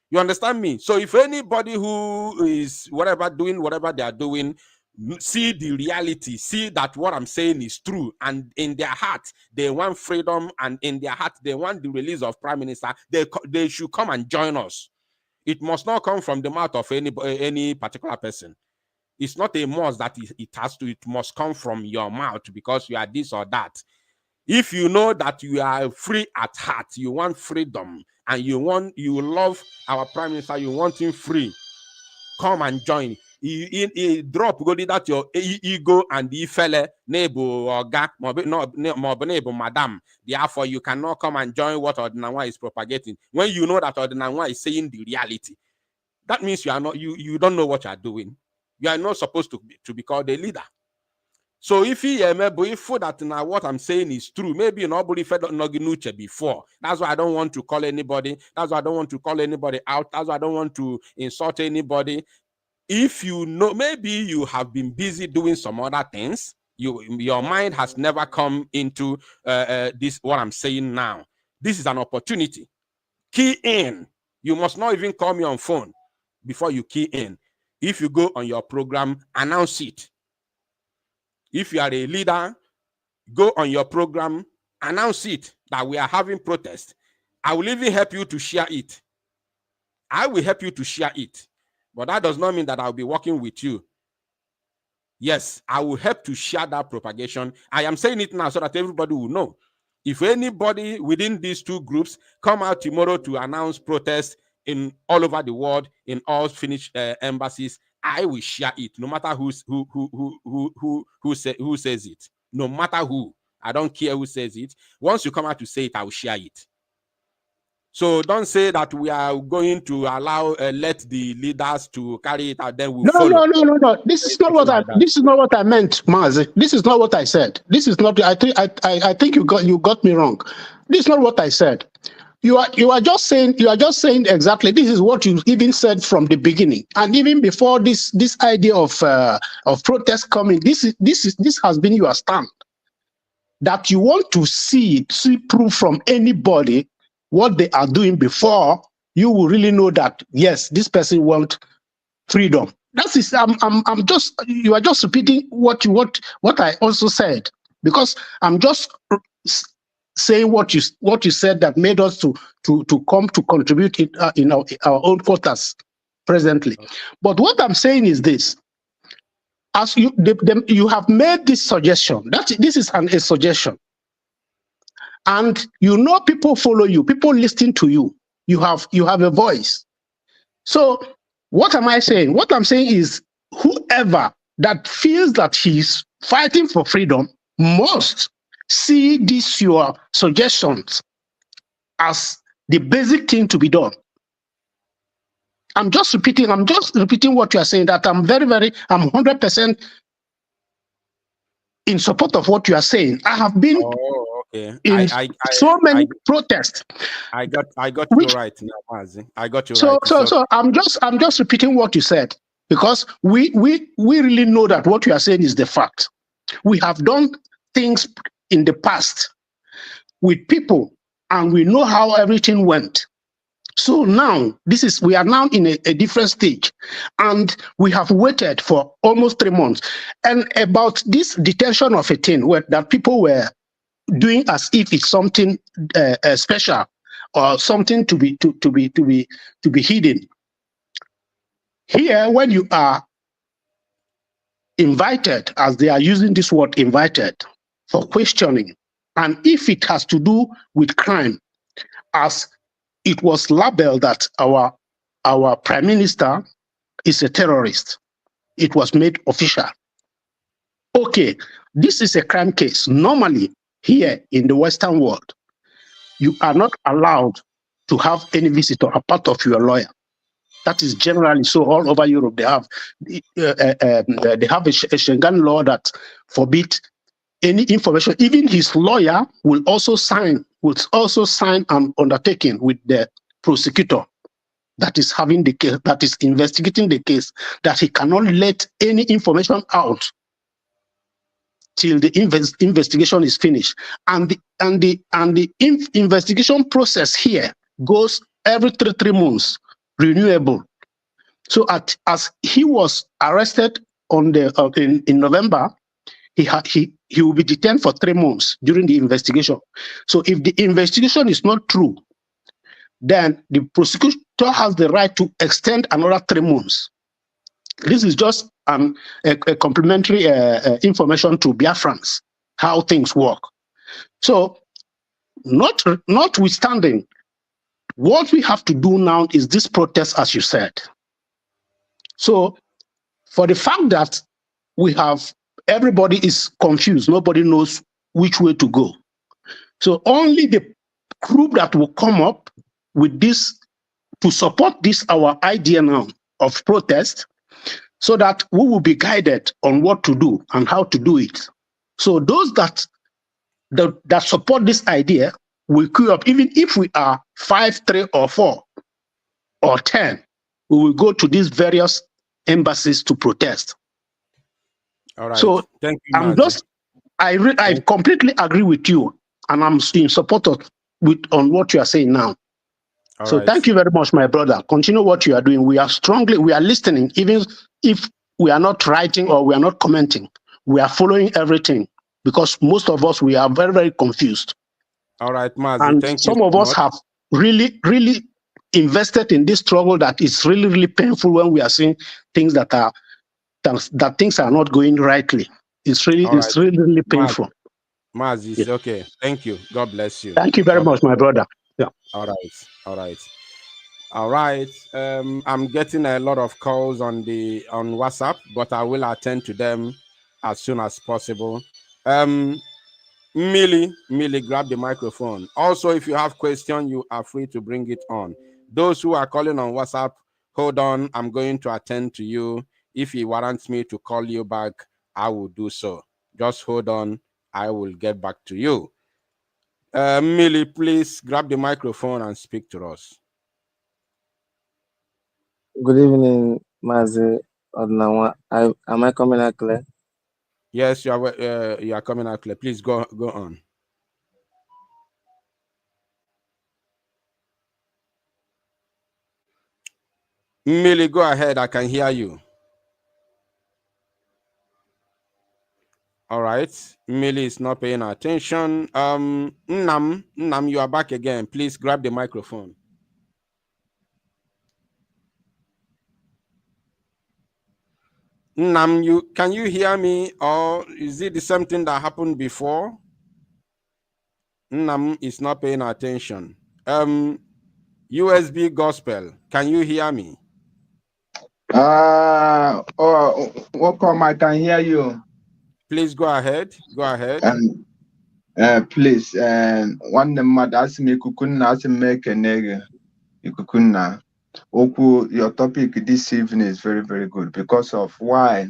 You understand me? So if anybody who is doing whatever they are doing, see the reality, see that what I'm saying is true, and in their heart they want freedom, and in their heart they want the release of Prime Minister, they should come and join us. It must not come from the mouth of any particular person. It's not a must that it must come from your mouth because you are this or that. If you know that you are free at heart, you want freedom, and you love our Prime Minister, you want him free, come and join. You drop go that your ego and the fella neighbor or ga neighbor madam. Therefore, you cannot come and join what Ordinawa is propagating when you know that Ordinawa is saying the reality. That means you don't know what you are doing. You are not supposed to be called a leader. So if he if that now what I'm saying is true, maybe nobody fed Noginuche before. That's why I don't want to call anybody. That's why I don't want to call anybody out. That's why I don't want to insult anybody. If you know, maybe you have been busy doing some other things. Your mind has never come into this, what I'm saying now. This is an opportunity. Key in. You must not even call me on phone before you key in. If you go on your program, announce it. If you are a leader, go on your program, announce it that we are having protest. I will even help you to share it. I will help you to share it. But that does not mean that I'll be working with you. Yes, I will help to share that propagation. I am saying it now so that everybody will know. If anybody within these two groups come out tomorrow to announce protests in all over the world, in all Finnish embassies, I will share it, no matter who says it. No matter who. I don't care who says it. Once you come out to say it, I will share it. So don't say that we are going to allow let the leaders to carry it out, then we'll follow. No. This is not what I meant, Maz. This is not what I said. This is not. I think you got me wrong. This is not what I said. You are just saying exactly. This is what you even said from the beginning, and even before this idea of protest coming. This has been your stand, that you want to see proof from anybody what they are doing before you will really know that yes, this person wants freedom. That is, you are just repeating what I also said, because I'm just saying what you said that made us to come to contribute in our own quotas presently. But what I'm saying is this: as you have made this suggestion, that this is a suggestion, and you know people follow you, people listen to you. You have a voice. So what am I saying? What I'm saying is whoever that feels that he's fighting for freedom must see these your suggestions as the basic thing to be done. I'm just repeating what you are saying, that I'm 100% in support of what you are saying. I have been in so many protests. I got you right now, Mazi. I got you right. So I'm just repeating what you said, because we really know that what you are saying is the fact. We have done things in the past with people, and we know how everything went. So now we are now in a different stage, and we have waited for almost 3 months. And about this detention of a thing that people were doing as if it's something special or something to be hidden. Here, when you are invited, as they are using this word invited, for questioning, and if it has to do with crime, as it was labeled that our prime minister is a terrorist, it was made official. Okay, this is a crime case. Normally, here in the Western world, you are not allowed to have any visitor apart of your lawyer. That is generally so all over Europe. They have a Schengen law that forbids any information. Even his lawyer will also sign an undertaking with the prosecutor that is having the case, that is investigating the case, that he cannot let any information out till the investigation is finished. And the investigation process here goes every three months, renewable. So as he was arrested on in November, he will be detained for 3 months during the investigation. So if the investigation is not true, then the prosecutor has the right to extend another 3 months. This is just a complementary information to Biafrans, how things work. So notwithstanding, what we have to do now is this protest, as you said. So for the fact that everybody is confused, nobody knows which way to go. So only the group that will come up with this to support this our idea now of protest. so that we will be guided on what to do and how to do it. So those that support this idea will queue up, even if we are 5, 3, or 4, or 10. We will go to these various embassies to protest. All right. So Thank you, I'm Mazi. just, I completely agree with you, and I'm in support of on what you are saying now. All So right. thank you very much, my brother. Continue what you are doing. We are listening, even if we are not writing or we are not commenting. We are following everything, because most of us, we are very, very confused. All right, Mazi. And Thank you some so of us much. have really, really invested in this struggle that is really, really painful when we are seeing things that things are not going rightly. It's really, All right. it's really, really painful. Mazi, it's okay. Thank you. God bless you. Thank you very much, my brother. Yeah. All right. All right. All right. I'm getting a lot of calls on WhatsApp, but I will attend to them as soon as possible. Millie, grab the microphone. Also, if you have question, you are free to bring it on. Those who are calling on WhatsApp, hold on. I'm going to attend to you. If he warrants me to call you back, I will do so. Just hold on. I will get back to you. Millie, please grab the microphone and speak to us. Good evening, Mazi Odnawa. Am I coming out clear? Yes, you are coming out clear. Please go on. Millie, go ahead. I can hear you. All right. Millie is not paying attention. Nnam, you are back again. Please grab the microphone. Nnam, can you hear me, or is it the same thing that happened before? Nnam is not paying attention. USB Gospel, can you hear me? Welcome. I can hear you. Please go ahead. Go ahead. Please, one mother asked me kukuna to make a neg kukuna. Oku, your topic this evening is very, very good because of why.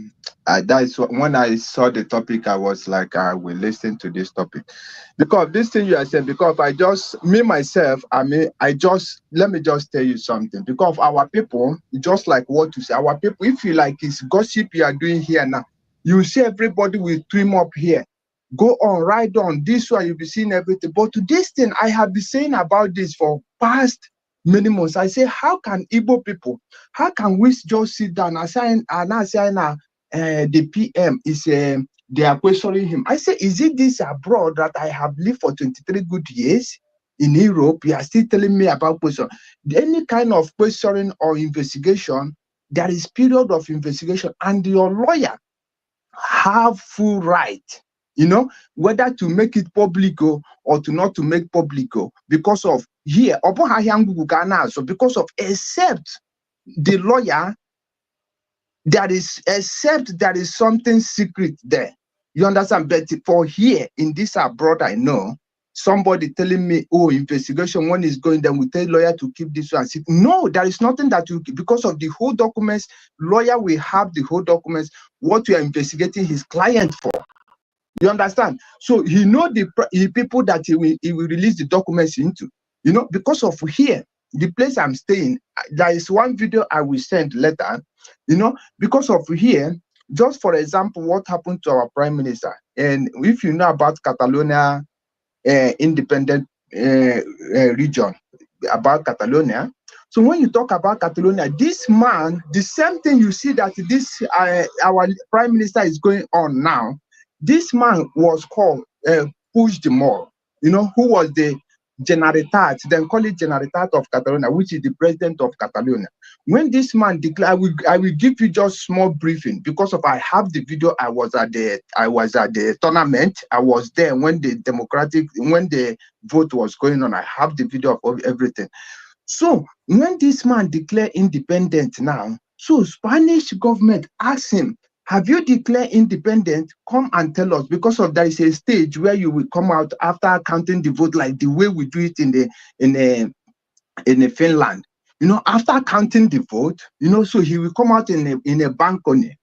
That's when I saw the topic, I was like, I will listen to this topic. Because this thing you are saying, because let me just tell you something. Because our people, just like what you say, our people, if you like it's gossip you are doing here now, you see everybody will trim up here. Go on, ride on. This one you'll be seeing everything. But to this thing, I have been saying about this for past many months. I say, how can Igbo people, how can we just sit down and say, the PM is they are questioning him. I say, is it this abroad that I have lived for 23 good years in Europe? You are still telling me about question. Any kind of questioning or investigation, there is period of investigation, and your lawyer have full right, whether to make it public or to not to make public because of here, so because of except the lawyer, there is something secret there. You understand? But for here in this abroad, I know somebody telling me, oh, investigation one is going, then we tell lawyer to keep this one. No, there is nothing that you, because of the whole documents, lawyer will have the whole documents, what you are investigating his client for. You understand? So he know the people that he will release the documents into, because of here, the place I'm staying, there is one video I will send later, because of here, just for example, what happened to our prime minister. And if you know about Catalonia independent region, about Catalonia. So when you talk about Catalonia, this man, the same thing you see that this our prime minister is going on now, this man was called Puigdemont, who was the Generalitat, then call it Generalitat of Catalonia, which is the president of Catalonia. When this man declared, I will give you just small briefing because of I have the video. I was at the tournament. I was there when the vote was going on. I have the video of everything. So when this man declared independent now, so Spanish government asked him, have you declared independent? Come and tell us, because of there is a stage where you will come out after counting the vote, like the way we do it in Finland. after counting the vote, so he will come out in a balcony,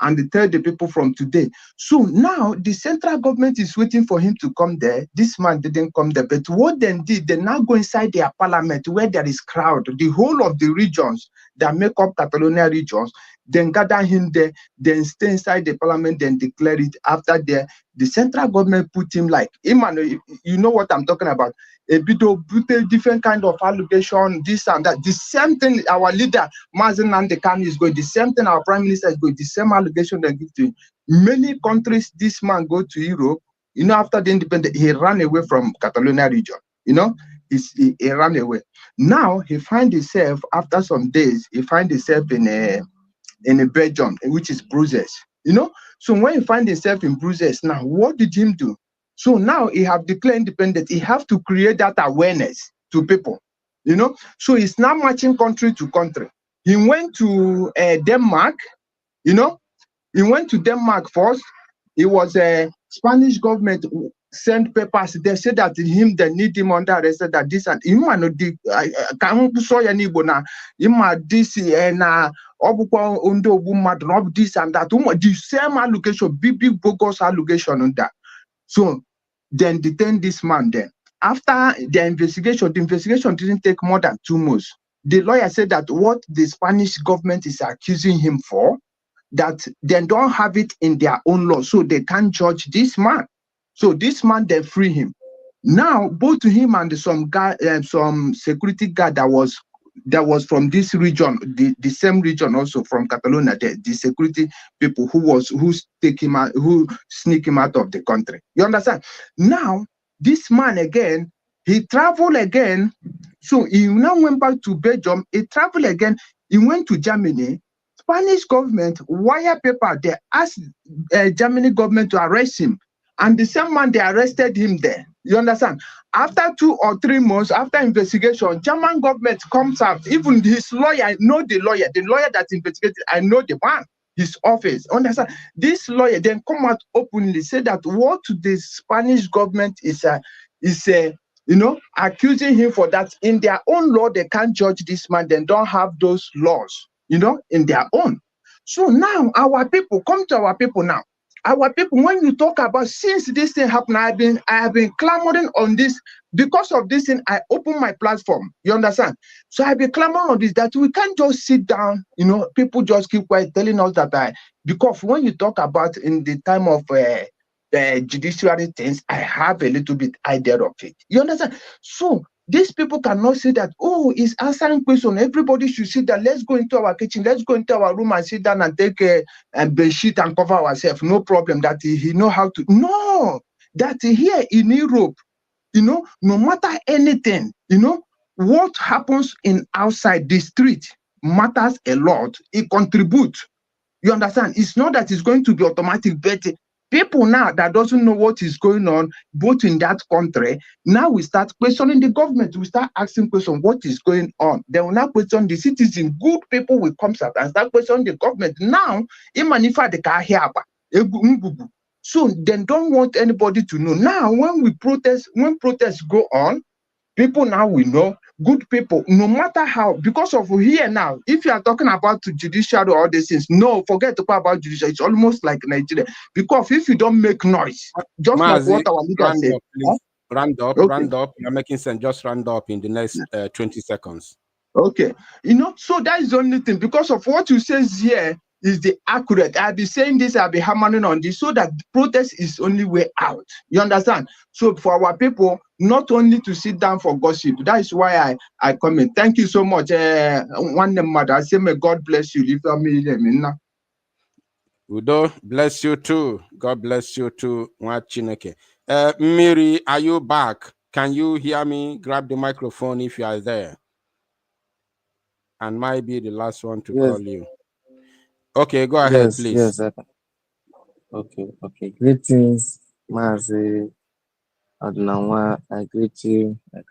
and tell the people from today. So now the central government is waiting for him to come there. This man didn't come there, but what they did, they now go inside their parliament where there is crowd, the whole of the regions that make up Catalonia regions, then gather him there, then stay inside the parliament, then declare it. After the central government put him like, Emmanuel, you know what I'm talking about, a bit of different kind of allegation, this and that. The same thing our leader, Mazen Nandekami, is going, the same thing our prime minister is going, the same allegation they give to him. Many countries, this man go to Europe, after the independence, he ran away from Catalonia region, he ran away. Now he find himself, after some days, he find himself in a Belgium, which is Brussels, So when he find himself in Brussels, now what did he do? So now he have declared independence. He have to create that awareness to people, So he's now marching country to country. He went to Denmark, He went to Denmark first. It was a Spanish government sent papers. They said that they need him under arrest. That this and him and the can't show any bona. Him this and obuko undo bumad rob this and that. The same allegation, big bogus allegation on that. So then detain this man. Then after the investigation didn't take more than 2 months. The lawyer said that what the Spanish government is accusing him for, that they don't have it in their own law, so they can't judge this man. So this man, they free him. Now, both him and some guy, some security guard that was from this region, the same region also from Catalonia, the security people who sneak him out of the country. You understand? Now, this man again, he traveled again. So he now went back to Belgium. He traveled again. He went to Germany. Spanish government wire paper, they asked Germany government to arrest him, and the same man, they arrested him there. You understand? After 2 or 3 months, after investigation, German government comes out. Even his lawyer, I know the lawyer that investigated, I know the man, his office. Understand? This lawyer then come out openly, say that what the Spanish government is accusing him for, that in their own law, they can't judge this man. They don't have those laws, in their own. So now our people, come to our people now. Our people, when you talk about, since this thing happened, I have been clamoring on this. Because of this thing, I open my platform. You understand? So I've been clamoring on this, that we can't just sit down, people just keep quiet telling us that because when you talk about in the time of judiciary things, I have a little bit idea of it. You understand? So these people cannot say that, he's answering question. Everybody should sit down. Let's go into our kitchen. Let's go into our room and sit down and take a bed sheet and cover ourselves. No problem. That he know how to. No, that here in Europe, no matter anything, what happens in outside the street matters a lot. It contributes. You understand? It's not that it's going to be automatic, but people now that doesn't know what is going on, both in that country, now we start questioning the government. We start asking questions, what is going on? They will now question the citizen. Good people will come out and start questioning the government. Now, so they don't want anybody to know. Now, when protests go on, people now will know. Good people, no matter how, because of here now, if you are talking about judiciary or all these things, no, forget to talk about judiciary. It's almost like Nigeria. Because if you don't make noise, just Mazi, like what our leader said. Round up, Okay. round up. You're making sense. Just round up in the next 20 seconds. Okay. So that is the only thing. Because of what you say here is the accurate. I'll be saying this, I'll be hammering on this, so that protest is only way out. You understand? So for our people, not only to sit down for gossip. That is why I come in. Thank you so much. One mother, I say, may God bless you. Udo, bless you too. God bless you too. Miri, are you back? Can you hear me? Grab the microphone if you are there. And might be the last one to call you. Okay, go ahead, please. Yes, I can. Okay. Greetings, Mazi Adnawa. I greet you. I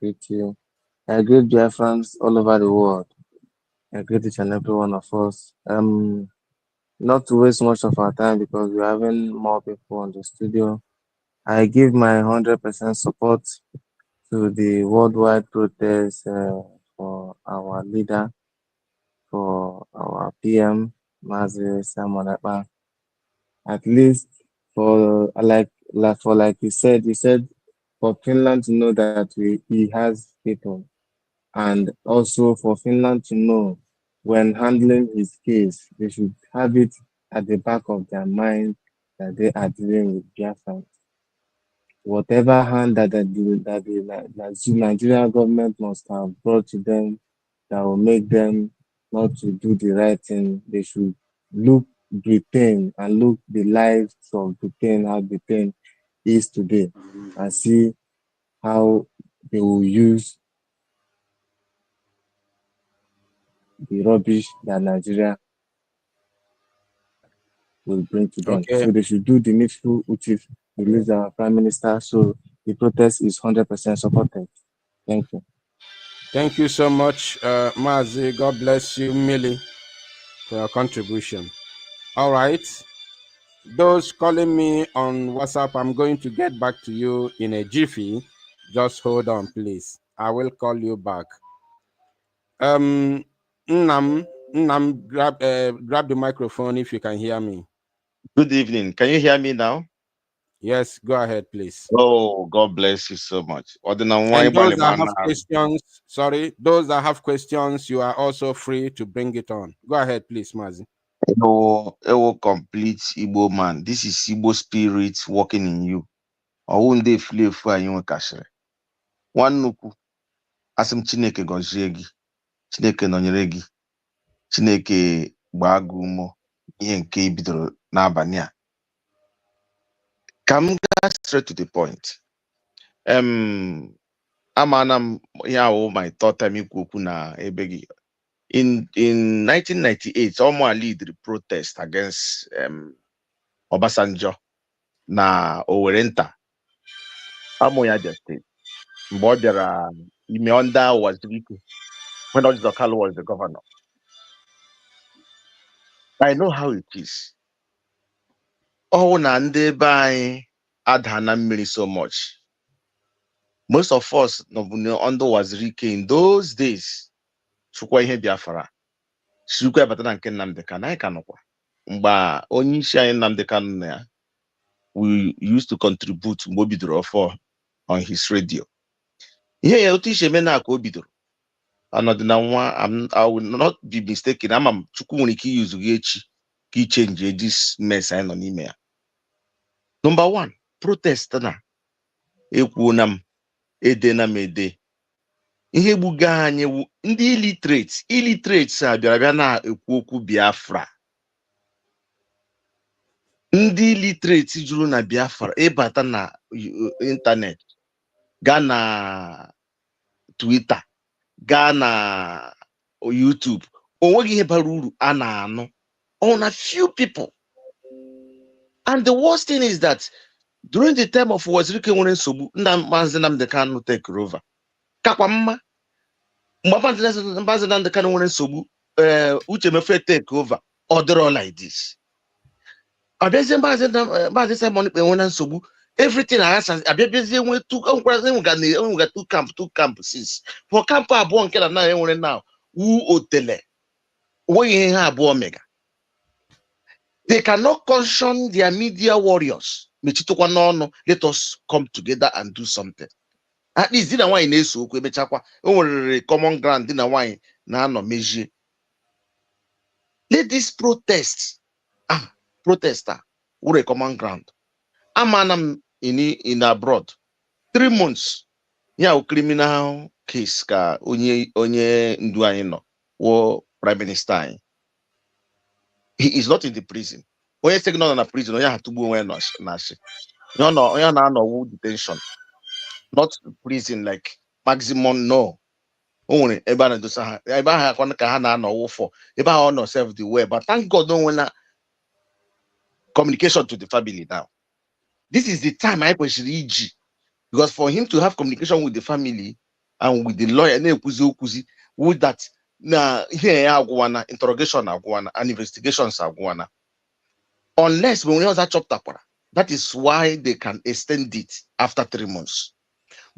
greet Biafrans all over the world. I greet each and every one of us. Not to waste much of our time because we're having more people on the studio. I give my 100% support to the worldwide protest for our leader, for our PM, Mazi Simon Ekpa. At least for like you said for Finland to know that he has people, and also for Finland to know when handling his case, they should have it at the back of their mind that they are dealing with Biafra. Whatever hand that the Nigerian government must have brought to them that will make them not to do the right thing, they should look Britain and look the lives of Britain, how Britain is today, and see how they will use the rubbish that Nigeria will bring to them. Okay. So they should do the needful, which is release our Prime Minister. So the protest is 100% supported. Thank you. Thank you so much, Mazi. God bless you, Millie, for your contribution. All right. Those calling me on WhatsApp, I'm going to get back to you in a jiffy. Just hold on, please. I will call you back. Nnam, grab the microphone if you can hear me. Good evening. Can you hear me now? Yes, go ahead, please. Oh, God bless you so much. And those that have questions, those that have questions, you are also free to bring it on. Go ahead, please, Mazi. No, complete Igbo man. This is Igbo spirit working in you. One day flefu anyị nwekashịrị. Nwanne ukwu, asị m Chineke gọzie gị. Chineke nọnyere gị. Chineke gbaa gị ume ihe nke bidoro n'abalị a. Ka m gaa straight to the point. Amana m ihe ahụ my third time ikwu okwu na ebe gị. In 1998, someone lead the protest against Obasanjo na Owerenta, Amoya State. Mbodera Imeonda was Rico when Okalo was the governor. I know how it is. Oh, Nande by Adhana Miri so much. Most of us under was Rico in those days. Chukwa ihe Biafra. Chukwa batana nke Nnamdi Kanu anyị kanokwa. Mgba onye isi anyị Nnamdi Kanu na ya, we used to contribute Mobidoro for on his radio. Here, I will not be mistaken. I'm Chukwuniki use key change this mess I on email. Number one, protest na ekwunam edena mede. Ihe buga anyị ndị illiterates abịara na ekwu okwu Biafra. Ndị illiterates juru na Biafra ịbata na internet, gaa na Twitter, gaa na YouTube. Onwegi ihe bara uru a na-anụ on a few people. And the worst thing is that during the time of Wazirike nwere nsogbu, Maazị Nnamdi Kanu take over. Kakwa mma mgbe Maazị Nnamdi Kanu nwere nsogbu, Uche Mefe take over. Other like this. Abịazie Maazị Simon Ekpa nwere nsogbu. Everything I ask, abịazie nwe two campuses. For camp abụọ nke na enwere now, otele. Onye ihe abụọ mega. They cannot caution their media warriors. Let us come together and do something. At least dina why na-eso okwu emechakwa enwere common ground dina why na anọ meji. Let this protester were common ground. Amanam in abroad 3 months. Yeah, criminal case ka onye ndu anyị nọ wo prime minister. He is not in the prison. When you say not in a prison, you have to go away. No detention, not prison like maximum. No, only Eba do Saha. Eba ha kahana no for Eba on self the way. But thank God, no one communication to the family now. This is the time I was EG because for him to have communication with the family and with the lawyer, would that na here agwana interrogation agwana and investigations agwana. Unless when we have that chapter, that is why they can extend it after 3 months.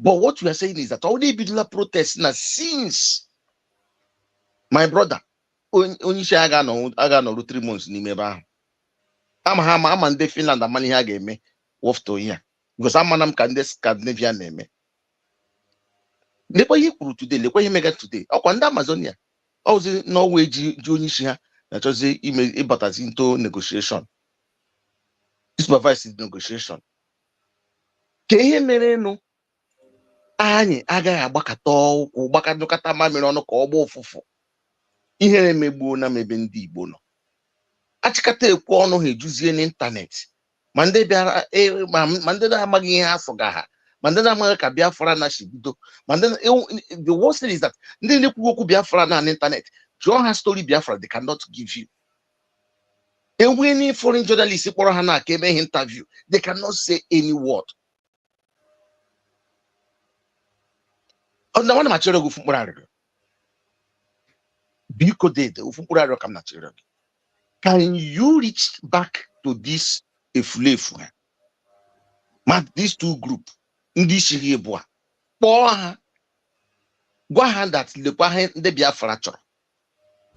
But what we are saying is that all the individual protests now since My brother, only share I got no 3 months ni meba. I'm and the Finland and money hage me wolf to here. Because I'm manam can this Scandinavian name. Lekwa yi kwuru today, lekwa yi mega today. Okwa ndị Amazonia. Ozi Norway ji onye isi ha na chozi ime ịbatazi into negotiation. Supervise negotiation. Ka ihe mere nụ anyị agaghị agbakọta ụkwụ gbakọta mamịrị ọnụ ka ọ gba ụfụfụ. Ihe emegbuo na mebe ndị Igbo nọ. Achịkata ekwu ọnụ ha ejuzie n'ịntanetị. Ma ndị bịara ma ndị na-amaghị ihe afọ ga ha. Ma ndị na-amaghị ka Biafra na shibido. Ma ndị the worst thing is that ndị na-ekwu okwu Biafra na n'ịntanetị jụọ ha story Biafra they cannot give you. Any foreign journalist kpọrọ ha na ka eme ihe interview they cannot say any word. Na wana machịrị gị mkpụrụ arịrịọ. Biko dede ofu mkpụrụ arịrịọ ka m nachịrị gị. Can you reach back to this efulefu ha? Ma these two group ndị isi ha ebu a kpọọ ha gwa ha that lekwa ha ndị Biafra chọrọ.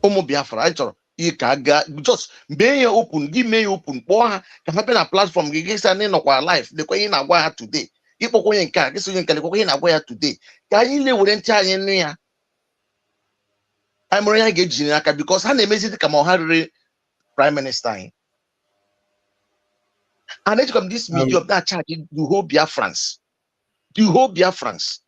Ụmụ Biafra anyị chọrọ ihe ka aga just mee ya open gị mee ya open kpọọ ha ka ha bịa na platform gị gịsa na ịnọkwa live lekwa ihe na-agwa ha today. Ịkpọkwa onye nke a gịsị onye nke lekwa ihe na-agwa ya today. Ka anyị lewere ntị anyị nụ ya. Anyị mụrụ ya ga-eji n'aka because ha na-emezi dị ka ma ha rere Prime Minister anyị. And then come this media of that charge the whole Biafrans. The whole Biafrans.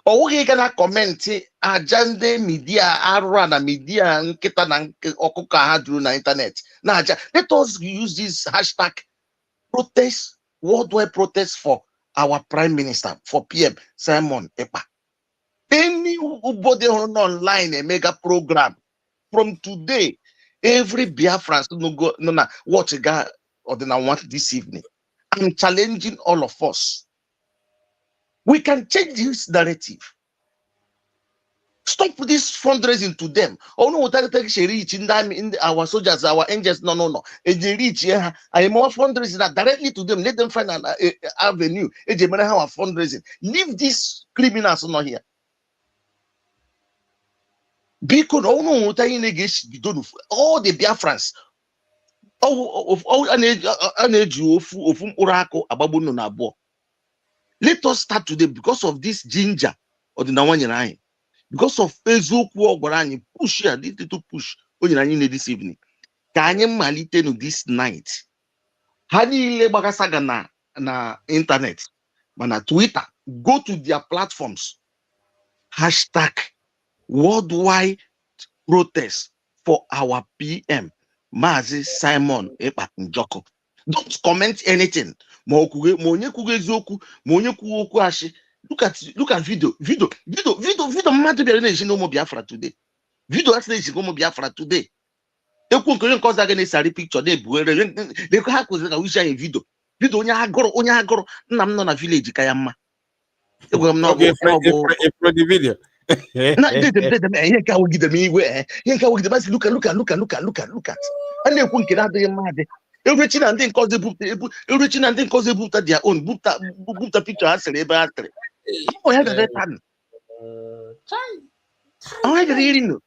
Oge gana comment agenda media arụrụ na media nkịta na ọkụkọ ha juru na internet. Na aja let us use this hashtag protest, worldwide protest for our Prime Minister, for PM Simon Ekpa. Anybody online a mega program from today. Every Biafran no watch a guy or then I want this evening. I'm challenging all of us. We can change this narrative. Stop this fundraising to them. Oh no, reach in our soldiers, our angels. No. They reach here. I am more fundraising directly to them. Let them find an avenue. Our fundraising. Leave these criminals not here. Because all the Biafrans, let us start today because of this ginger or the Nawanyana, because of Facebook push here, to push this evening. Can you malite this night? Hani le bagasaga na internet, na Twitter, go to their platforms. Hashtag worldwide protest for our PM, Mazi Simon Ekpa Njoko. Don't comment anything. Look at video. No more Biafra today. Video actually is no Biafra today. They couldn't cause against a picture. They have a video. Video onya agoro. Nam no na village kayama. Okay, for the video. Look at. And they couldn't get out the mad. Everything and then cause the book, everything and then cause the book at their own book that picture has a battery. Oh, I had that time. I really know.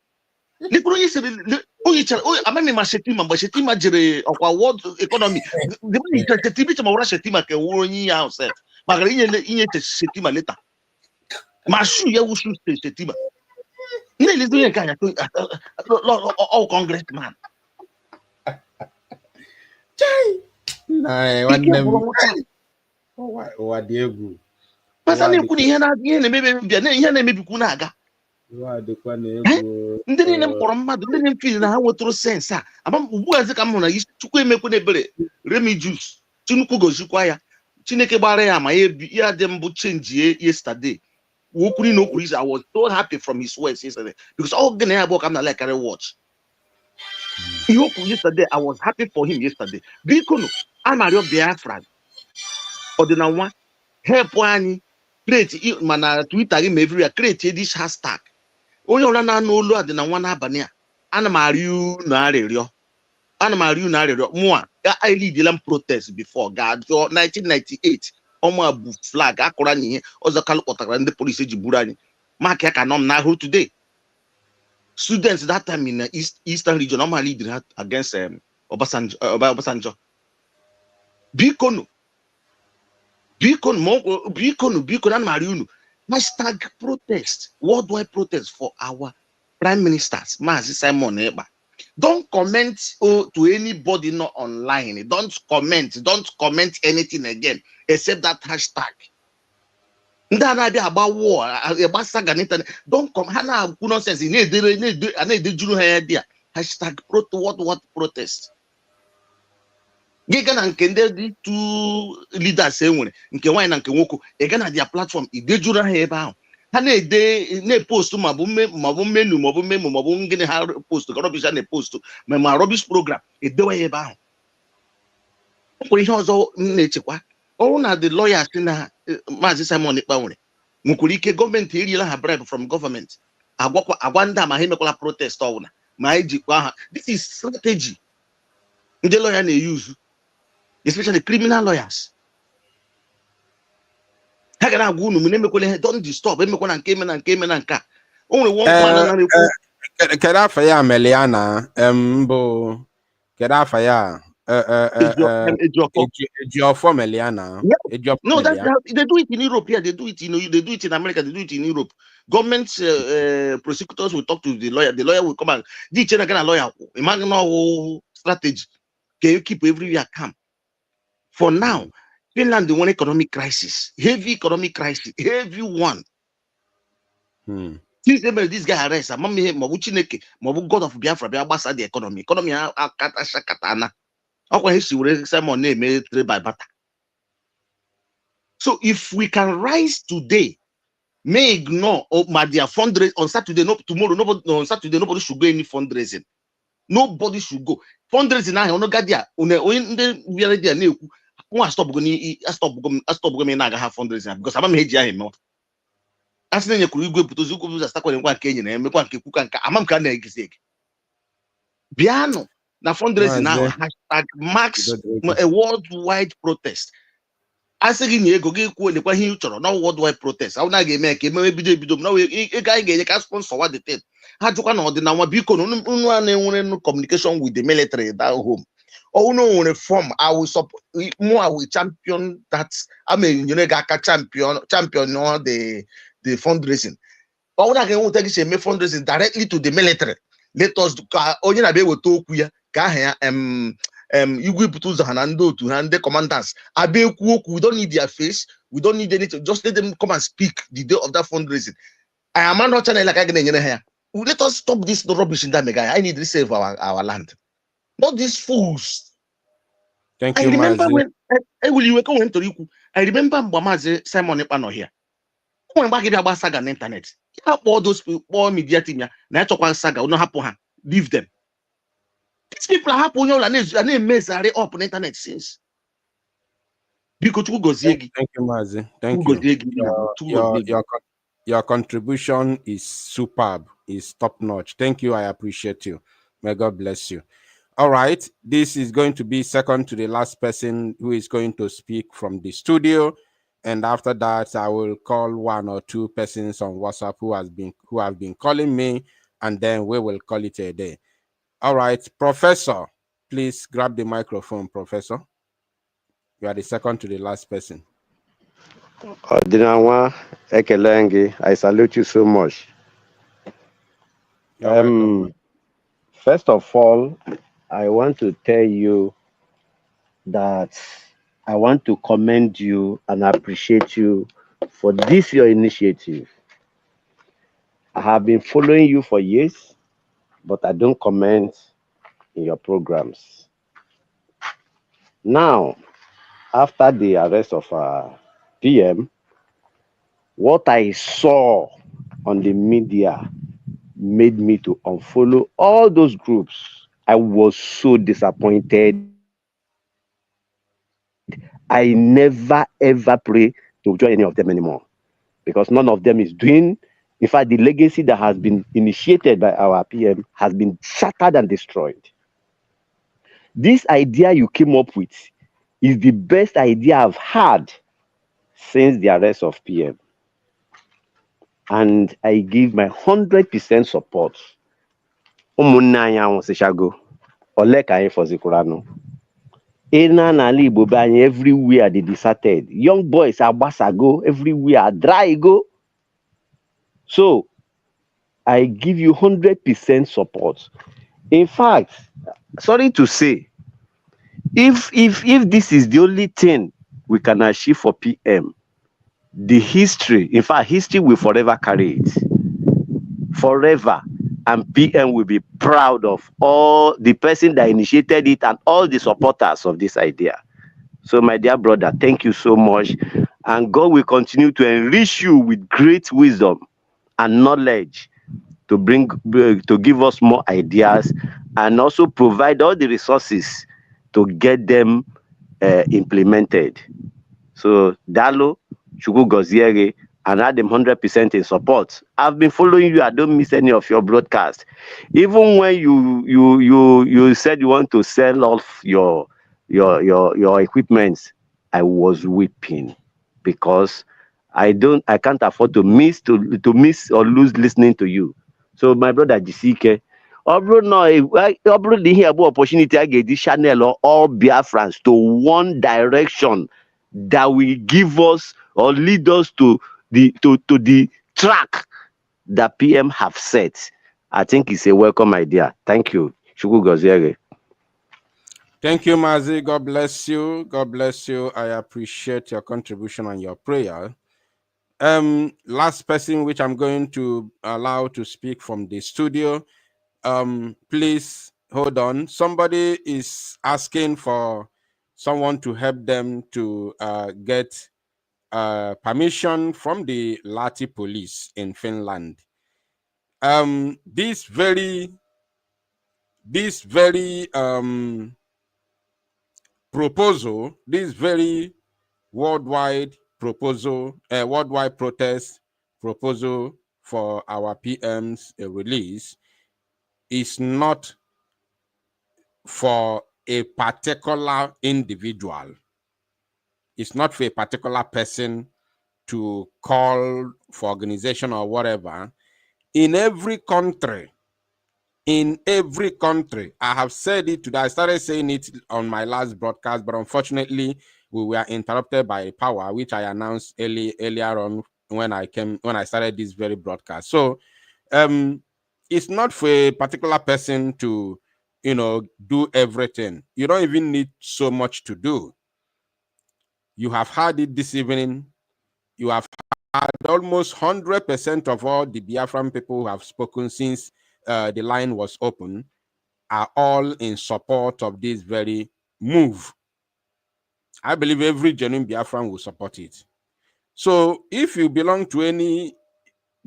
The police said, I mean, my shetima, but shetima jere of our world economy. The money can contribute to my shetima can warn you outside. Margarine in shetima later. My shoe, you should say shetima. Nearly doing a kind of congressman. Nah, what them? What do you go? Pasani kuni hena maybe kunaga. Ndị niile mkpọrọ mmadụ ndị na-emfili na ha nwetụrụ sensị a ugbu a ka m hụrụ na Chukwu emekwe n'ebere remijus Chinukwu gozikwa ya Chineke gbara ya ma ya dị mbụ change yesterday wokwuri na okwuru. I was so happy from his words yesterday because all gonna have work I'm not like carry watch. He opened yesterday. I was happy for him yesterday. Because I'm a Biafran. Or the now one help one create mana Twitter everywhere create this hashtag. Only on no lower than one abania. Anamariu Nario. Anamariu Nario. More. I lead the protest before God. 1998. Oma flag. Akorani. Oza Kalokota and the police Jiburani. Mark Yakanom Nahu today. Students that time in the Eastern region normally did that against Obasanjo. Bikono, and Mariunu. Hashtag protest, worldwide protest for our prime ministers, Mazi Simon Ekpa. Don't comment to anybody not online. Don't comment anything again except that hashtag. About war, about saga internet. Don't come. Hana nonsense. Hashtag what protest. Gana nke ndị two leaders enwere nke nwanyị na nke nwoke egana their platform idejuru ha ebe ahụ ha na-post ma bụ menu ma bụ memo ma bụ ngịnị ha post rubbish na post ma rubbish program edewe ebe ahụ. Nwere ihe ọzọ na-echekwa ọrụ na the lawyers na Maazị Simon Ekpa nwere nwekwara ike gọọmenti eriela ha bribe from government agwa ndị ma ha emekwala protest ọwụna ma ejikwa ha. This is strategy ndị lawyer na-use, especially criminal lawyers. Don't disturb. Only one man. Kedafaya Meliana, Kedafaya, Ejiofor Meliana. No, they do it in Europe. Yeah, they do it. They do it in America. They do it in Europe. Government prosecutors will talk to the lawyer. The lawyer will come and lawyer. Imagine no strategy. Can you keep everywhere calm? For now, Finland the one economic crisis, heavy economic crisis, heavy one. Since this guy arrest, Mabu God of Biafra, Biafra the economy. Economy katana. So if we can rise today, may ignore their fundraising on Saturday, no tomorrow, nobody on Saturday, nobody should go any fundraising. Nobody should go. Fundraising now, no gadia. Stop going to have fundraising because I'm here. As then you could go to Zuku start with one Kenyan and make one Amam can exist. Biano, now fundraising now, hashtag max a worldwide protest. I say in go get no worldwide protest. I will not make it maybe no a guy get sponsor what the thing. How to no communication with the military at home. Oh no, reform. I will support more. I will champion that. I mean, champion no the fundraising. But when I can take fundraising directly to the military, let us only na be able to talk you put to the commandants. We don't need their face. We don't need anything. Just let them come and speak the day of that fundraising. I am not channel like I get here. Let us stop this rubbish in that mega. I need to save our land. Not these fools. Thank I you, remember Mazi. when I remember Mbamazi Simon Ekpa here. When back in the saga on the internet, all those people, all media team, na talk saga, no happen. Leave them. These people are happen. And they mess up on the internet since. Because Thank you, Mazi. Thank you. Your contribution is superb, is top notch. Thank you. I appreciate you. May God bless you. All right. This is going to be second to the last person who is going to speak from the studio. And after that, I will call one or two persons on WhatsApp who have been calling me, and then we will call it a day. All right, Professor, please grab the microphone, Professor. You are the second to the last person. Dinawa Ekelengi, I salute you so much. First of all, I want to tell you that I want to commend you and appreciate you for this your initiative. I have been following you for years, but I don't comment in your programs. Now, after the arrest of PM, what I saw on the media made me to unfollow all those groups. I was so disappointed. I never ever pray to join any of them anymore because none of them is doing. In fact, the legacy that has been initiated by our PM has been shattered and destroyed. This idea you came up with is the best idea I've had since the arrest of PM. And I give my 100% support ụmụnne anyị anwụsịchago ole ka anyị fọzikwuranụ ịna n'ala Igbo be anyị everywhere dị deserted, young boys agbasago everywhere, dry go. So I give you 100% support. In fact, sorry to say, if this is the only thing we can achieve for PM, the history, in fact, history will forever carry it. Forever. And PM will be proud of all the person that initiated it and all the supporters of this idea. So my dear brother, thank you so much. And God will continue to enrich you with great wisdom and knowledge to give us more ideas and also provide all the resources to get them implemented. So Dalo, Chukwu Goziere, and I'm 100% in support. I've been following you. I don't miss any of your broadcasts. Even when you said you want to sell off your equipment, I was weeping because I can't afford to miss or lose listening to you. So my brother Jisike, opportunity I get this channel or all Biafrans to one direction that will give us or lead us to the track that PM have set. I think it's a welcome idea. Thank you. Chukwu Goziere. Thank you, Mazi. God bless you. God bless you. I appreciate your contribution and your prayer. Last person which I'm going to allow to speak from the studio. Please hold on. Somebody is asking for someone to help them to get permission from the Lati police in Finland. This very proposal, this very worldwide proposal, worldwide protest proposal for our PM's release is not for a particular individual. It's not for a particular person to call for organization or whatever. In every country, I have said it today. I started saying it on my last broadcast, but unfortunately, we were interrupted by power, which I announced earlier on when I started this very broadcast. So, it's not for a particular person to, do everything. You don't even need so much to do. You have heard it this evening. You have had almost 100% of all the Biafran people who have spoken since the line was open are all in support of this very move. I believe every genuine Biafran will support it. So if you belong to any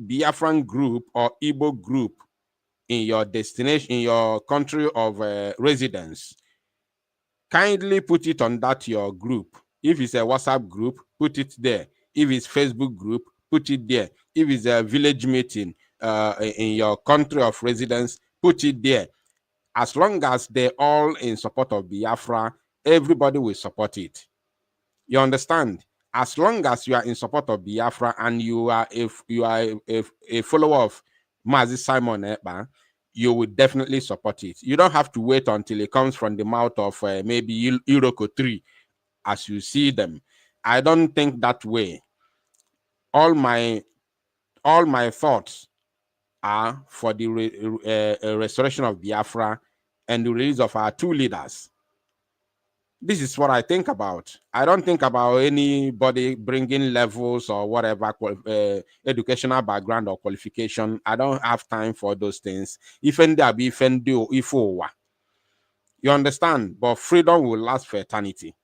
Biafran group or Igbo group in your destination, in your country of residence, kindly put it on that your group. If it's a WhatsApp group, put it there. If it's Facebook group, put it there. If it's a village meeting in your country of residence, put it there. As long as they're all in support of Biafra, everybody will support it. You understand? As long as you are in support of Biafra and you are a follower of Mazi Simon Ekpa, you will definitely support it. You don't have to wait until it comes from the mouth of maybe Iroko 3 as you see them. I don't think that way. All my thoughts are for the restoration of Biafra and the release of our two leaders. This is what I think about. I don't think about anybody bringing levels or whatever, educational background or qualification. I don't have time for those things. You understand? But freedom will last for eternity.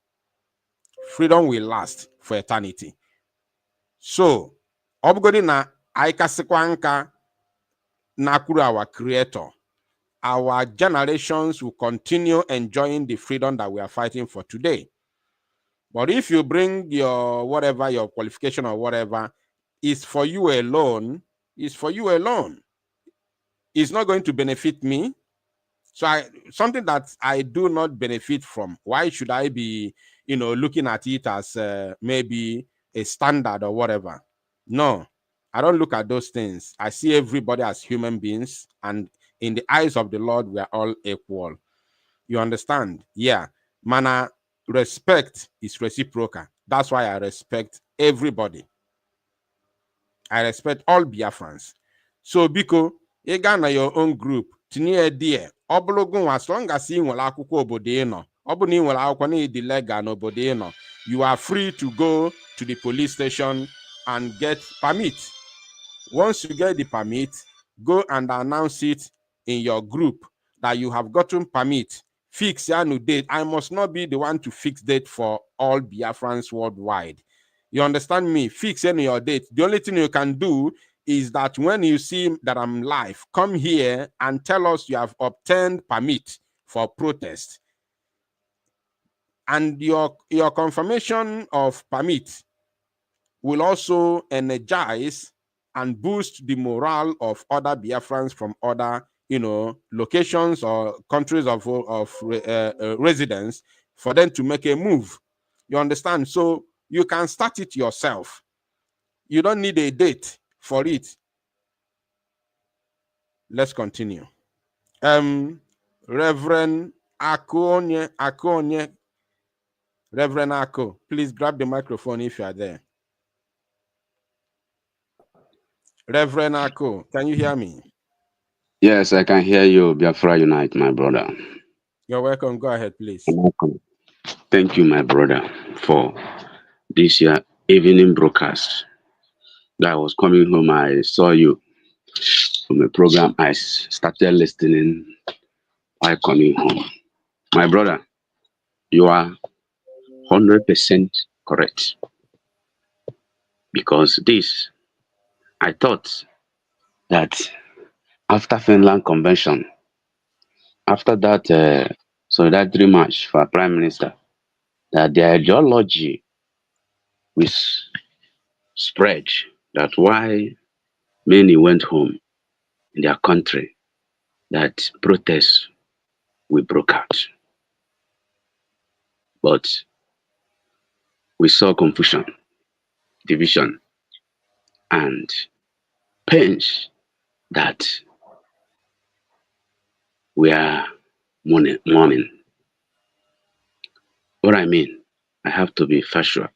Freedom will last for eternity. So, obgodi na aikasikwanka nakuru our creator. Our generations will continue enjoying the freedom that we are fighting for today. But if you bring your whatever, your qualification or whatever, it's for you alone. It's for you alone. It's not going to benefit me. So something that I do not benefit from. Why should I be, looking at it as maybe a standard or whatever? No, I don't look at those things. I see everybody as human beings, and in the eyes of the Lord, we are all equal. You understand? Yeah. Mana, respect is reciprocal. That's why I respect everybody. I respect all Biafrans. So, Biko, you got your own group. Tinye die. Obologun, as long as you nwere akwụkwọ obodo ị nọ. Obuni nwere akwụkwọ na ịdị legal n'obodo ị nọ. You are free to go to the police station and get permit. Once you get the permit, go and announce it in your group that you have gotten permit. Fix your new date. I must not be the one to fix date for all Biafrans worldwide. You understand me? Fix any your date. The only thing you can do is that when you see that I'm live, come here and tell us you have obtained permit for protest. And your confirmation of permit will also energize and boost the morale of other Biafrans from other, locations or countries of residence for them to make a move. You understand? So you can start it yourself. You don't need a date for it. Let's continue. Reverend Akonye, Reverend Ako, please grab the microphone if you are there. Reverend Ako, can you hear me? Yes, I can hear you. Biafra Unite, my brother. You're welcome. Go ahead, please. Welcome. Thank you, my brother, for this year evening broadcast. That I was coming home, I saw you from a program. I started listening while coming home. My brother, you are 100% correct. Because this, I thought that after Finland Convention, after that solidarity march for Prime Minister, that the ideology will spread, that why many went home in their country, that protests will broke out. But we saw confusion, division, and pains that we are mourning. What I mean, I have to be factual.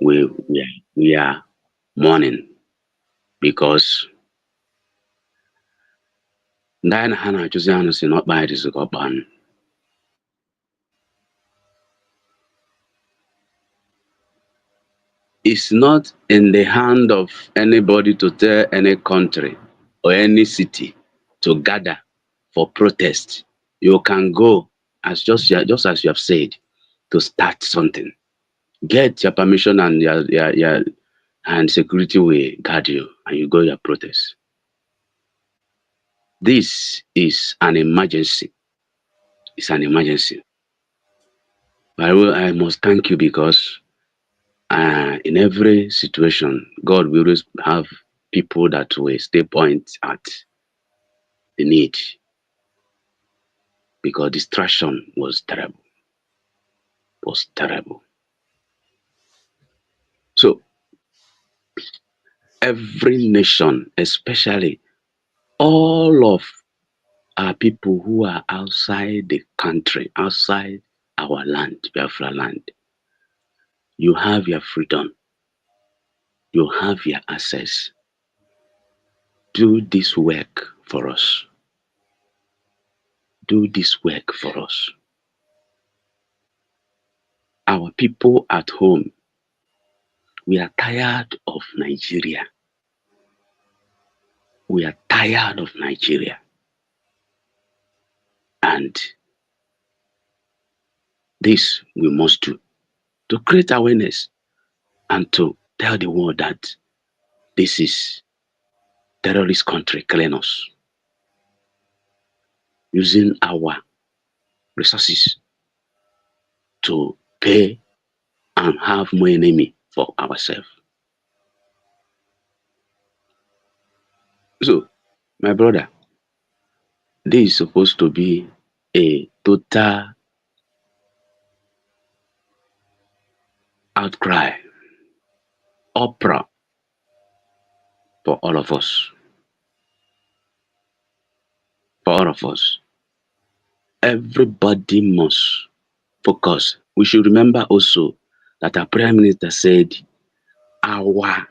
We are mourning because Diana Hannah Josianus is not by this ban. It's not in the hand of anybody to tell any country or any city to gather for protest. You can go just as you have said, to start something. Get your permission and your and security will guard you and you go your protest. This is an emergency. It's an emergency. I must thank you because in every situation, God will always have people that will stay point at the need, because distraction was terrible. So every nation, especially all of our people who are outside the country, outside our land, Biafra land, you have your freedom. You have your access. Do this work for us. Do this work for us. Our people at home, we are tired of Nigeria. We are tired of Nigeria. And this we must do to create awareness and to tell the world that this is terrorist country killing us, using our resources to pay and have more enemy for ourselves. So, my brother, this is supposed to be a total outcry, opera for all of us. for all of us. Everybody must focus. We should remember also that our Prime Minister said our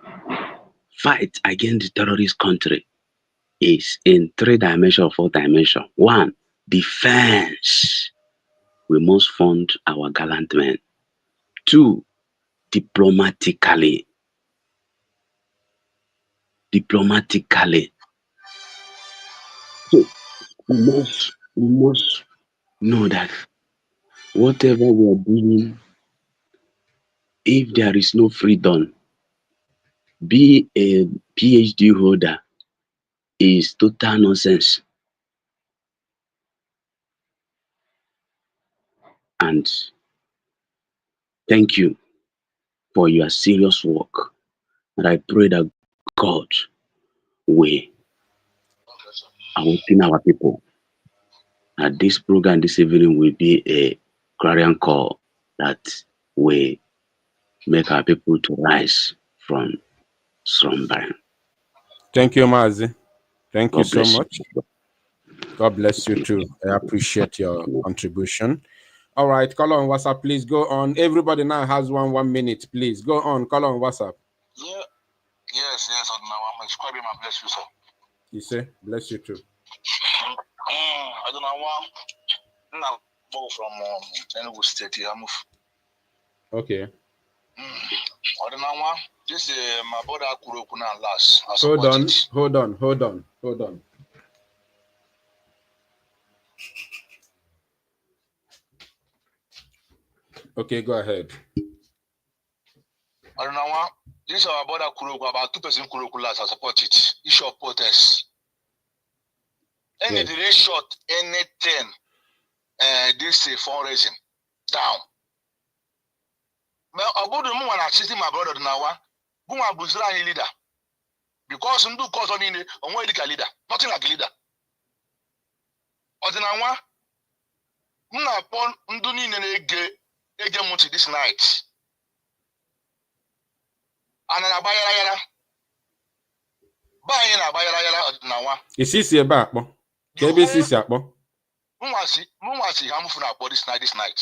fight against the terrorist country is in 3 dimensions, 4 dimensions. 1, defense. We must fund our gallant men. 2, diplomatically. So we must know that whatever we are doing, if there is no freedom, be a PhD holder is total nonsense. And thank you for your serious work. And I pray that God will awaken our people. And this program this evening will be a clarion call that will make our people to rise from slumber. Thank you, Mazi. Thank you God so bless much. you. God bless you too. I appreciate your contribution. All right, call on WhatsApp, please go on. Everybody now has 1 minute, please. Go on, call on WhatsApp. Yeah. Yes, I'm subscribing. My bless you, sir. You say, bless you too. I don't know why. Now, from Enugu State here. Okay. I don't know why. This is my brother Kurokuna last. Hold on. Okay, go ahead. I don't know why. This is our brother Kuroko, about 2% Kuroko last. I support it. Issue of protest. Any delay shot, anything, this fundraising down. But about the moment I see my brother now, who are Brazilian leader, because some do cause on in on where the leader, nothing like leader. Ordinawa, Muna upon Nduni Ege Monty this night. And an abayara. Buying a bayara Ordinawa. Is this your back? KBC Sapo. Mumasi Hamufuna for this night.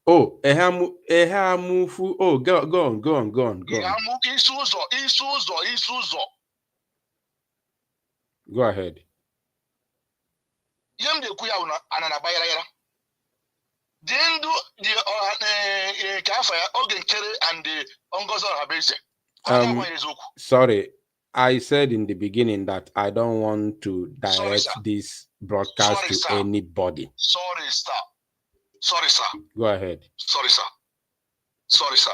Oh, Ehamufu. Oh, go on. Isuzo. Go ahead. Yem de kuya anana bayara. Then do the Kafaya Ogenkere and the Ongozo Habeze. Sorry, I said in the beginning that I don't want to direct this broadcast to anybody. Sorry, sir. Go ahead. Sorry, sir.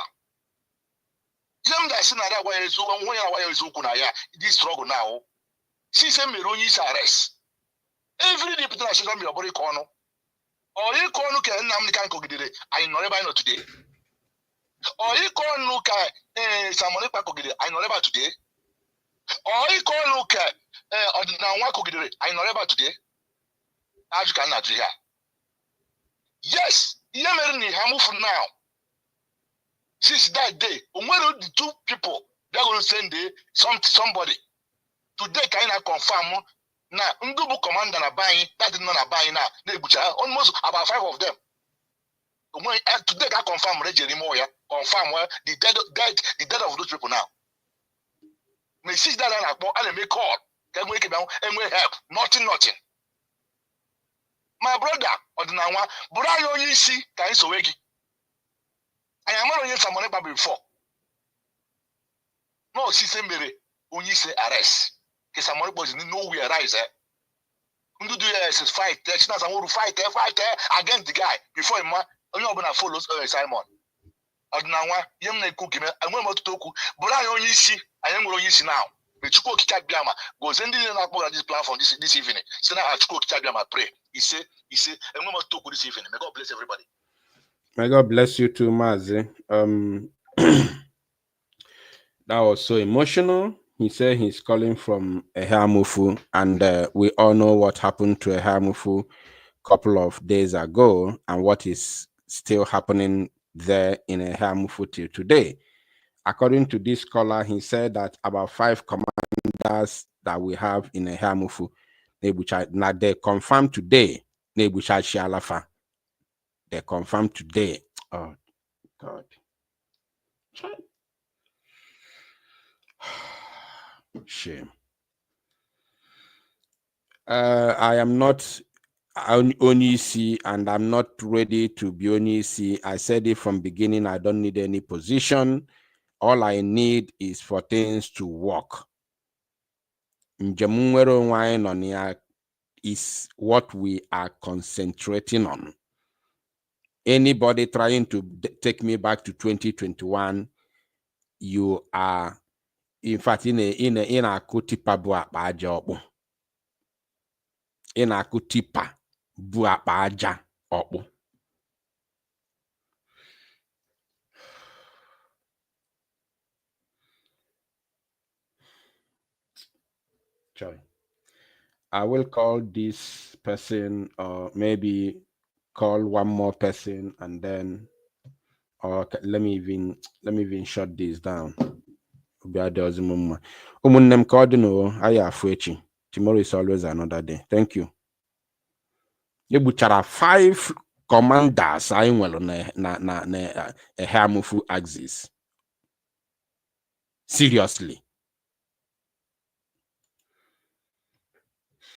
Yem da sin ada wa yezu won ya wa yezu kuna ya this struggle now. See say Meroni is arrest. Every deputy national me obori kono. Or you kono ke nnam kan kogidere. I know by not today. Or you kono ka Samole pa kogidere. I know about today. Or you kono ka Odinanwa kogidere. I know about today. Africa Nigeria. Yes, Yemerini Hamufu now. Since that day, when the 2 people they're going to send somebody today, can I confirm now? Ndubu commander na buying that is not a buying now. They almost about 5 of them. When today, I confirm confirm the death of those people now. May see that I make call. Can we keep down and we help? Nothing. My brother, Odinawa, brother, you see, can you so wegi? I am not only some money before. No, system when you say arrest. Because some money boys nowhere rise. Do fight. I want to fight against the guy before him. Only open a follows Simon. Odinawa, yam na cook him. I want to talk. Brother, you see, I am going to see now. The Chuko Kitabiama goes ending in this platform this evening. So now I Chuko Kitabiama pray. He say, and we must talk this evening. May God bless everybody. May God bless you too, Mazi. That was so emotional. He said he's calling from Ehamufu, and we all know what happened to Ehamufu a couple of days ago and what is still happening there in Ehamufu till today. According to this scholar, he said that about 5 commanders that we have in Ehamufu, Now they confirmed today. They confirmed today. Oh God. Shame. I am not Onisi, and I'm not ready to be Onisi. I said it from beginning. I don't need any position. All I need is for things to work. Njemungwero is what we are concentrating on. Anybody trying to take me back to 2021, you are, in fact, in a kutipa buakpa aja okpu. In a kutipa buakpa aja okpu. Sorry. I will call this person, or maybe call one more person, and then, or let me even shut this down. Tomorrow is always another day. Thank you. You butchara 5 commanders I will na Hamufu axis. Seriously.